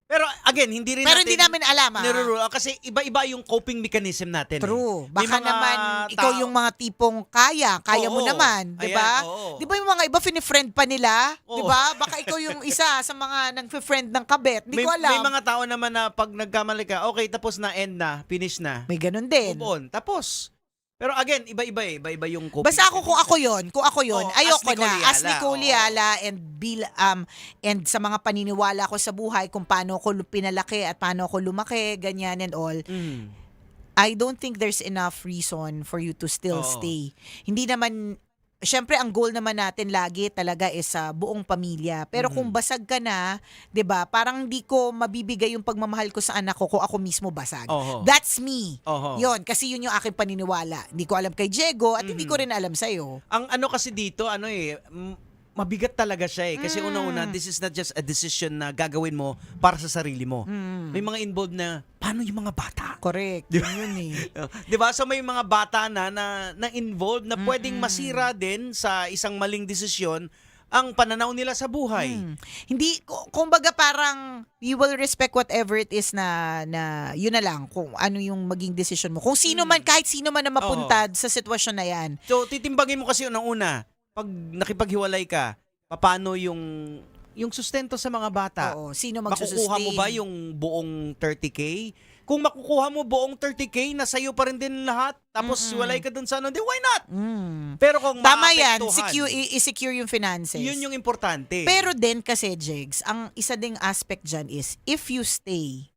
pero again, hindi rin pero natin hindi namin alam nirurule kasi iba-iba yung coping mechanism natin. True. May Baka mga naman ikaw yung mga tipong kaya mo naman, 'di ba? 'Di ba yung mga iba fini-friend pa nila, 'di ba? Baka ikaw yung isa sa mga nag-friend ng kabet. Hindi ko alam. May mga tao naman na pag nagkamali ka, okay, tapos na, end na, finish na. May ganun din. Move on. Tapos, pero again, iba yung coping. Basta kung ako yon, ayoko na. As Nicole Yala and Bill and sa mga paniniwala ko sa buhay kung paano ako pinalaki at paano ako lumaki, ganyan and all. I don't think there's enough reason for you to still stay. Hindi naman, syempre ang goal naman natin lagi talaga is sa buong pamilya. Pero kung basag ka na, 'di ba? Parang hindi ko mabibigay yung pagmamahal ko sa anak ko kung ako mismo basag. That's me. Yon, kasi yun yung aking paniniwala. Hindi ko alam kay Diego at hindi ko rin alam sa iyo. Ang kasi dito, mabigat talaga siya Kasi una-una, this is not just a decision na gagawin mo para sa sarili mo. May mga involved na, paano yung mga bata? Correct. Yun Diba? So may mga bata na involved na pwedeng masira din sa isang maling desisyon ang pananaw nila sa buhay. Hindi, kumbaga parang you will respect whatever it is na yun na lang kung ano yung maging decision mo. Kung sino man, kahit sino man na mapuntad sa sitwasyon na yan. So titimbangin mo kasi unang-una, pag nakipaghiwalay ka, paano yung sustento sa mga bata? Oo, sino magsusustain? Makukuha mo ba yung buong 30K? kung makukuha mo buong 30K, na sa'yo pa rin din lahat, tapos walay ka dun sa ano, di why not? Pero kung Tama yan, maapektuhan, i-secure yung finances. yun yung importante. Pero din kasi, Jegs, ang isa ding aspect dyan is, if you stay,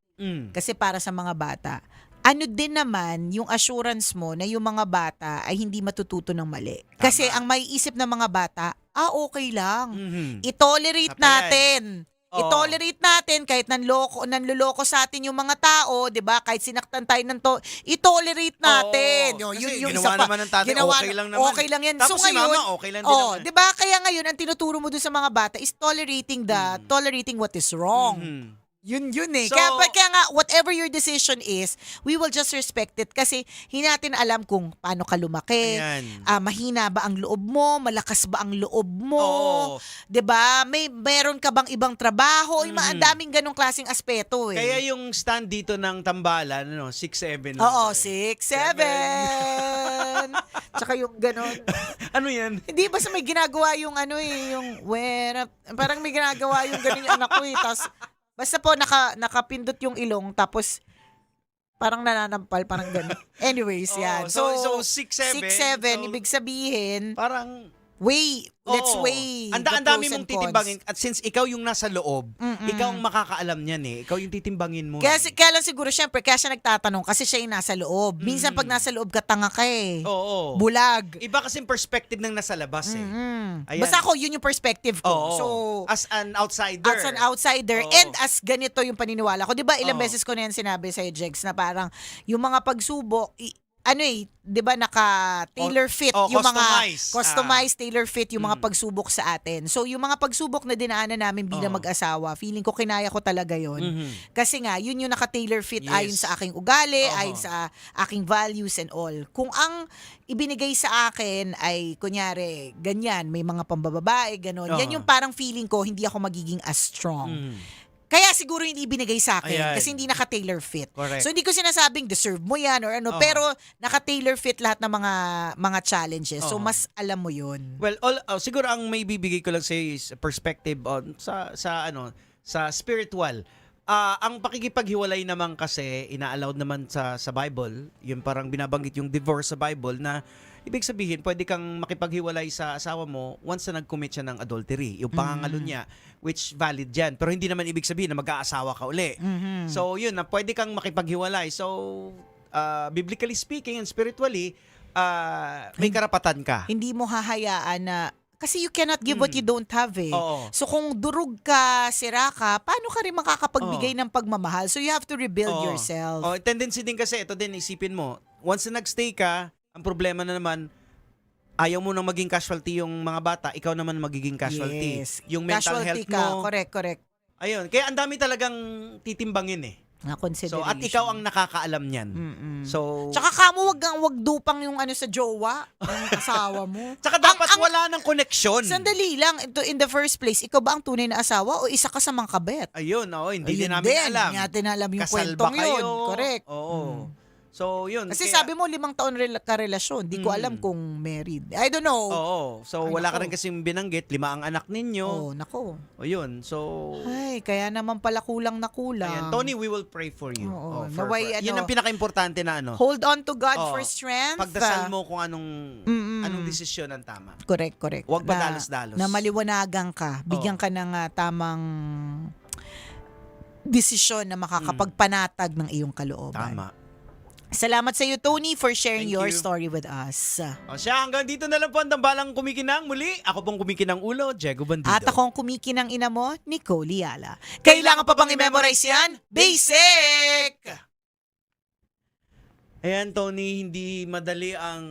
kasi para sa mga bata, ano din naman yung assurance mo na yung mga bata ay hindi matututo ng mali. Kasi ang maiisip ng mga bata, okay lang. I-tolerate natin. I-tolerate natin kahit nanloloko sa atin yung mga tao, 'di ba? Kahit sinaktan tayo i-tolerate natin. Kasi ginawa naman ng tatay, okay lang naman. Okay lang yan. Tapos si mama, okay lang din naman. 'di ba? Kaya ngayon ang tinuturo mo dun sa mga bata is tolerating what is wrong. Yun eh. So, kaya nga, whatever your decision is, we will just respect it kasi hindi natin alam kung paano ka lumaki. Mahina ba ang loob mo? Malakas ba ang loob mo? 'Di ba? Meron ka bang ibang trabaho? Ang daming ganong klaseng aspeto eh. Kaya yung stand dito ng tambalan, 6'7". Oo, 6'7". Tsaka yung ganon. Ano yan? Hindi, basta may ginagawa yung yung parang may ginagawa yung ganon yung anak ko eh. Tapos, basta po nakapindot yung ilong tapos parang nananampal, parang gano'n. Anyways, yan. So 6'7". 6'7", ibig sabihin, parang let's weigh ang dami mong titimbangin. At since ikaw yung nasa loob, ikaw ang makakaalam niyan eh. Ikaw yung titimbangin mo. Kaya lang siguro, syempre, kaya siya nagtatanong kasi siya yung nasa loob. Minsan pag nasa loob ka, tanga ka eh. Oo. Bulag. Iba kasing perspective ng nasa labas eh. Ayan. Basta ako, yun yung perspective ko. So, as an outsider. And as ganito yung paniniwala ko. Diba, ilang beses ko na yan sinabi sa'yo, Jegs, na parang yung mga pagsubok, 'di ba naka-tailor fit yung mga customized tailor fit yung mga pagsubok sa atin. So yung mga pagsubok na dinaanan namin bilang mag-asawa, feeling ko kinaya ko talaga 'yon. Kasi nga yun yung naka-tailor fit ayon sa aking ugali, ayon sa aking values and all. Kung ang ibinigay sa akin ay kunyari ganyan, may mga pambababae, ganon. Yan yung parang feeling ko hindi ako magiging as strong. Kaya siguro hindi binigay sa akin kasi hindi naka-tailor fit. Correct. So hindi ko sinasabing deserve mo yan or ano, pero naka-tailor fit lahat ng mga challenges. So mas alam mo 'yun. Well, siguro ang may bibigay ko lang sa is perspective on sa spiritual. Ang pakikipaghiwalay naman kasi ina-allowed naman sa Bible, yung parang binabanggit yung divorce sa Bible na ibig sabihin, pwede kang makipaghiwalay sa asawa mo once na nag-commit siya ng adultery. Yung pangangalo niya, which valid dyan. Pero hindi naman ibig sabihin na mag-aasawa ka uli. So, yun, na pwede kang makipaghiwalay. So, biblically speaking and spiritually, may karapatan ka. Hindi mo hahayaan na kasi you cannot give what you don't have eh. Oo. So kung durug ka, sira ka, paano ka rin makakapagbigay ng pagmamahal? So you have to rebuild yourself. Tendency din kasi, ito din, isipin mo, once na nagstay ka, ang problema na naman, ayaw mo nang maging casualty yung mga bata, ikaw naman magiging casualty. Yes. Yung mental Casualty health ka. mo. Correct. Ayun, kaya ang dami talagang titimbangin eh. Na consideration. So, at ikaw ang nakakaalam niyan. So, Tsaka kamo wag dupang yung sa jowa, yung asawa mo. Tsaka dapat wala ng connection. Sandali lang, in the first place, ikaw ba ang tunay na asawa o isa ka sa mga kabet? Ayun, hindi din Ayun namin alam. Hindi natin alam yung Kasal ba kwentong kayo? yun. Correct. Oo. So, yun. Kasi sabi mo 5 taon karelasyon. Di ko alam kung married. I don't know. Oo. So, Ay, wala ka nako. rin kasing binanggit. 5 ang anak ninyo. Nako. O yun. So, Ay, kaya naman pala kulang na kulang. ayan. Tony, we will pray for you. Oo. For yun ang pinaka-importante na ano. Hold on to God Oo. for strength. Pagdasal mo kung anong desisyon ang tama. Correct. Huwag padalos-dalos. Na maliwanagan ka. Bigyan ka ng tamang desisyon na makakapagpanatag ng iyong kalooban. Tama. Salamat sa iyo, Tony, for sharing Thank your you. story with us. O siya, hanggang dito na lang po ang tambalang kumikinang. Muli, ako pong kumikinang ulo, Diego Bandido. At akong kumikinang ina mo, Nicole Liala. Kailangan pa bang i-memorize yan? Basic! Ayan, Tony, hindi madali ang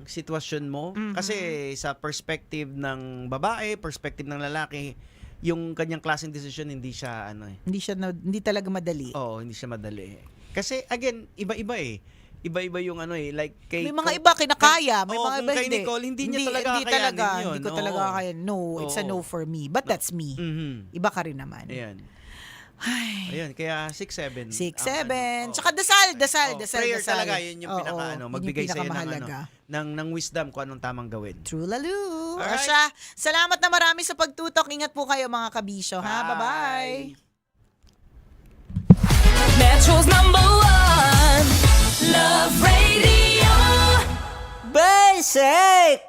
sitwasyon mo. Kasi sa perspective ng babae, perspective ng lalaki, yung kanyang klaseng desisyon hindi siya Hindi talaga madali. Oo, hindi siya madali. Kasi again, iba-iba eh. Iba-iba yung like kay May mga iba kinakaya, may mga iba kay hindi. Nicole, hindi niya talaga kakayanin yun. Hindi ko talaga kakayanin. No, it's a no for me. But that's me. Iba ka rin naman. Ayan. Ayun, kaya 6'7". 6'7". Tsaka dasal. Prayer talaga, yun yung magbigay yun yung sa'yo ng wisdom kung anong tamang gawin. True lalo. Alright. Asya, salamat na marami sa pagtutok. Ingat po kayo mga kabisyo, ha? Bye-bye. Metro's #1 Love Radio. Basic!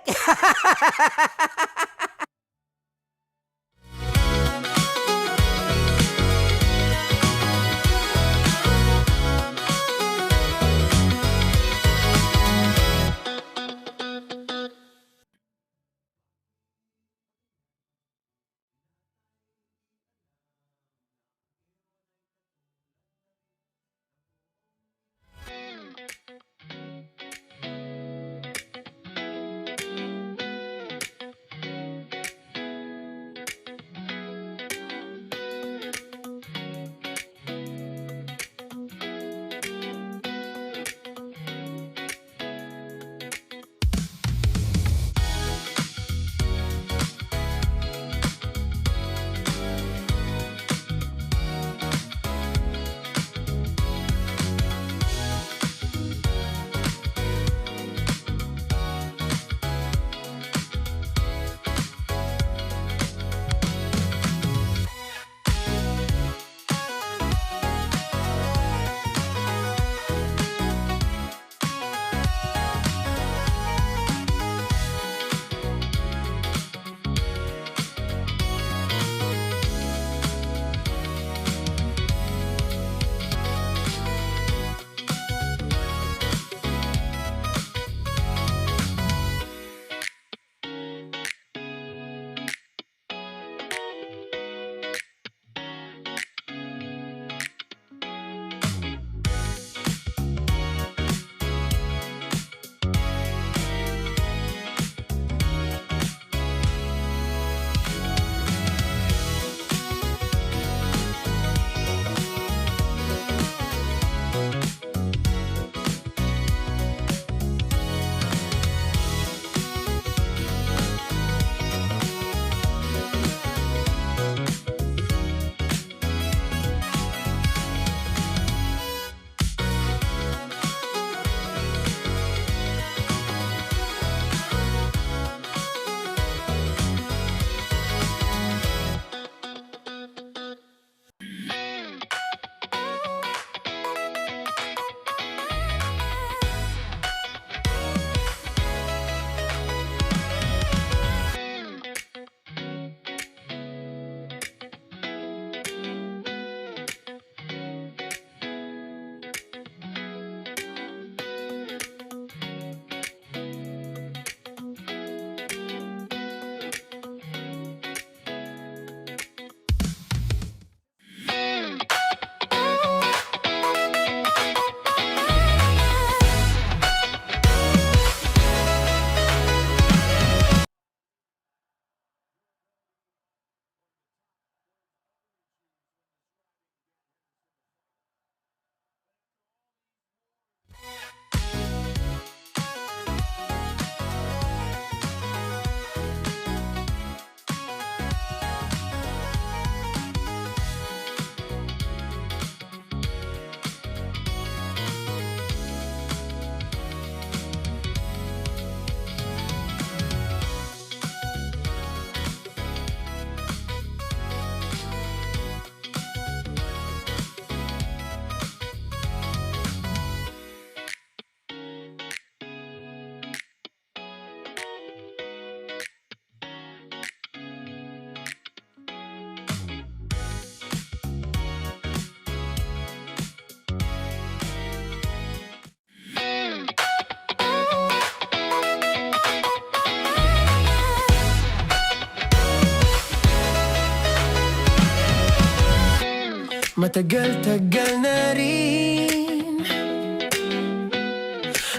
Matagal-tagal na rin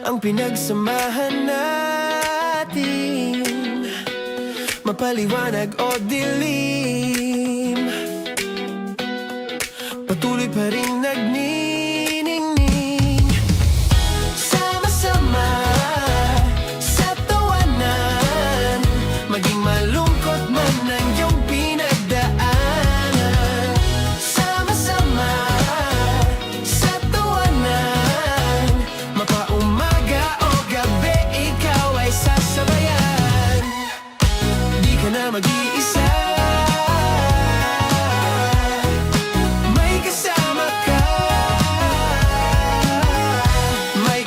ang pinagsamahan natin, mapaliwanag o dilim, patuloy pa rin nagniningning. Sama-sama sa tawanan, maging malungkot man ang iyong pinagdaanan. Sama-sama sa tawanan, mapaumaga o gabi, ikaw ay sasabayan. Di ka na mag-iisa, may kasama ka, may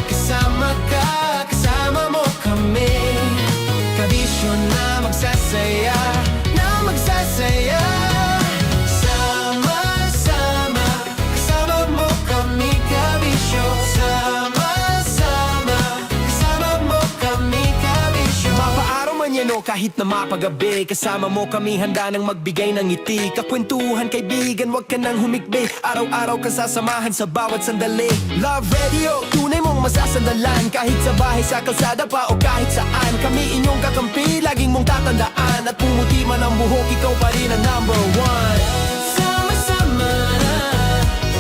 magsasaya, na magsasaya. Sama-sama, kasama mo kami kabisyo. Sama-sama, kasama mo kami kabisyo. Mapaaraw man yan o kahit na mapagabi, kasama mo kami handa nang magbigay ng ngiti. Kakwentuhan kaibigan, wag ka nang humikbi. Araw-araw kasasamahan sa bawat sandali. Love Radio, tunay mong masasandalan. Kahit sa bahay, sa kalsada pa o kahit saan, kami inyong kakampi, laging mong tatandaan. At pumuti man ang buhok, ikaw pa rin ang number one. Sama-sama na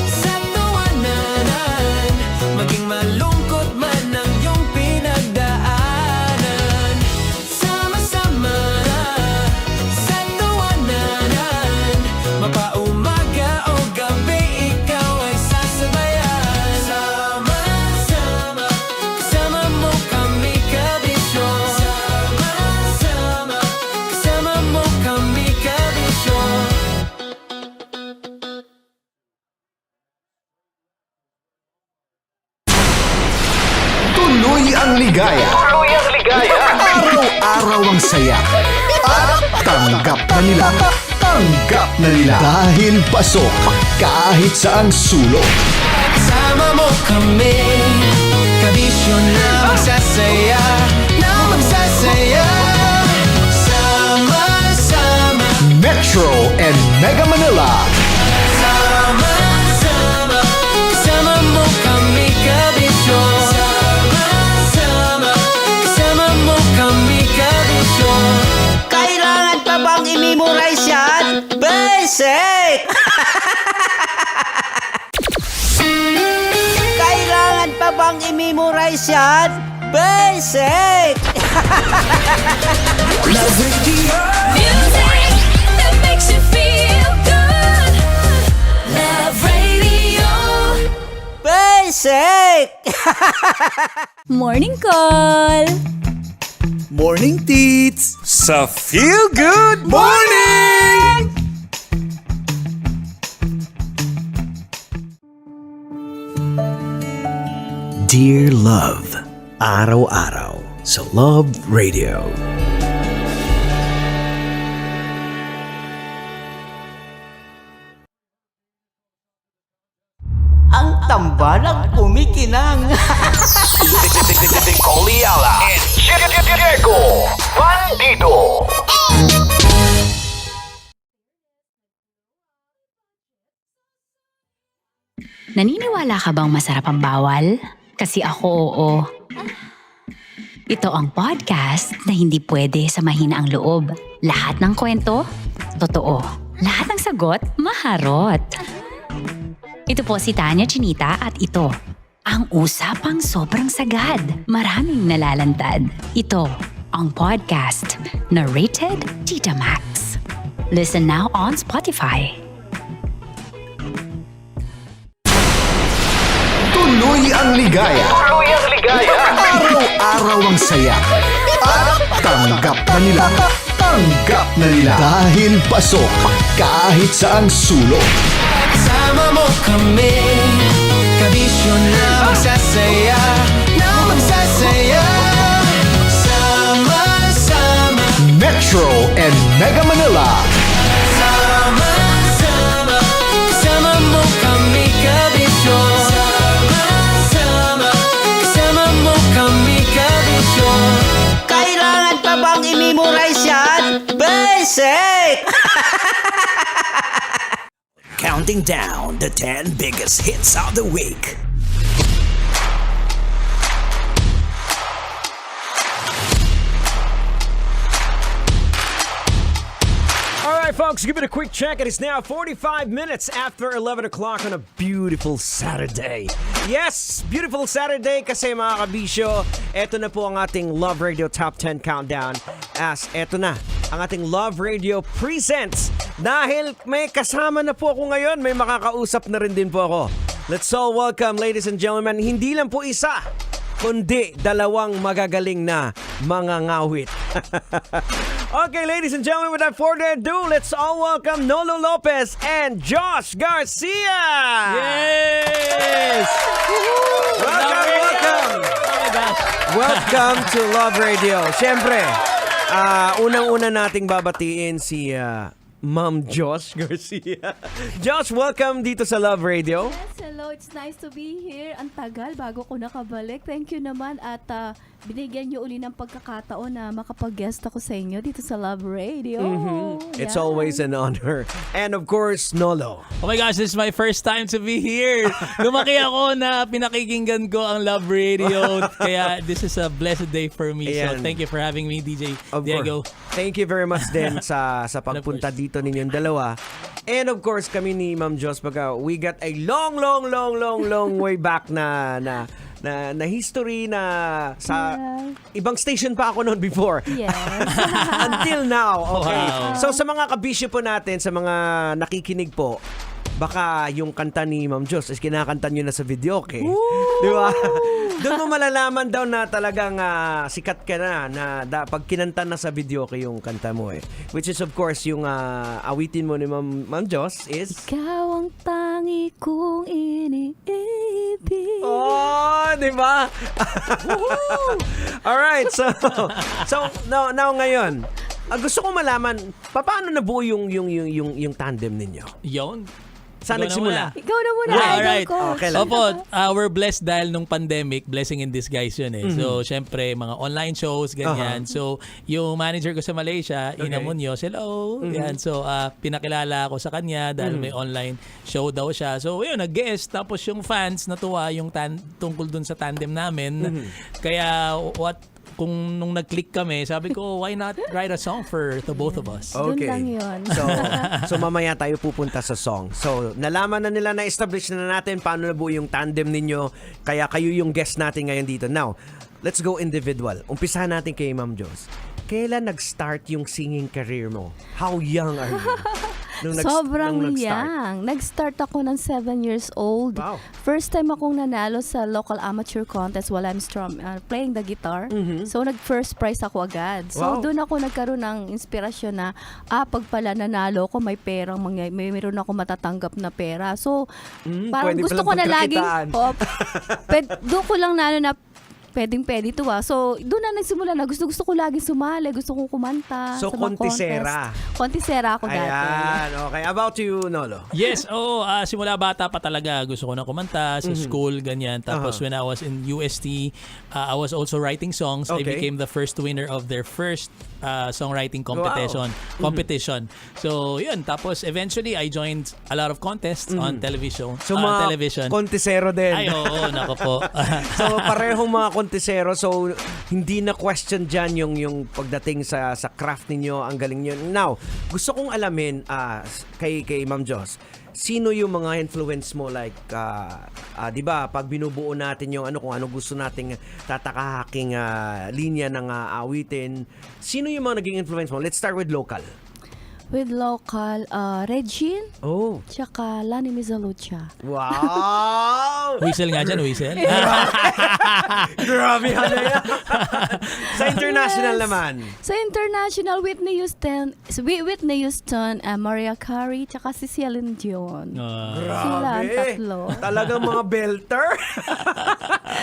sa tawanan, maging malungkot man ang iyong pinagdaanan. Sama-sama na sa tawanan, mapaumaga o gabi, ikaw ay sasabayan. Sama-sama, kasama mo kami kabisyo. Sama-sama, kasama mo kami kabisyo. Tuloy ang ligaya. Tuloy ang ligaya. Araw-araw ang saya. At tanggap na nila. Tanggap na nila. Dahil pasok kahit saang sulok. Sama mo kami, kabisyo na magsasaya, na magsasaya. Sama-sama, Metro and Mega Manila. sama-sama, kasama mo kami kabisyo. Sama-sama, kasama mo kami kabisyo. Kailangan pa bang i-memorize yan? Basic! Kailangan pa bang i-memorize yan? Basic! Love Radio. Music that makes you feel good. Love Radio. Basic! Morning call! Morning, Tits! Sa Feel Good Morning! Dear Love, araw-araw sa Love Radio. Ang tambalang kumikinang. Nicole Ayala and Diego Bandido. Naniniwala ka bang masarap ang bawal? Kasi ako oo. Ito ang podcast na hindi pwede samahin ang loob. Lahat ng kwento, totoo. Lahat ng sagot, maharot. Ito po si Tanya Chinita at ito, ang usapang sobrang sagad. Maraming nalalantad. Ito, ang podcast na rated Tita Max. Listen now on Spotify. Tuloy ang ligaya. Tuloy ang ligaya. Araw-araw ang saya. At tanggap na nila. Tanggap na nila. Dahil pasok kahit saang sulok. Sama mo kami, kabisyo na magsasaya, na magsasaya. Sama-sama, Metro and Mega Manila. sama-sama, kasama mo kami kabisyo. Sama-sama, kasama mo kami kabisyo. Kailangan pa bang i-memorize yan? Basic! Counting down the 10 biggest hits of the week. Alright folks, give it a quick check. It is now 45 minutes after 11 o'clock on a beautiful Saturday. Yes, beautiful Saturday kasi mga kabisyo, eto na po ang ating Love Radio Top 10 Countdown. As eto na, ang ating Love Radio Presents. Dahil may kasama na po ako ngayon, may makakausap na rin din po ako. Let's all welcome, ladies and gentlemen, hindi lang po isa, kundi dalawang magagaling na mga ngawit. Okay, ladies and gentlemen, without further ado, let's all welcome Nolo Lopez and Josh Garcia! Yes! Welcome! Oh my gosh. Welcome to Love Radio. Siyempre, Unang-una nating babatiin si Ma'am Josh Garcia. Josh, welcome dito sa Love Radio. Yes, hello. It's nice to be here. Ang tagal bago ko nakabalik. Thank you naman at binigyan niyo uli ng pagkakataon na makapag-guest ako sa inyo dito sa Love Radio. It's always an honor. And of course, Nolo. Oh my gosh, this is my first time to be here. Lumaki ako na pinakikinggan ko ang Love Radio. Kaya this is a blessed day for me. Ayan. So thank you for having me, DJ Of Diego. course. Thank you very much din sa pagpunta dito ninyong dalawa. And of course, kami ni Ma'am Joss, we got a long way back na history na sa ibang station pa ako noon before. Yes. Until now. Okay. Wow. So sa mga kabisyo po natin, sa mga nakikinig po, baka yung kanta ni Ma'am Joss is kinakanta nyo na sa video, okay? Di ba? Doon mo malalaman daw na talagang sikat ka na pag kinanta na sa video okay yung kanta mo eh. Which is of course yung awitin mo ni Ma'am Joss is Ikaw ang tangi kong iniibig. Oh, di ba? Alright, so now ngayon, gusto ko malaman paano nabuo yung tandem ninyo? Yon. Saan nagsimula? Ikaw na muna, Alright. idol ko. Okay lang. Opo, we're blessed dahil nung pandemic, blessing in disguise yun eh. So, syempre, mga online shows, ganyan. So, yung manager ko sa Malaysia, Ina Munoz, hello. Yan. So, pinakilala ako sa kanya dahil may online show daw siya. So, yun, nag-guest. Tapos yung fans natuwa yung tungkol dun sa tandem namin. Kaya, kung nung nag-click kami, sabi ko, why not write a song for the both of us? Okay. Doon lang yun. So mamaya tayo pupunta sa song. So nalaman na nila, na-establish na natin paano nabuo yung tandem ninyo. Kaya kayo yung guest natin ngayon dito. Now, let's go individual. Umpisahan natin kay Ma'am Joss. Kailan nag-start yung singing career mo? How young are you? Sobrang young. Nag-start ako ng 7 years old. Wow. First time akong nanalo sa local amateur contest while I'm playing the guitar. So, nag-first prize ako agad. So, Wow. doon ako nagkaroon ng inspirasyon na, pag pala nanalo ko, may perang, mayroon ako matatanggap na pera. So, parang pwede gusto palang ko na laging, pagkakitaan. doon ko lang na pwede to So, doon na nagsimula na gusto ko lagi sumali, gusto kong kumanta So, sa mga kontisera. contest. Kontisera ako dati. Ayan, okay. About you, Nolo? Yes, simula bata pa talaga gusto ko na kumanta sa school, ganyan. Tapos when I was in UST, I was also writing songs. I Okay. became the first winner of their first songwriting competition. So, yun. Tapos eventually, I joined a lot of contests on television. So, mga television. kontisero din. Ay, oo, nako po. So, parehong mga kontisero. So, hindi na question dyan yung pagdating sa craft ninyo. Ang galing nyo. Now, gusto kong alamin kay Ma'am Joss, sino yung mga influence mo like 'di ba pag binubuo natin yung kung ano gusto nating tatakahaking linya ng awitin, sino yung mga naging influence mo? Let's start with local. With local, Regine, Oh. tsaka Lani Mizalucha. Wow! Whistle nga dyan, whistle. Grabe yan. Sa international naman. Sa international, Whitney Houston, Mariah Carey, tsaka si Celine Dion. Sila ang tatlo. Talagang mga belter.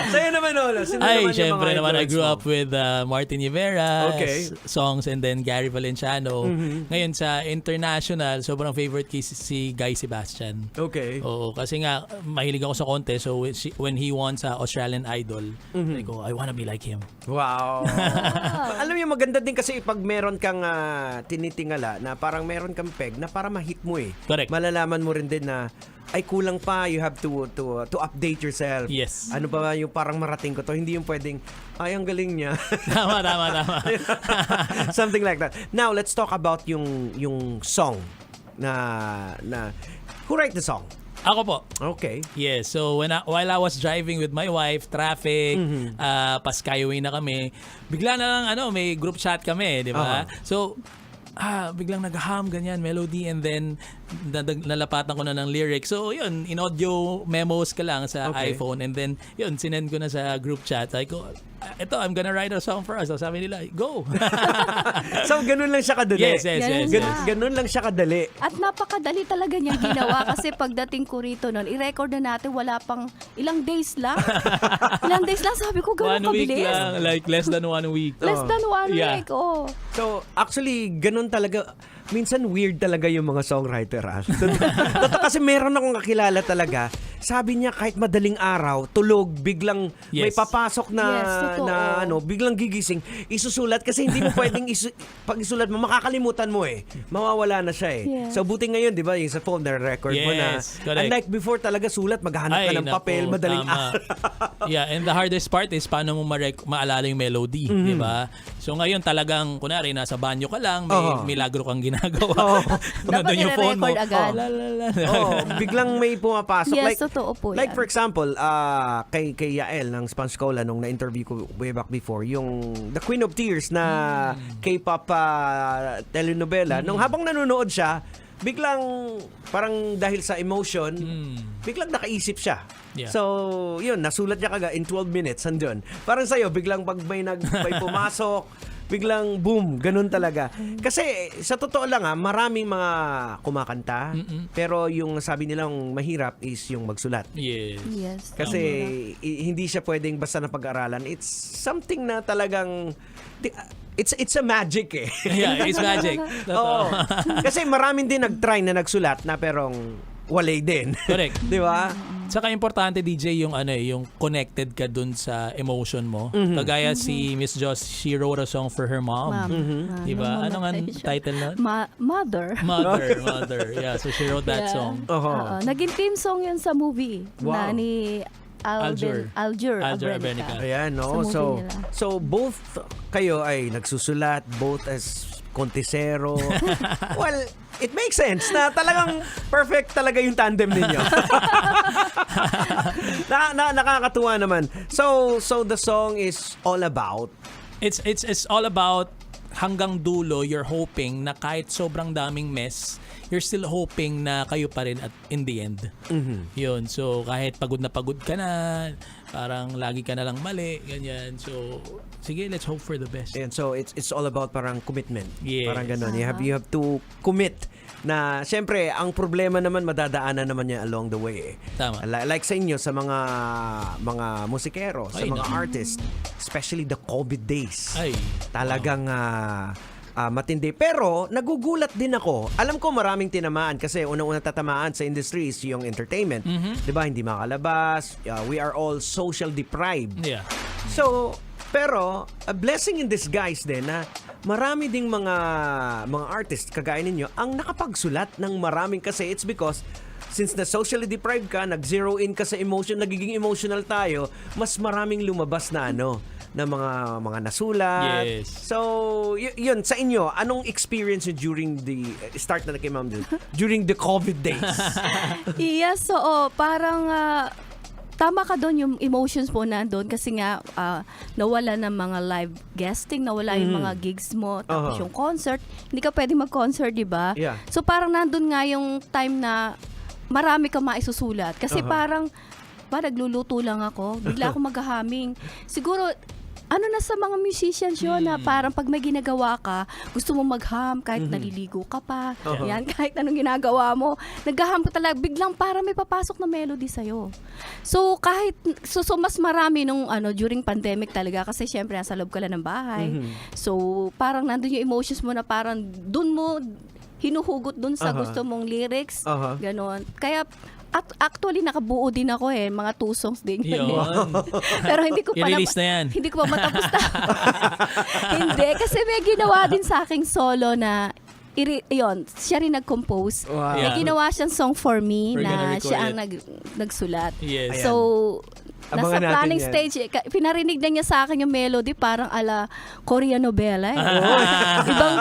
Sa'yo naman, Ola. Sino Ay, naman yung syempre mga naman, I influence grew mo? up with Martin Rivera Okay. songs and then Gary Valenciano. Ngayon sa international, sobrang favorite ko si Guy Sebastian. Okay. Oo, kasi nga, mahilig ako sa contest. So when he won sa Australian Idol, I go, I wanna be like him. Wow. Alam mo, maganda din kasi pag meron kang tinitingala na parang meron kang peg na para ma-hit mo eh. Correct. Malalaman mo rin din na ay kulang pa, you have to update yourself. Yes. Ano ba yung parang marating ko to? Hindi yung pwedeng, ay ang galing niya. Tama. Something like that. Now, let's talk about yung song na who write the song? Ako po. Okay. Yes, so while I was driving with my wife, traffic, pa-skyway na kami, bigla na lang may group chat kami, di ba? So, biglang nag-hum, ganyan, melody, and then nalapatan ko na ng lyrics. So, yun, in-audio memos ka lang sa iPhone, and then, yun, sinend ko na sa group chat. Sabi ko, ito, I'm gonna write a song for us. So, sabi nila, go! So, ganun lang siya kadali? Yes. Ganun lang siya kadali. At napakadali talaga niyang ginawa kasi pagdating ko rito noon, i-record na natin, wala pang ilang days lang. Sabi ko, ganun 1 week kabilis. lang, like less than 1 week. Less than 1 Yeah. week, oh. So, So, actually, ganun talaga. Minsan weird talaga yung mga songwriter. Totoo kasi meron akong kakilala talaga. Sabi niya kahit madaling araw, tulog, biglang may papasok na, biglang gigising, isusulat kasi hindi mo pwedeng pag isulat mo, makakalimutan mo mawawala na siya Yes. So, buti ngayon, di ba, yung sa phone, record mo na. Correct. Unlike before talaga, sulat, maghahanap ka ng papel, madaling araw. Yeah, and the hardest part is paano mo maalala yung melody, di ba? So ngayon talagang, kunwari, nasa banyo ka lang, may milagro kang ginagawa. Dapat yung phone mo. i-record agad. Biglang may pumapasok. Yes, totoo po Like yan. for example, kay Yael ng Sponge Cola nung na-interview ko way back before, yung The Queen of Tears na K-pop telenovela, nung habang nanonood siya, biglang parang dahil sa emotion, biglang nakaisip siya. Yeah. So, yun, nasulat niya kaga in 12 minutes, andun. Parang sa'yo, biglang pag may pumasok, biglang boom, ganun talaga. Kasi sa totoo lang maraming mga kumakanta, pero yung sabi nilang mahirap is yung magsulat. Yes. Kasi hindi siya pwedeng basta na pag-aralan. It's something na talagang it's a magic Yeah, it's magic. Oo. Kasi maraming din nag-try na nagsulat na perong walay din. Correct. Di ba? Saka importante DJ yung yung connected ka dun sa emotion mo. Kagaya si Miss Joss, she wrote a song for her mom. Diba? Ano nga title na? Mother. Mother. Yeah, so she wrote that song. Naging theme song yun sa movie na ni Aljur Abrenica. Ayan, no? So both kayo ay nagsusulat, both as kontisero. Well, it makes sense na talagang perfect talaga yung tandem ninyo. Nakakatuwa naman. So the song is all about? It's all about hanggang dulo, you're hoping na kahit sobrang daming mess, you're still hoping na kayo pa rin at in the end. Yun. So, kahit pagod ka na, parang lagi ka na lang mali, ganyan. So, sige, let's hope for the best. And so, it's all about parang commitment. Yes. Parang ganun. You have to commit na, syempre, ang problema naman, madadaanan naman niya along the way. Tama. Like sa inyo, sa mga musikero, sa mga artists, especially the COVID days. Talagang matindi. Pero nagugulat din ako. Alam ko maraming tinamaan kasi unang-una tatamaan sa industry is yung entertainment. 'Di ba? Hindi makalabas. We are all social deprived. Yeah. So, pero a blessing in disguise din na marami ding mga artists kagaya ninyo ang nakapagsulat ng maraming kasi it's because since na socially deprived ka, nag-zero in ka sa emotion, nagiging emotional tayo, mas maraming lumabas na na mga nasulat. Yes. So, yun, sa inyo, anong experience during the start na kay Ma'am during the COVID days? Yes, so parang tama ka doon, yung emotions po nandun kasi nga nawala ng mga live guesting, nawala yung mga gigs mo, tapos yung concert, hindi ka pwede mag-concert, di ba? Yeah. So parang nandun nga yung time na marami ka maisusulat kasi parang nagluluto lang ako, bigla ako maghahaming. Siguro na sa mga musicians yun na parang pag may ginagawa ka, gusto mo magham kahit naliligo ka pa. Yan, kahit anong ginagawa mo. Naghaham ka talaga, biglang parang may papasok na melody sa'yo. So, so mas marami nung during pandemic talaga kasi syempre nasa loob ka lang ng bahay. So, parang nandun yung emotions mo na parang dun mo hinuhugot dun sa gusto mong lyrics. Ganon. Kaya, actually, nakabuo din ako mga 2 songs din yun. Pero hindi ko pa i-release na yan. Hindi ko pa matapos na. Hindi, kasi may ginawa din sa aking solo na siya rin nag-compose. Wow. May ginawa siyang song for me We're na gonna record siya ang it. nagsulat. Yes. So, Abangan nasa natin planning yan. stage, pinarinig na niya sa akin yung melody parang ala Korean novela.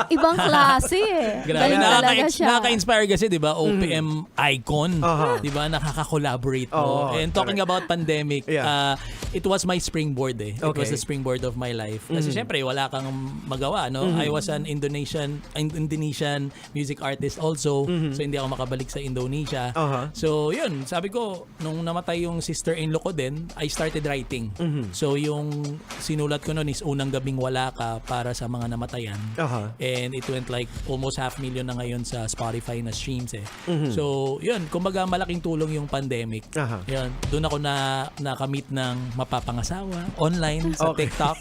Ibang klase Grabe, Galing talaga siya. nakaka-inspire kasi, di ba? OPM icon. Di ba? Nakaka-collaborate mo. And talking about pandemic, it was my springboard It was the springboard of my life. Kasi syempre, wala kang magawa, no? I was an Indonesian music artist also. So, hindi ako makabalik sa Indonesia. So, yun. Sabi ko, nung namatay yung sister-in-law ko din, I started writing. So yung sinulat ko noon is Unang Gabing Wala Ka para sa mga namatayan. And it went like almost 500,000 na ngayon sa Spotify na streams eh. So yun, kumbaga malaking tulong yung pandemic. Yun, doon ako nakamit ng mapapangasawa online sa TikTok.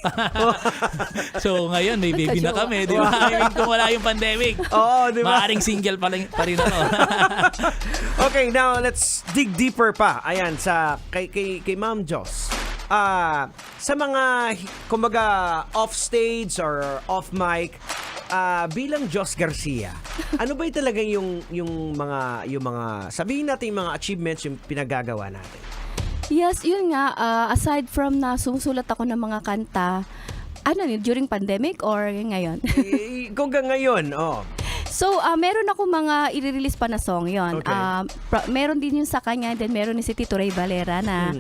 So ngayon may baby na kami, di ba? I mean, kung wala yung pandemic, di ba? maaring single pa rin ako. Okay, now let's dig deeper pa. Ayan, sa kay Ma'am Jos. Sa mga, kumbaga, off-stage or off-mic, bilang Jos Garcia, ano ba talaga yung mga, sabihin natin yung mga achievements yung pinagagawa natin? Yes, yun nga. Aside from na sumusulat ako ng mga kanta, during pandemic or ngayon? Kung ngayon, So, meron ako mga i-release pa na song yon. Okay. Meron din yung sa kanya, then meron ni si Tito Ray Valera na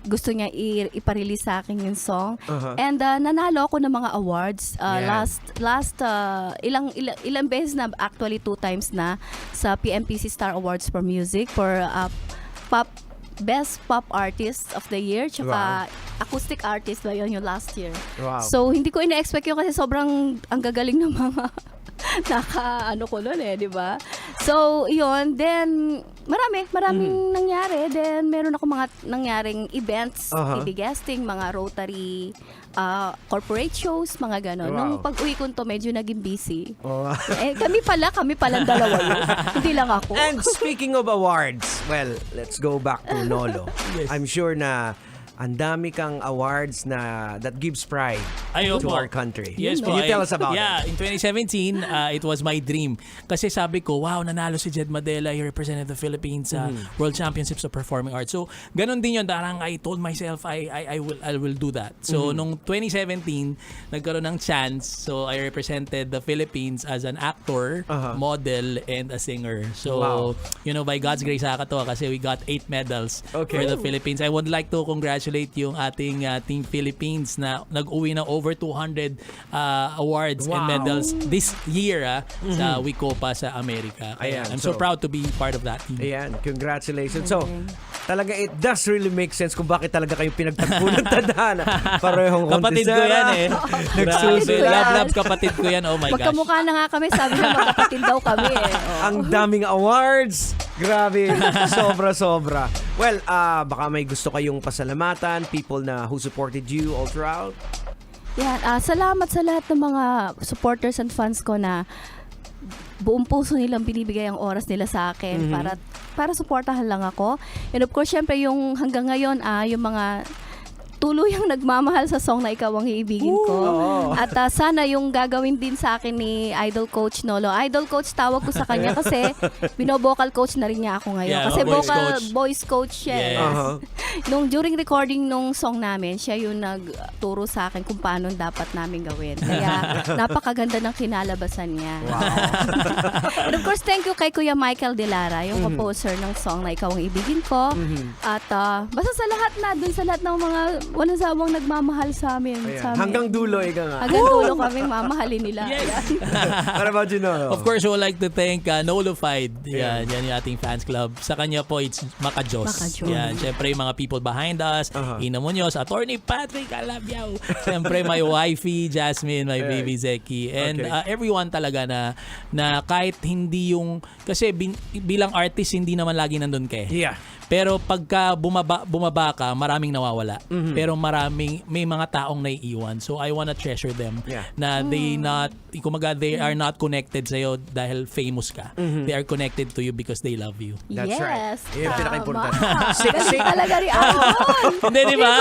gusto niya iparelease sa akin yung song. And nanalo ako ng mga awards last ilang beses na, actually 2 times na, sa PMPC Star Awards for Music for Best Pop Artist of the Year, tsaka Acoustic Artist ba yun yung last year. So, hindi ko ina-expect yun kasi sobrang ang gagaling ng mga ko nun di ba? So, yun. Then, maraming nangyari. Then, meron ako mga nangyaring events, TV guesting, mga Rotary, corporate shows, mga gano'n. Nung pag-uwi ko to, medyo naging busy. Kami pala dalawa yun. Hindi lang ako. And speaking of awards, well, let's go back to Nolo. I'm sure na ang dami kang awards na that gives pride to our country. Yes po. Can you tell us about it? Yeah, in 2017, it was my dream. Kasi sabi ko, wow, nanalo si Jed Madela, he represented the Philippines sa World Championships of Performing Arts. So, ganun din yun. Darang I told myself, I will do that. So, nung 2017, nagkaroon ng chance. So, I represented the Philippines as an actor, model, and a singer. So, by God's grace, nakakatawa kasi we got 8 medals for the Philippines. I would like to congratulate yung ating Team Philippines na nag-uwi ng over 200 awards and medals this year sa Wicopa sa Amerika. I'm so proud to be part of that team. Ayan, congratulations. So, talaga it does really make sense kung bakit talaga kayo pinagtagpo ng tadhana. Parehong kapatid ko yan eh. Love kapatid ko yan. Oh my gosh. Magkamukha na nga kami. Sabi na magkapatid daw kami eh. Ang daming awards. Grabe. Sobra-sobra. Well, baka may gusto kayong pasalamatan, people who supported you all throughout. Salamat sa lahat ng mga supporters and fans ko na buong puso nilang binibigay ang oras nila sa akin para suportahan lang ako. And of course, syempre yung hanggang ngayon, yung mga tuluyang nagmamahal sa song na Ikaw Ang Iibigin Ko. At sana yung gagawin din sa akin ni Idol Coach Nolo. Idol Coach tawag ko sa kanya kasi bino-vocal coach na rin niya ako ngayon. Kasi voice coach siya. Nung during recording nung song namin, siya yung nagturo sa akin kung paano dapat namin gawin. Kaya napakaganda ng kinalabasan niya. And of course, thank you kay Kuya Michael De Lara, yung composer ng song na Ikaw Ang Iibigin Ko. At basta sa lahat sa lahat ng mga walang sawang nagmamahal sa amin. Hanggang dulo, ika nga. Hanggang dulo kami mamahalin nila. What about you, Nolo? Of course, I would like to thank Nolofied. Yan yung ating fans club. Sa kanya po, it's Makajos. Yan, syempre yung mga people behind us. Ina Muñoz, Attorney Patrick, I love you. Syempre, my wifey, Jasmine, my baby Zeki. And everyone talaga na kahit hindi yung, kasi bilang artist, hindi naman lagi nandun ka eh. Pero pagka bumaba ka, maraming nawawala. Pero may mga taong naiiwan. So I wanna treasure them. Na they are not connected sa'yo dahil famous ka. They are connected to you because they love you. That's right. Yung pinaka-important. Talaga rin ako. Hindi, di ba?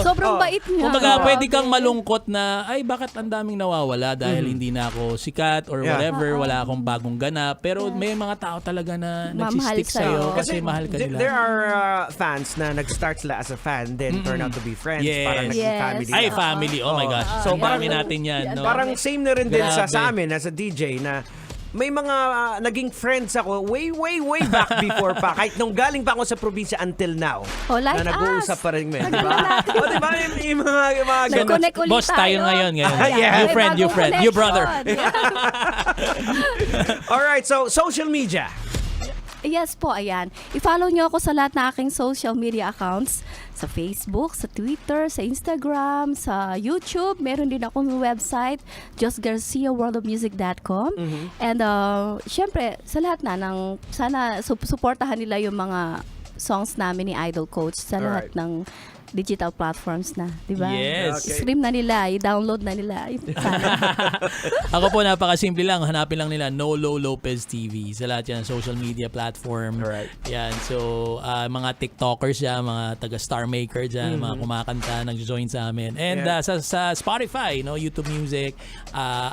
Sobrang bait niya. Kumbaga, pwede kang malungkot na, ay, bakit ang daming nawawala dahil hindi na ako sikat or whatever, wala akong bagong ganap. Pero may mga tao talaga na nagsistick sa'yo kasi mahal ka nila. There are fans na nag-start sila as a fan, then turn out to be friends. Parang naging family. Ay, family. Oh my gosh. So, parang natin yan. No? Parang same na rin din sa amin as a DJ na may mga naging friends ako way back before pa. Kahit nung galing pa ako sa probinsya until now. Like na nag-uusap pa rin ngayon. Diba? Diba? Yung mga nag-connect ulit boss tayo ngayon. You friend. You brother. Alright, so social media. Yes po, ayan. I-follow nyo ako sa lahat na aking social media accounts. sa Facebook, sa Twitter, sa Instagram, sa YouTube. Meron din akong website, josgarciaworldofmusic.com. And syempre, sa lahat sana supportahan nila yung mga songs namin ni Idol Coach sa lahat ng digital platforms na, di ba? Yes. Stream na nila, i-download na nila. Ako po, napakasimple lang. Hanapin lang nila Nolo Lopez TV sa lahat yan, social media platform. Yan. So, mga TikTokers yan, mga taga-star maker dyan, mga kumakanta, nag-join sa amin. And sa Spotify, YouTube Music,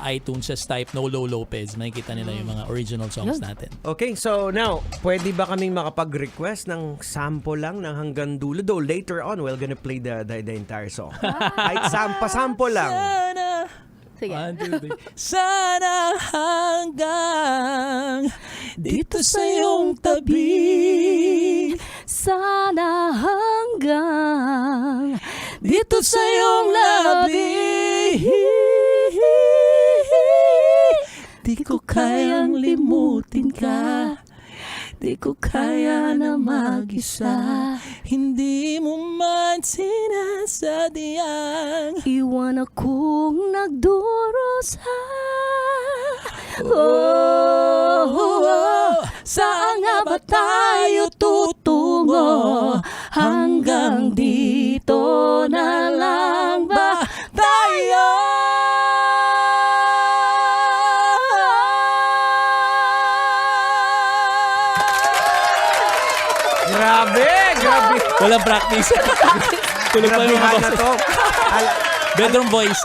iTunes, just type Nolo Lopez. Makikita nila yung mga original songs natin. Okay, so now, pwede ba kaming makapag-request ng sample lang ng hanggang dulo? Though later on, we're gonna play the entire song. Kahit sample lang. Sige. 1, 2, 3. Sana hanggang dito sa iyong tabi. Sana hanggang dito sa iyong labi. Di ko kayang limutin ka. Di ko kaya na mag-isa. Hindi mo man sinasadyang iwan akong nagdurusa. Saan nga ba tayo tutungo? Hanggang dito na lang ba tayo? Grabe! Walang practice. Tulog pa yung Grabihan na boses. to. Bedroom voice.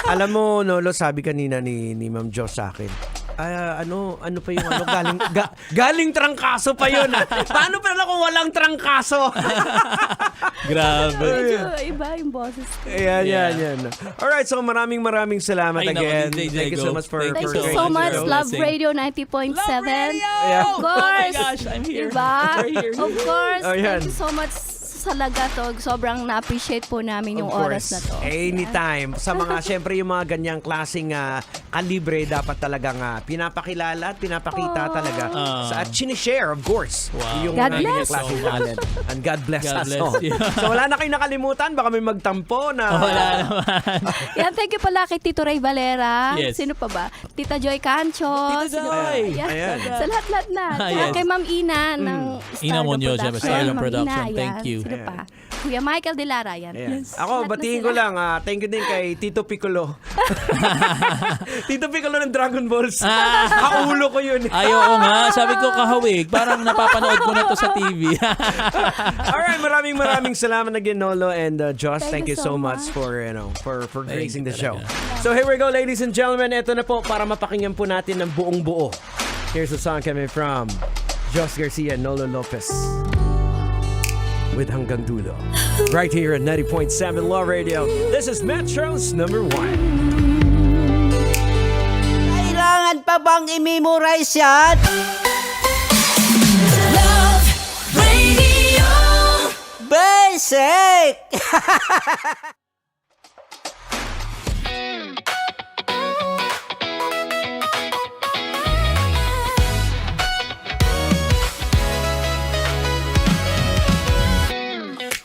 Alam mo, Nolo, sabi kanina ni Ma'am Jo sa akin, ano pa yung galing trangkaso pa yun. Paano pala kung walang trangkaso? Grabe. Medyo iba yung boses ko. Yan. Alright, so maraming salamat Ay, again. naku, DJ Thank you so much for Thank you gracing so the much, show. Love Radio 90.7. Yeah. Of course. Oh my gosh, I'm here. Diba? We're here. Of course. Oh, yan. Thank you so much sa Lagatog. Sobrang na-appreciate po namin yung Of oras na course. to. Anytime. Sa mga, syempre yung mga ganyang klaseng kalibre, dapat talagang pinapakilala at pinapakita talaga. At sinishare, of course. Wow. Yung God ganyang bless. klaseng talent. And God bless God us. bless all. you. So wala na kayong nakalimutan. Baka may magtampo na. Wala naman. Yan, thank you pala kay Tito Ray Valera. Yes. Sino pa ba? Tita Joy Cancho. Tita Sino pa? Joy. Yan. Ayan. Sa lahat-lahat na. Tsaka Yes. kay Ma'am Ina ng Ina Monyo, Stardom syempre, Stardom Ma'am Production. Ina, Thank yan. you. Sino pa? Kuya Michael De Lara, yan. Ayan. Yes. Ako, Lahat na batiin sila. ko lang. Thank you din kay Tito Piccolo. Tito Piccolo ng Dragon Balls. Kaulo ko yun. Ay, oo nga. Sabi ko kahawig. Parang napapanood ko na to sa TV. Alright, maraming salamat again, Nolo and Josh. Thank Thank you you so so much much. for gracing the show. talaga. So here we go, ladies and gentlemen. Ito na po para mapakinggan po natin ng buong buo. Here's a song coming from Josh Garcia and Nolo Lopez with Hanggang Dulo. Right here at 90.7 Love Radio. This is Metro's number 1. Kailangan pa bang i-memorize yan? Love Radio. Basic!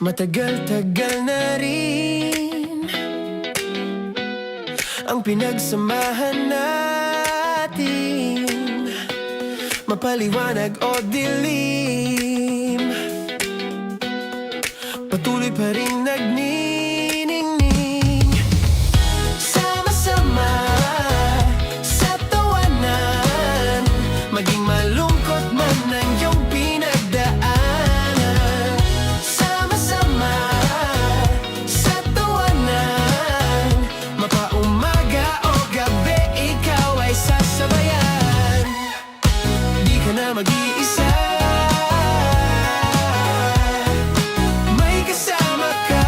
Matagal-tagal na rin ang pinagsamahan natin, mapaliwanag o dilim, patuloy pa rin nagniningning. Sama-sama sa tawanan, maging malungkot man ang iyong pinagdaanan. Sama-sama sa tawanan, mapaumaga o gabi, ikaw ay sasabayan. Di ka na mag-iisa, may kasama ka.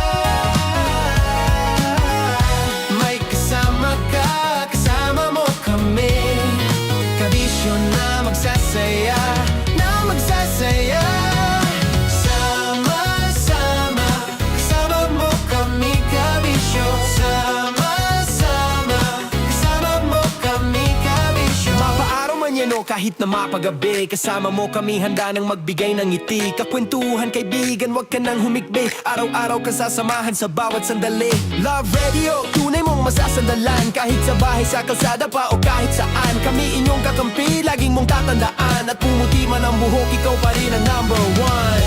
manyano kahit na mapagabi. Kasama mo kami handa nang magbigay ng ngiti. Kakwentuhan kaibigan, wag ka nang humikbi. Araw-araw kasasamahan sa bawat sandali. Love Radio, tunay mong masasandalan. Kahit sa bahay, sa kalsada pa o kahit saan. Kami inyong kakampi, laging mong tatandaan. At pumuti man ang buhok, ikaw pa rin ang number one.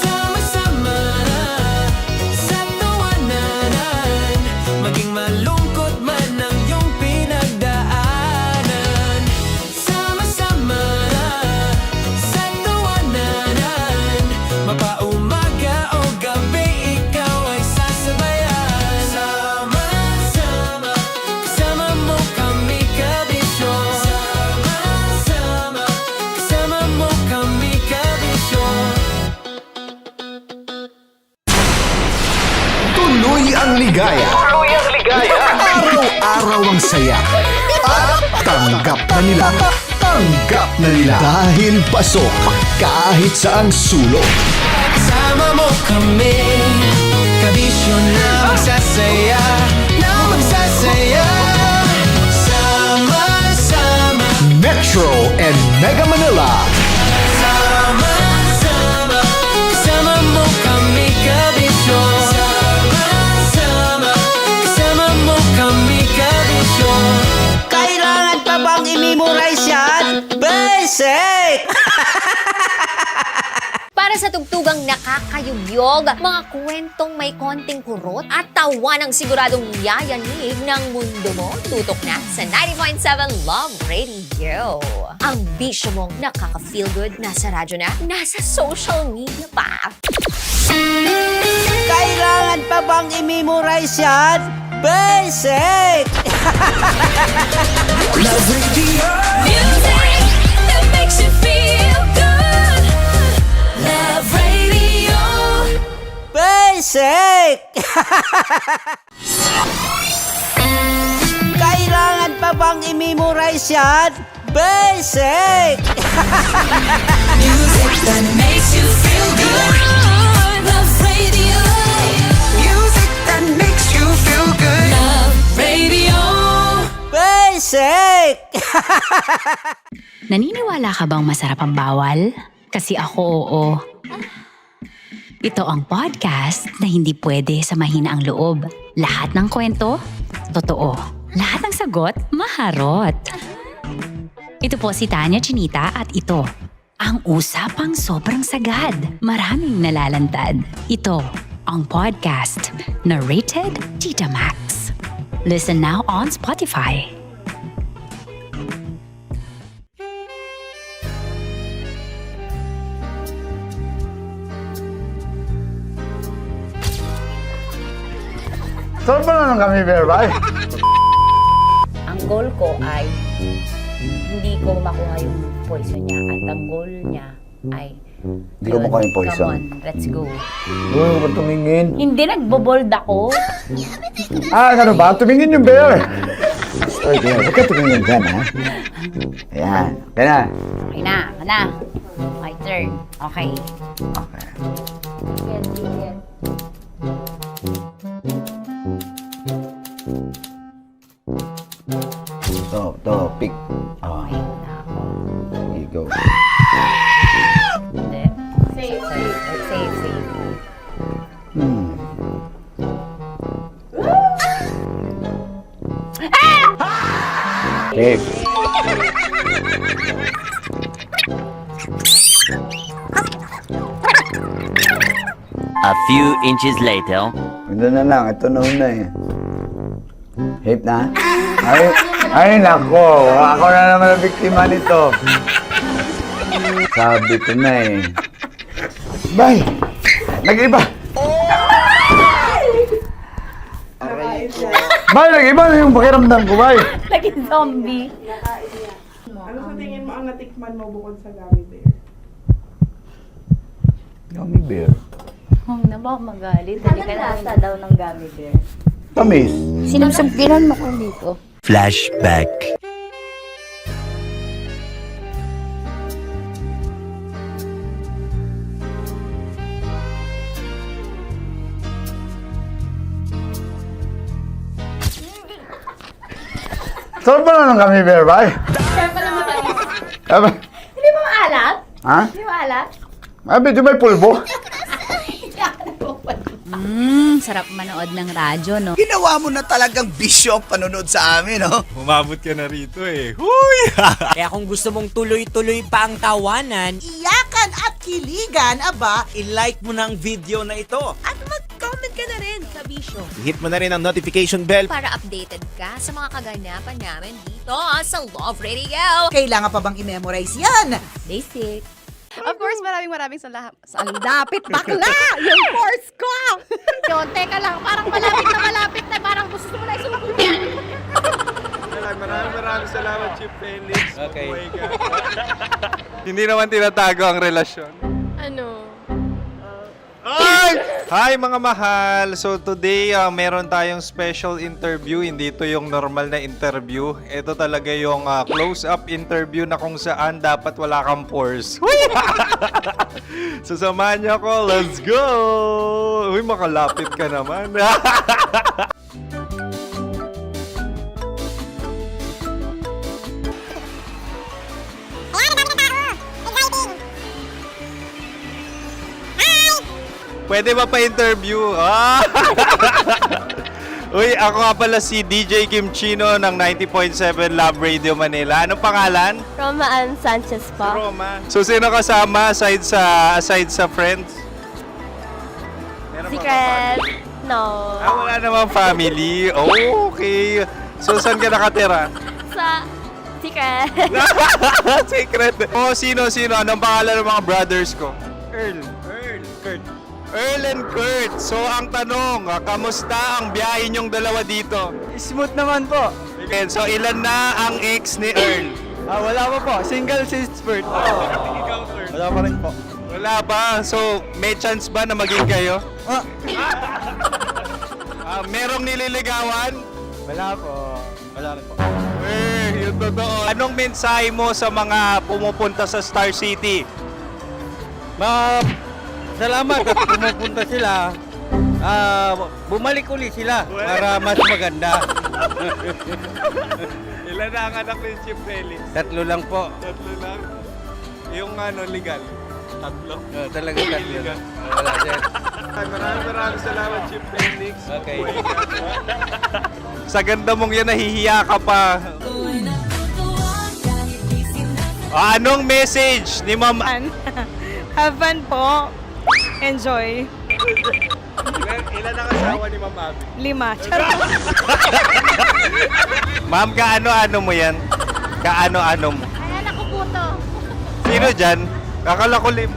Sama-sama sa tawanan, maging malungkot man ang iyong pinagdaanan. Sama-sama sa tawanan, mapaumaga o gabi, ikaw ay sasabayan. Sama-sama, kasama mo kami kabisyo. Sama-sama, kasama mo kami kabisyo. Tuloy ang ligaya. Araw-araw ang saya. At tanggap na nila. Tanggap na nila. Dahil pasok kahit saang sulok. Kasama mo kami, kabisyo na magsasaya, na magsasaya. Sama-sama, Metro and Mega Manila. sama-sama, kasama mo kami kabisyo. Sama-sama, kasama mo kami kabisyo. Kailangan pa bang i-memorize yan? Basic! Para sa tugtugang nakakayugyog, mga kwentong may konting kurot at tawa ng siguradong yayanig ng mundo mo, tutok na sa 90.7 Love Radio. Ang bisyo mong nakaka-feel good, nasa radyo na, nasa social media pa. Kailangan pa bang i-memorize yan? Basic! Love Radio. Music that makes you feel good. Love Radio. Basic! Kailangan pa bang i-memorize yan? Basic! Music that makes you feel good. Love Radio. Music that makes you feel good. Love Radio. Basic! Naniniwala ka bang masarap ang bawal? Kasi ako oo. Ito ang podcast na hindi pwede samahin ang loob. Lahat ng kwento, totoo. Lahat ng sagot, maharot. Ito po si Tanya Chinita at ito, ang usapang sobrang sagad. Maraming nalalantad. Ito, ang podcast na rated Tita Max. Listen now on Spotify. Saan ba na lang kami, Berbay? Ang goal ko ay hindi ko makuha yung poison niya at ang goal niya ay Hindi ko makuha yung poison. Come on, let's go. Huwag mo ba tumingin? Hindi, nagbobold ako. Ano ba? Tumingin yung bear! Oy, bear, huwag ka tumingin dyan, ha? Ayan. Kaya na. Okay na, na. My turn. Okay. Okay. Yes, yes. To, pick. Oh. There you go. Hindi. Safe, safe. Safe, safe. Safe. A few inches later. Ito na lang. Ito na una eh. Safe na? Ay, nako. Ako na naman ang biktima nito. Sabi ko na eh. Bay! Nag-iba! Bay, nag-iba na yung pakiramdam ko, bay! Naging zombie. Ano sa tingin mo ang natikman mo bukod sa gummy bear? Gummy bear? Huwag na ba ako magalit? Hindi ka nasa daw ng gummy bear. Tamis. Sinusumpiran mo ko dito. Flashback. Saan ba na lang kami, bear, bay? Hindi mo maalat? Ha? Hindi mo maalat? Medyo may pulbo. Sarap manood ng radyo, no? Ginawa mo na talagang bisyo ang panonood sa amin, no? Umabot ka na rito eh. Huy! Kaya kung gusto mong tuloy-tuloy pa ang tawanan, Iyakan at kiligan, aba, I-like mo na ang video na ito. at mag-comment ka na rin, kabisyo. Hit mo na rin ang notification bell. Para updated ka sa mga kaganapan namin dito sa Love Radio. kailangan pa bang i-memorize yan? Basic. Of course, maraming salamat. Lapit bakla! Yung course ko! Yun, teka lang, parang malapit na, parang gusto mo na isulat. Maraming salamat, Chief Felix. Okay. Oh my God. Hindi naman tinatago ang relasyon. Ano? Hi mga mahal! So today, meron tayong special interview. Hindi ito yung normal na interview. Ito talaga yung close-up interview na kung saan dapat wala kang pores. So samahan niyo ako. Let's go! Uy, makalapit ka naman. Pwede ba pa-interview? Uy, ako nga pala si DJ Kim Chino ng 90.7 Love Radio Manila. Anong pangalan? Roma Ann Sanchez po. Roma. So, sino kasama aside sa friends? Meron ba Secret. No. wala namang family. Oh, okay. So, saan ka nakatira? Sa Secret. Secret. Oh, sino? Anong pangalan ng mga brothers ko? Earl, Kurt. Earl and Kurt. So, ang tanong, kamusta ang biyahe niyong dalawa dito? Smooth naman po. Okay, so, ilan na ang ex ni Earl? Wala pa po. Single since birth. Wala pa rin po. Wala pa. So, may chance ba na maging kayo? Merong nililigawan? Wala po. Wala rin po. Yung totoo. Anong mensahe mo sa mga pumupunta sa Star City? Salamat at pumupunta sila. Bumalik uli sila para mas maganda. Ilan na ang anak ni Chief Felix? 3 lang po. 3 lang? Yung legal? 3? Talagang 3 Legal. lang. Wala sir. Maraming salamat, Chief Felix. Okay. Sa ganda mong yan, nahihiya ka pa. Anong message ni Ma'am? Have fun po. Enjoy. Ilan ang asawa ni Ma'am Abby? 5. Charot. Ma'am, kaano-ano mo yan? Kaano-ano mo? Ay, anak ko po to. Sino dyan? Kakala ko 5.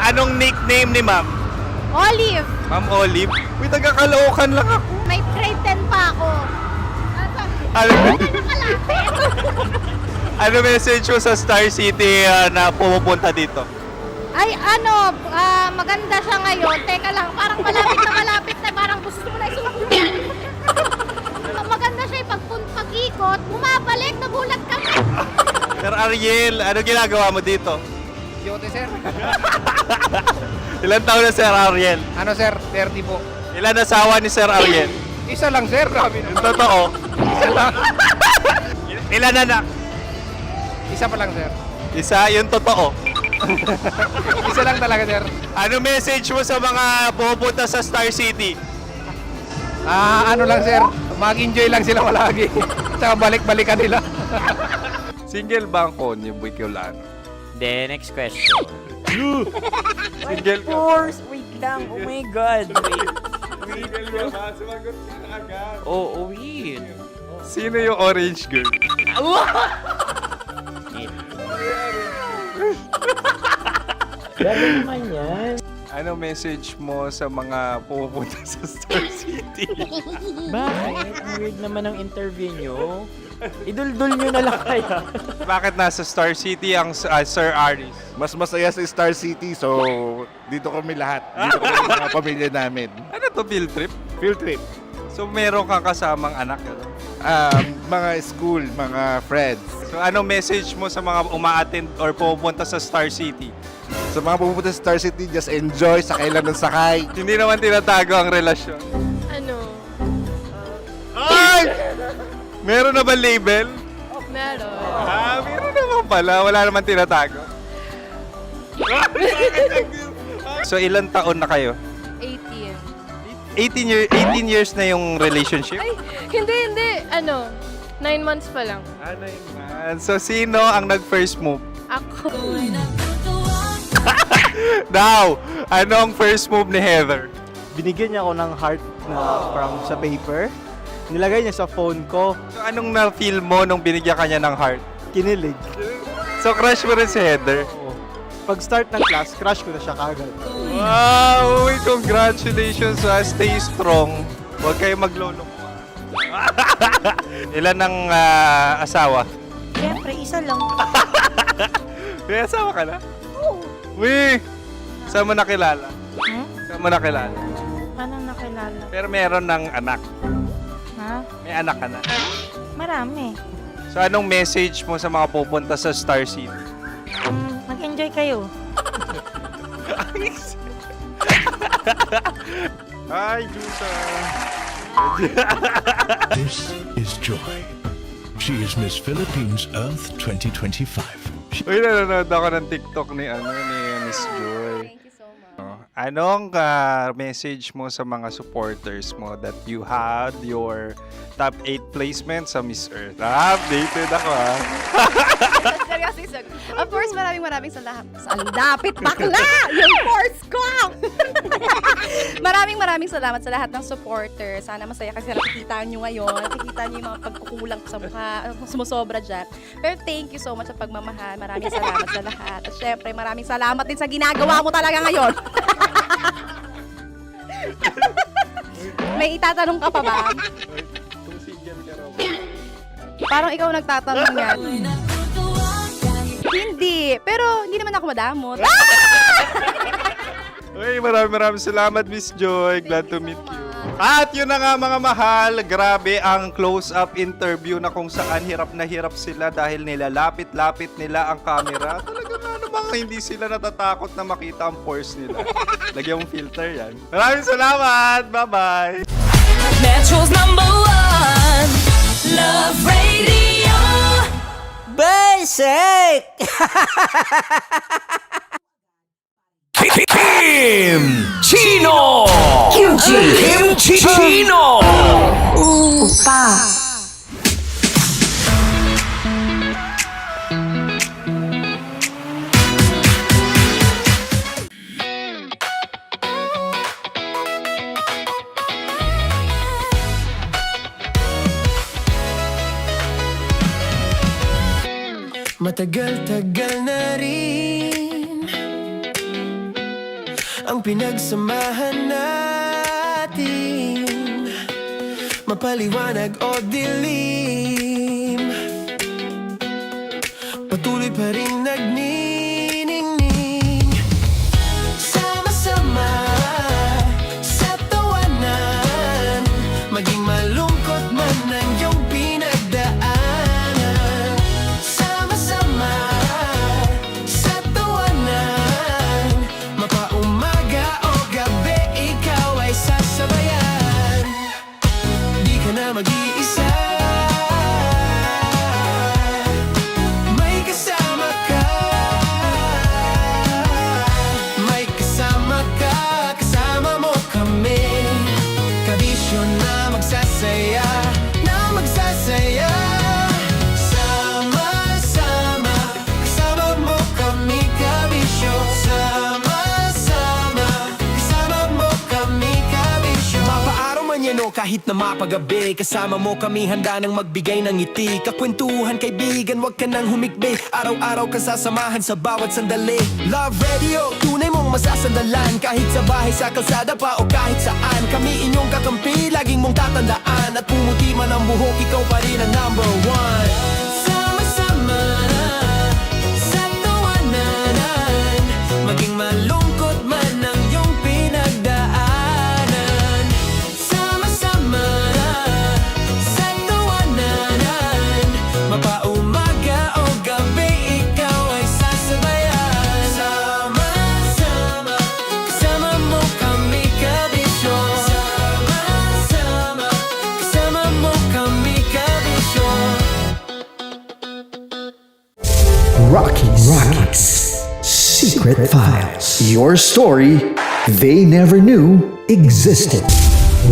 Anong nickname ni Ma'am? Olive. Ma'am Olive? Uy, taga-Caloocan lang ako. May grade 10 pa ako. Ano message mo sa Star City na pumupunta dito? Ay, maganda siya ngayon. Teka lang, parang malapit na, parang gusto mo na isulat. Maganda siya pag-ikot, bumabalik, nagulat kami. Sir Ariel, ano ginagawa mo dito? Yote sir. Ilan taon na Sir Ariel? Ano sir? 30 po. Ilan asawa ni Sir Ariel? Isa lang sir. Grabe Yung totoo. Isa lang. Ilan anak? Isa pa lang sir. Isa, yung totoo. Isa lang talaga sir. Ano message mo sa mga pupunta sa Star City? Ano lang sir. Mag-enjoy lang sila palagi. Tsaka balik-balikan nila. Single ba ang konyo, Bicolano? then next question. Single ka? Of course, wait lang. Oh my God. Single ka ba? Sumagot ka na agad. Oh, wait. Sino yung orange girl? Grabe naman yan. Ano message mo sa mga pupunta sa Star City? Bakit? Ang weird naman ang interview nyo. Idul-dul nyo na lang kaya. Bakit nasa Star City ang Sir Aris? Mas masaya sa Star City, so dito kami lahat. Dito kami mga pamilya namin. Ano to, field trip? Field trip. So meron kang kasamang anak? Ano? Mga school, mga friends. So ano message mo sa mga uma-attend or pupunta sa Star City? Sa mga pupunta sa Star City, just enjoy, sakay lang ng sakay. Hindi naman tinatago ang relasyon. Ano? Ay! Meron na ba label? Meron. Meron naman pala. Wala naman tinatago. So, ilang taon na kayo? 18. 18 years na yung relationship? Ay, hindi. 9 months pa lang. 9 months. So, sino ang nag-first move? Ako. Now, ano ang first move ni Heather? Binigyan niya ako ng heart na from sa paper. Nilagay niya sa phone ko. So, anong na-feel mo nung binigyan ka niya ng heart? Kinilig. So, crush mo rin si Heather? Pag start ng class, crush ko na siya kagad. Wow! Uy, congratulations! Stay strong. Huwag kayo maglolo. Ilan ang asawa? Siyempre, isa lang. May asawa ka na? Oo. Uy! Saan mo nakilala? Saan mo nakilala? Paano nakilala? Pero meron ng anak. Ha? May anak ka na. Marami. So, anong message mo sa mga pupunta sa Star City? Mag-enjoy kayo. Hi, Jusa! This is Joy. She is Miss Philippines Earth 2025. Uy, nanonood ako ng TikTok ni Miss Joy. Thank you so much. Anong message mo sa mga supporters mo that you had your top 8 placement sa Miss Earth? Updated ako Seryously, of course, maraming salamat. Ang dapit bakla! Yung course ko! maraming salamat sa lahat ng supporters. Sana masaya kasi nakikita nyo ngayon. Nakikita nyo yung mga pagkukulang ko sa mukha. Sumusobra dyan. Pero thank you so much sa pagmamahal. Maraming salamat sa lahat. At syempre, maraming salamat din sa ginagawa mo talaga ngayon. May itatanong ka pa ba? Parang ikaw nagtatanong yan. Hindi. Pero hindi naman ako madamot. Uy, maraming salamat, Miss Joy. Glad to meet you. At yun na nga mga mahal, grabe ang close-up interview na kung saan hirap na hirap sila dahil nilalapit-lapit nila ang camera. Talaga nga namang hindi sila natatakot na makita ang pores nila. Lagyan mong filter yan. Maraming salamat! Bye-bye! Metro's #1 Love Radio. Basic! Kim Chino! Kim Chino! Opa. Matagal-tagal na rin ang pinagsamahan natin, mapaliwanag o dilim, patuloy pa rin nagniningning. Sama-sama sa tawanan, maging malungkot man ang iyong pinagdaanan. Sama-sama sa tawanan, mapaumaga o gabi, ikaw ay sasabayan. Di ka na mag-iisa, may kasama ka. May kasama ka, kasama mo kami. Kabisyo na magsasaya, na magsasaya. Sama-sama, kasama mo kami, kabisyo. Sama-sama, kasama mo kami, kabisyo. Mapaaraw man yan o kahit na mapagabi, kasama mo kami, handa nang magbigay ng ngiti. Kakwentuhan, kaibigan, wag ka nang humikbi. Araw-araw ka sasamahan sa bawat sandali. Love Radio, tunay mong masasandalan. Kahit sa bahay, sa kalsada pa o kahit saan, kami inyong kakampi, laging mong tatandaan. At pumuti man ang buhok, ikaw pa rin ang #1. Sama-sama sa tawanan, maging malungkot man ang iyong pinagdaanan. Sama-sama sa tawanan, mapaumaga o gabi, ikaw ay sasabayan. Sama-sama, kasama mo kami, kabisyo. Sama-sama, kasama mo kami, kabisyo. Rocky's Secret Files. Your story they never knew existed.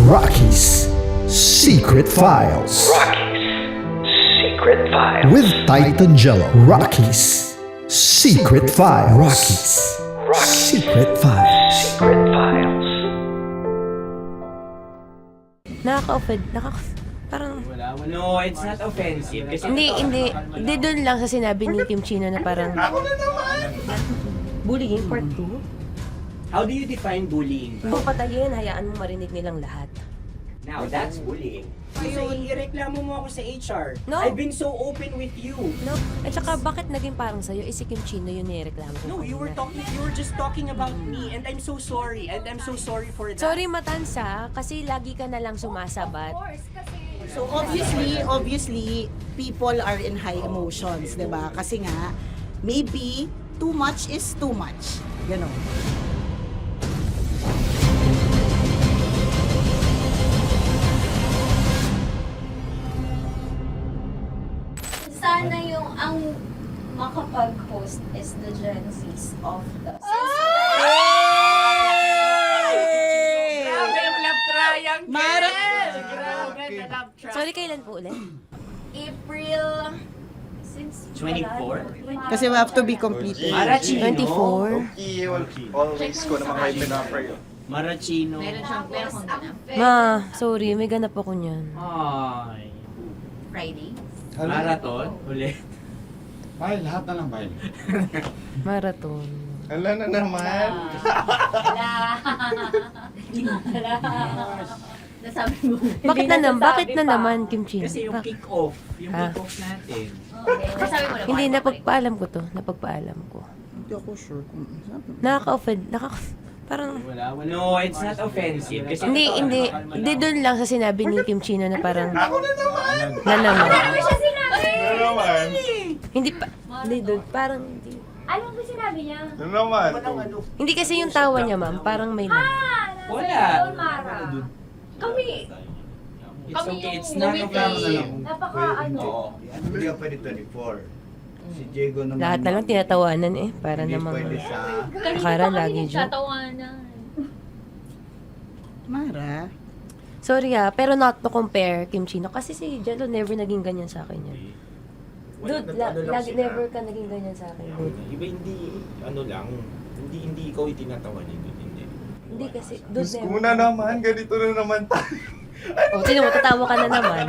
Rocky's Secret Files. Secret Files. With Titan Jello. Rocky's Secret Files. Rocky's Secret Files. Secret Files. Nakaka-offend. Parang... No, it's not offensive. Kasi Hindi doon lang sa sinabi ni Kim Chino na parang... Bullying, part 2? how do you define bullying? Kung patayin, hayaan mo marinig nilang lahat. Now, that's bullying. So, ireklamo mo ako sa HR. No. I've been so open with you. No? At saka, bakit naging parang sa'yo? Si Kim Chino yun nireklamo ko. No, you were just talking about me, and I'm so sorry. And I'm so sorry for that. Sorry, Matansa, kasi lagi ka na lang sumasabat. So obviously, people are in high emotions, 'di ba? Kasi nga, maybe too much is too much. Ganon. Sana yung ang makapag-host is the Gen Zs of the Grabe yung love triangle! Mara! Grabe na love triangle! Sorry, kailan po ulit? April 24? Kasi we have to be completed. Marachino. 24. Always ko naman kayo pinapray. Marachino. Ma, sorry, may ganap ako niyan. Ay. Friday. Marathon? Ulit. Bye, lahat na lang bye. Marathon. Ala na naman. Nasabi mo. Bakit na naman, Kim Chino? Kasi yung kick-off. Yung kick-off natin. Nasabi mo na. Hindi, napagpaalam ko to. Napagpaalam ko. Hindi ako sure kung Nakaka-offend. Parang... No, it's not offensive. Kasi Hindi doon lang sa sinabi ni Kim Chino na parang... Ako na naman! Na naman. Ano siya sinabi? Ano naman? Hindi pa... Hindi doon. Parang... Hindi. Ano ba sinabi niya? Ano naman? Hindi kasi yung tawa niya, ma'am. Parang may lang. Wala. Mara. Kami. It's Kami okay, yung it's not ngumiti. offensive. Napaka ano. Hindi ka pwede 24. Si Diego naman. Lahat na lang tinatawanan eh. Para Hindi namang... pwede sa... Kanina Akala pa kami lagi joke. nagtatawanan. Mara. Sorry pero not to compare, Kim Chino. Kasi si Jello never naging ganyan sa akin yan. Dude, lagi never ka naging ganyan sa akin, dude. Iba hindi, ano lang, hindi ikaw itinatawan niya. Hindi kasi, dude, never. Muna naman, ganito na naman tayo. O, sino mo, tatawa ka na naman.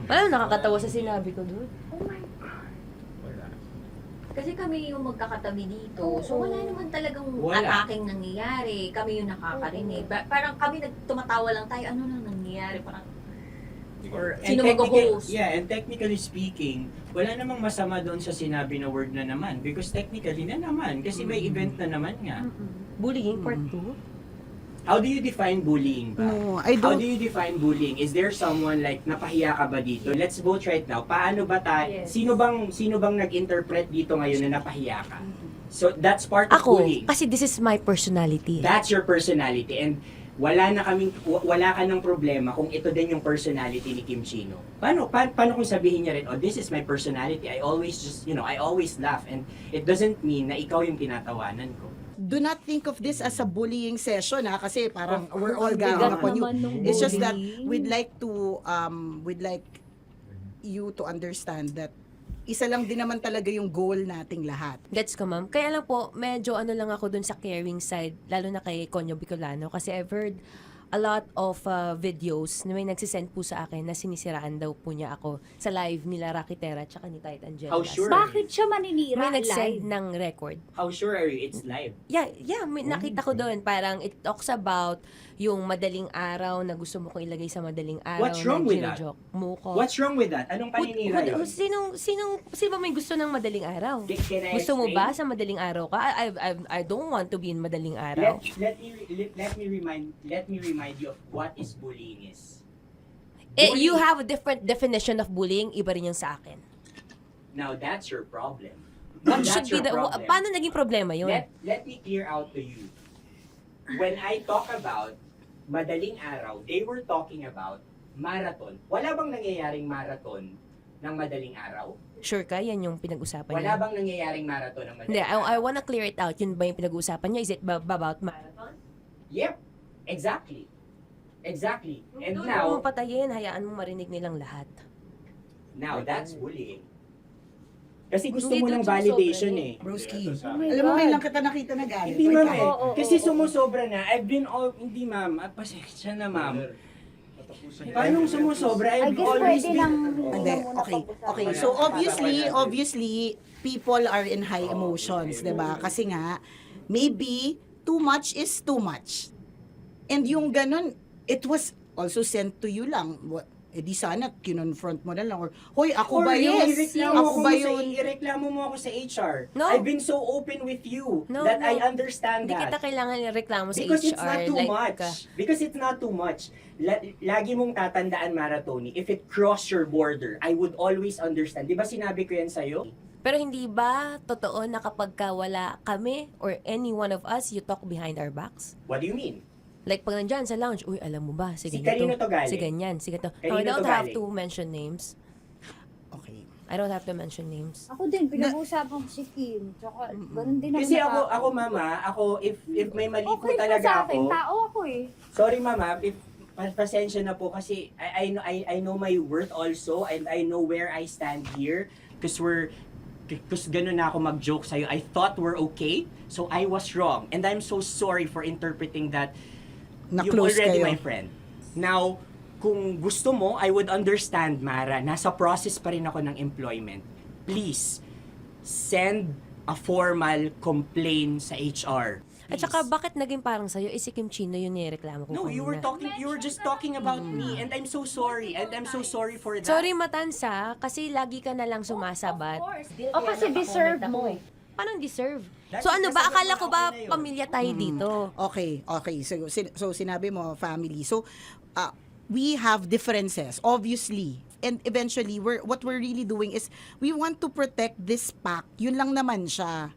Alam, nakakatawa sa sinabi ko, dude. Oh my God. Kasi kami yung magkakatabi dito. So wala naman talagang ataking nangyayari. Kami yung nakakarinig. Parang kami tumatawa lang tayo. Ano lang nangyayari? Parang sino mag-host? Yeah, and technically speaking, wala namang masama doon sa sinabi na word na naman. Because technically na naman. Kasi may event na naman nga. Bullying, part 2? How do you define bullying ba? No, I How don't. do you define bullying? Is there someone like napahiya ka ba dito? Let's vote right now. Paano ba Yes. sino bang nag-interpret dito ngayon na napahiya ka? So that's part of Ako, bullying. kasi this is my personality. That's your personality and wala ka ng problema kung ito din yung personality ni Kim Chino. Paano kung sabihin niya rin, oh, this is my personality. I always I always laugh and it doesn't mean na ikaw yung tinatawanan ko. Do not think of this as a bullying session kasi parang we're all ganging up on you. It's just that we'd like you to understand that isa lang din naman talaga yung goal nating lahat. Gets ko, ma'am. Kaya lang po, medyo ano lang ako dun sa caring side, lalo na kay Conyo Bicolano, kasi I've heard a lot of videos na may nagsisend po sa akin na sinisiraan daw po niya ako sa live nila Rocky Terra at saka ni Titan Jellas. How sure? Bakit siya maninira May live? nagsend ng record. How sure are you it's live? Yeah, nakita ko doon. Parang it talks about yung madaling araw na gusto mo kong ilagay sa madaling araw. What's wrong with that? Mo ko. What's wrong with that? Anong paninira yun? Sino ba may gusto ng madaling araw? Can I Gusto mo explain? ba sa madaling araw ka? I don't want to be in madaling araw. Let me remind you of what is bullying is. You have a different definition of bullying, iba rin yung sa akin. Now that's your problem. What That's should be your the problem. paano naging problema yun? Let me clear out to you. When I talk about madaling araw, they were talking about marathon. Wala bang nangyayaring marathon ng madaling araw? Sure ka? Yan yung pinag-usapan Wala niya? bang nangyayaring marathon ng Hindi, madaling I wanna clear it out. Yun ba yung pinag-uusapan niya? Is it about marathon? Yep, exactly. Exactly. And Doon now, mo patayin, hayaan mo marinig nilang lahat. now that's bullying. Kasi gusto Hindi mo doon ng validation sumusobra eh. Broski. Oh Alam mo, ngayon lang kita nakita na galit. Hindi ma'am Wait, eh. oo, Kasi sumusobra na. I've been all, hindi ma'am, pasensya na ma'am. Paano sumusobra? I've always been... Hindi, okay. Okay, so obviously, people are in high emotions, 'di ba? Kasi nga, maybe too much is too much. And yung ganun, it was also sent to you lang. Di sana kinonfront mo na lang or hoy, ako ba yun? Ako ba yun? Ireklamo mo ako sa HR. No. I've been so open with you No, that no. I understand Hindi that. kita kailangan ireklamo sa Because HR. it's not too like, much. Because it's not too much. Lagi mong tatandaan, Maratoni, if it cross your border, I would always understand. Di ba sinabi ko yan sa'yo? Pero hindi ba totoo na kapag wala kami or any one of us, you talk behind our backs? What do you mean? Like pag nandyan sa lounge, uy, alam mo ba, si Si ganito, kanino to galing? si ganyan, si ganito. Kanino I don't to have galing? to mention names. Okay. I don't have to mention names. Ako din, pinag-uusapan ko si Kim. Tsaka, ganun din Kasi naman ako mama, if may mali po okay po talaga sa akin, ako. tao ako eh. Sorry mama, pasensya na po kasi I know my worth also and I know where I stand here because ganun na ako mag-joke sa'yo. I thought we're okay, so I was wrong. And I'm so sorry for interpreting that you're Na-close already kayo. my friend. Now, kung gusto mo, I would understand, Mara. Nasa process pa rin ako ng employment. Please, send a formal complaint sa HR. At saka bakit naging parang sa'yo, si Kim Chino yun nireklamo ko No, you were just talking about me and I'm so sorry. And I'm so sorry for that. Sorry Matansa, kasi lagi ka na lang sumasabat. O kasi deserve mo eh. Paano deserve? So ano ba, akala ko ba pamilya tayo dito? Okay. So sinabi mo family. So we have differences obviously. And eventually what we're really doing is we want to protect this pack. Yun lang naman siya.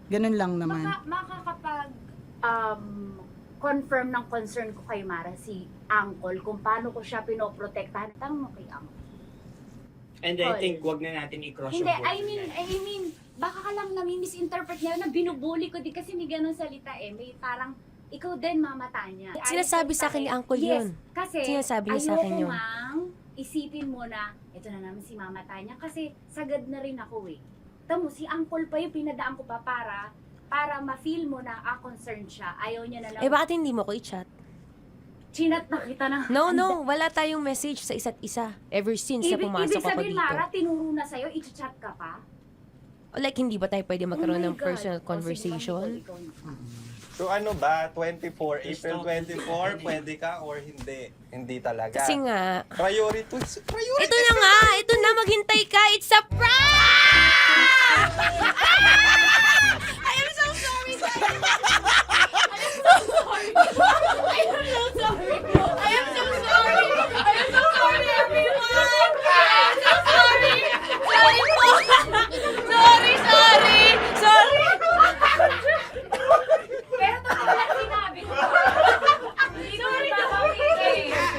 Ganun lang naman. Makakapag confirm ng concern ko kay Mara si Uncle kung paano ko siya pinoprotektahan. Tanong mo kay Uncle. And I think wag na natin i-cross Hindi, yung border. I mean, baka ka lang nami-misinterpret niya na binubuli ko din kasi may ganun salita eh. May parang, ikaw din mamata niya. Sinasabi sa akin ni Uncle Yes, yun. kasi Sinasabi niya sa akin ayoko yun. mang isipin mo na, ito na naman si mamata niya kasi sagad na rin ako eh. Tamo, si Uncle pa yung pinadaan ko pa para ma-feel mo na concerned siya. Ayaw niya na lang. Eh bakit hindi mo ko i-chat? Chinat na kita na. No, wala tayong message sa isa't isa. Ever since na pumasok Ibig ako sabihin, dito. Mara, tinuro na sa'yo, i-chat ka pa? Like, hindi ba tayo pwede magkaroon Oh my ng personal God. conversation? So ano ba, 24, April 24, pwede ka or hindi? Hindi talaga. Kasi nga, Priorities. ito na nga, ito na, maghintay ka, it's a prank! I am so sorry, guys! I am so sorry! I am so sorry! I am so sorry! I am so sorry, everyone! I am so sorry! Sorry po! Sorry! Pero totoo lang sinabi ko. Sorry na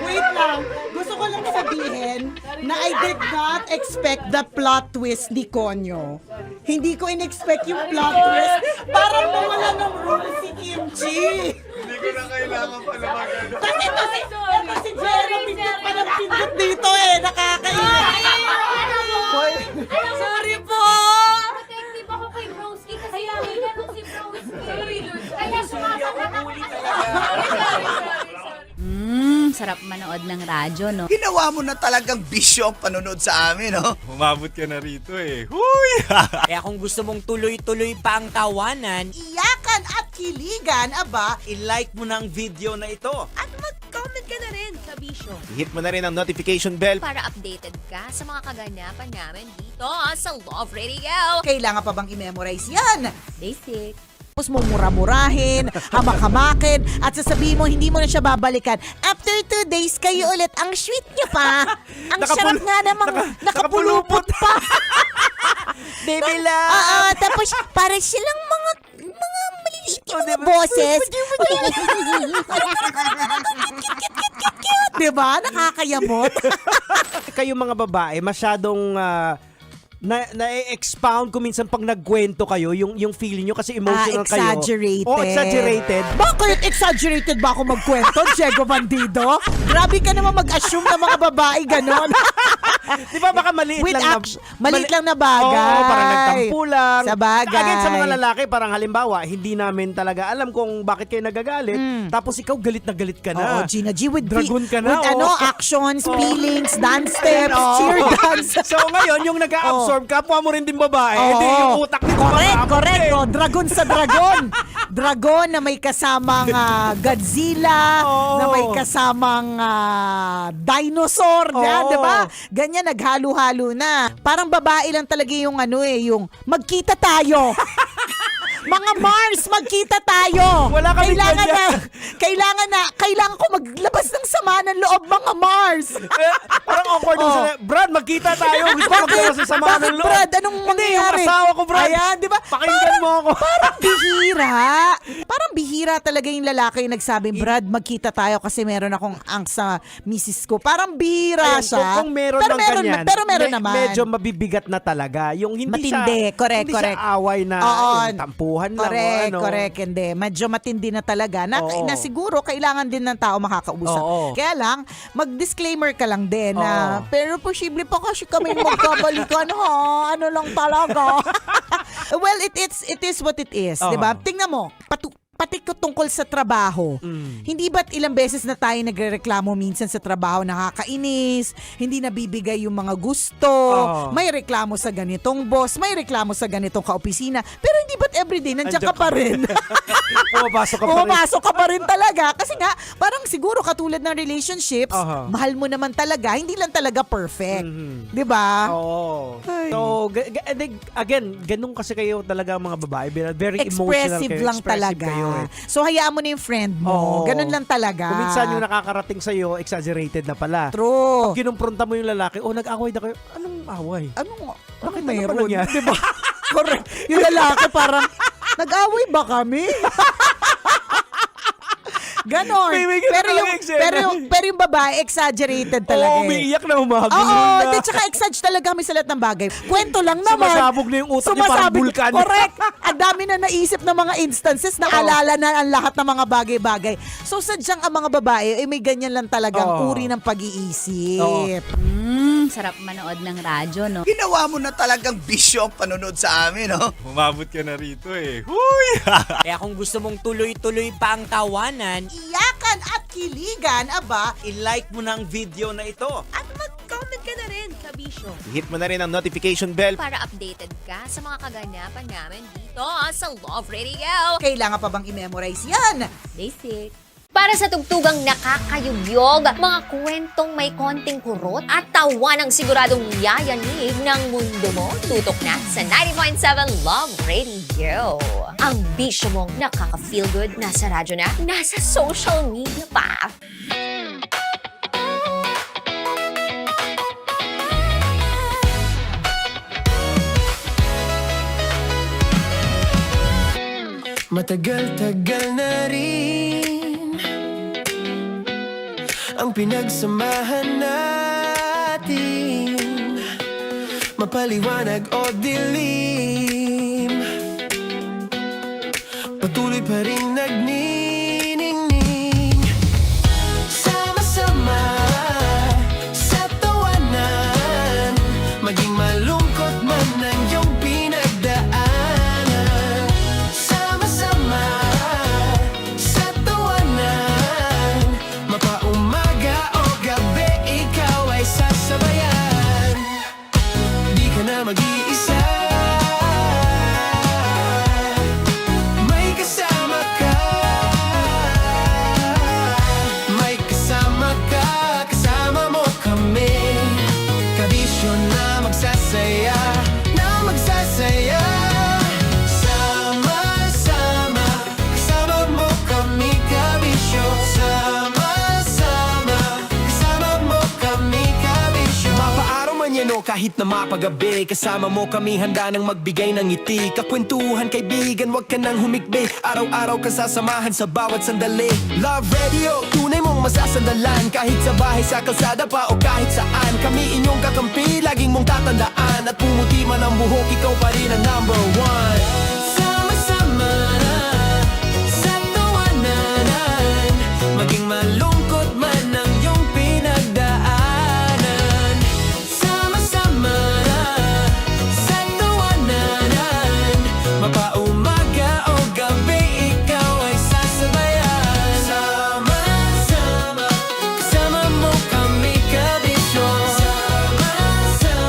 Wait lang. Gusto ko lang sabihin na I did not expect the plot twist ni Konyo. Hindi ko in-expect yung plot twist. Parang mawala ng role si Kimchi. Hindi ko na kailangan pala mag-ano. Kasi ito si Jeremy pa ng pindot dito eh. Nakakainis. Sorry po! Protective ako kay Broski kasi lagi ganun si Broski. Kaya sumasagot ako. Sarap manood ng radyo, no? Ginawa mo na talagang bisyo ang panonood sa amin, no? Umabot ka na rito eh. Huy! Kaya kung gusto mong tuloy-tuloy pa ang tawanan, Iyakan at kiligan, aba, i-like mo na ang video na ito. At mag-comment ka na rin sa Bisyo Hit mo na rin ang notification bell. para updated ka sa mga kaganapan namin dito sa Love Radio. kailangan pa bang i-memorize yan? Basic. Tapos mo mura-murahin, hamak-hamakin, at sasabihin mo hindi mo na siya babalikan. After 2 days, kayo ulit. Ang sweet niya pa. Ang sarap nga namang nakapulupot pa. Baby love! Oo, tapos para silang mga maliliit yung mga boses. Diba? Nakakayamot. Kayo mga babae, masyadong na-expound ko minsan pag nagkwento kayo, yung feeling nyo kasi emotional kayo. Exaggerated. Oh, exaggerated. Bakit exaggerated ba ako magkwento, Diego Bandido? Grabe ka naman mag-assume na mga babae ganon. Di ba baka maliit maliit lang na bagay. Oo, parang nagtampo lang. Sa bagay. Again, sa mga lalaki, parang halimbawa, hindi namin talaga alam kung bakit kayo nagagalit. Tapos ikaw galit na galit ka na. Oo, Gina G, with Dragon ka na. with actions, feelings, dance steps, cheer dance. So ngayon, yung nag-absorb, kapwa mo rin din babae, hindi yung utak nito. Correct. Oh, dragon sa dragon. Dragon na may kasamang Godzilla, na may kasamang dinosaur, di ba? Ganyan, naghalo-halo na. Parang babae lang talaga yung yung magkita tayo. Mga Mars, magkita tayo. Wala kami kailangan ko maglabas ng sama ng loob, mga Mars. Parang awkward yung sila. Brad, magkita tayo. Gusto ko maglabas ng sama ng loob. Brad, anong mangyari? Hindi, yung asawa ko, Brad. Ayan, di ba? Pakinggan mo ako. Parang bihira talaga yung lalaki yung nagsabi, Brad, magkita tayo kasi meron akong angst sa misis ko. Parang bihira siya. Kung meron pero lang ganyan, pero meron naman. Medyo mabibigat na talaga. Yung hindi matindi, correct. Hindi siya away na yung tampuhan lang. Correct. Hindi. Medyo matindi na talaga. Na siguro kailangan din ng tao makakausap. Kaya lang, mag-disclaimer ka lang din na, pero posible pa kasi kami magkabalikan ha. Ano lang talaga. Well, it is what it is. Diba? Tingnan mo, pati tungkol sa trabaho. Hindi ba't ilang beses na tayo nagrereklamo minsan sa trabaho, nakakainis, hindi nabibigay yung mga gusto, may reklamo sa ganitong boss, may reklamo sa ganitong kaopisina, pero hindi ba't everyday nandiyan ka pa rin? Pumapasok ka pa rin talaga. Kasi nga, parang siguro katulad ng relationships, mahal mo naman talaga, hindi lang talaga perfect. Diba? Oo. So, again, ganun kasi kayo talaga mga babae. Very emotional kayo. Lang talaga. Kayo. So, hayaan mo na yung friend mo. Ganun lang talaga. Kung minsan yung nakakarating sa'yo, exaggerated na pala. True. Pag kinumpronta mo yung lalaki, nag-away na kayo. Anong away? Bakit mayroon? Diba? Correct. Yung lalaki parang, nag-away ba kami? Ganon. Pero yung babae, exaggerated talaga. Umiiyak na umagod. Oo, tsaka exagge talaga kami sa lahat ng bagay. Kwento lang naman. Sumasabog na yung utak niya parang vulkan. Correct. Ang dami na naisip ng mga instances na alala na ang lahat ng mga bagay-bagay. So, sadyang ang mga babae, may ganyan lang talagang uri ng pag-iisip. Sarap manood ng radyo, no? Ginawa mo na talagang bisyo ang panonood sa amin, no? Umabot ka na rito eh. Huy! Kaya kung gusto mong tuloy-tuloy pa ang tawanan, iyakan at kiligan, i-like mo na ang video na ito. At mag-comment ka na rin, kabisyo. Hit mo na rin ang notification bell Para updated ka sa mga kaganapan namin dito sa Love Radio. Kailangan pa bang i-memorize yan? Basic. Para sa tugtugang nakakayugyog, mga kwentong may konting kurot at tawa ng siguradong yayanig ng mundo mo, tutok na sa 90.7 Love Radio. Ang bisyo mong nakaka-feel good, nasa radyo na, nasa social media pa. Matagal-tagal na rin ang pinagsamahan natin, mapaliwanag o dilim, patuloy pa rin nagniningning. Sama-sama sa tawanan, maging malungkot man ang iyong pinagdaanan. Sama-sama sa tawanan, mapaumaga o gabi, ikaw ay sasabayan. Di ka na mag-iisa, may kasama ka. May kasama ka, kasama mo kami. Kabisyo na magsasaya, na magsasaya. Sama-sama, kasama mo kami, kabisyo. Sama-sama, kasama mo kami, kabisyo. Mapaaraw man yan o kahit na mapagabi, kasama mo kami, handa nang magbigay ng ngiti. Kakwentuhan, kaibigan, wag ka nang humikbi. Araw-araw ka sasamahan sa bawat sandali. Love Radio, tunay mong masasandalan. Kahit sa bahay, sa kalsada pa o kahit saan, kami inyong kakampi, laging mong tatandaan. At pumuti man ikaw pa rin ang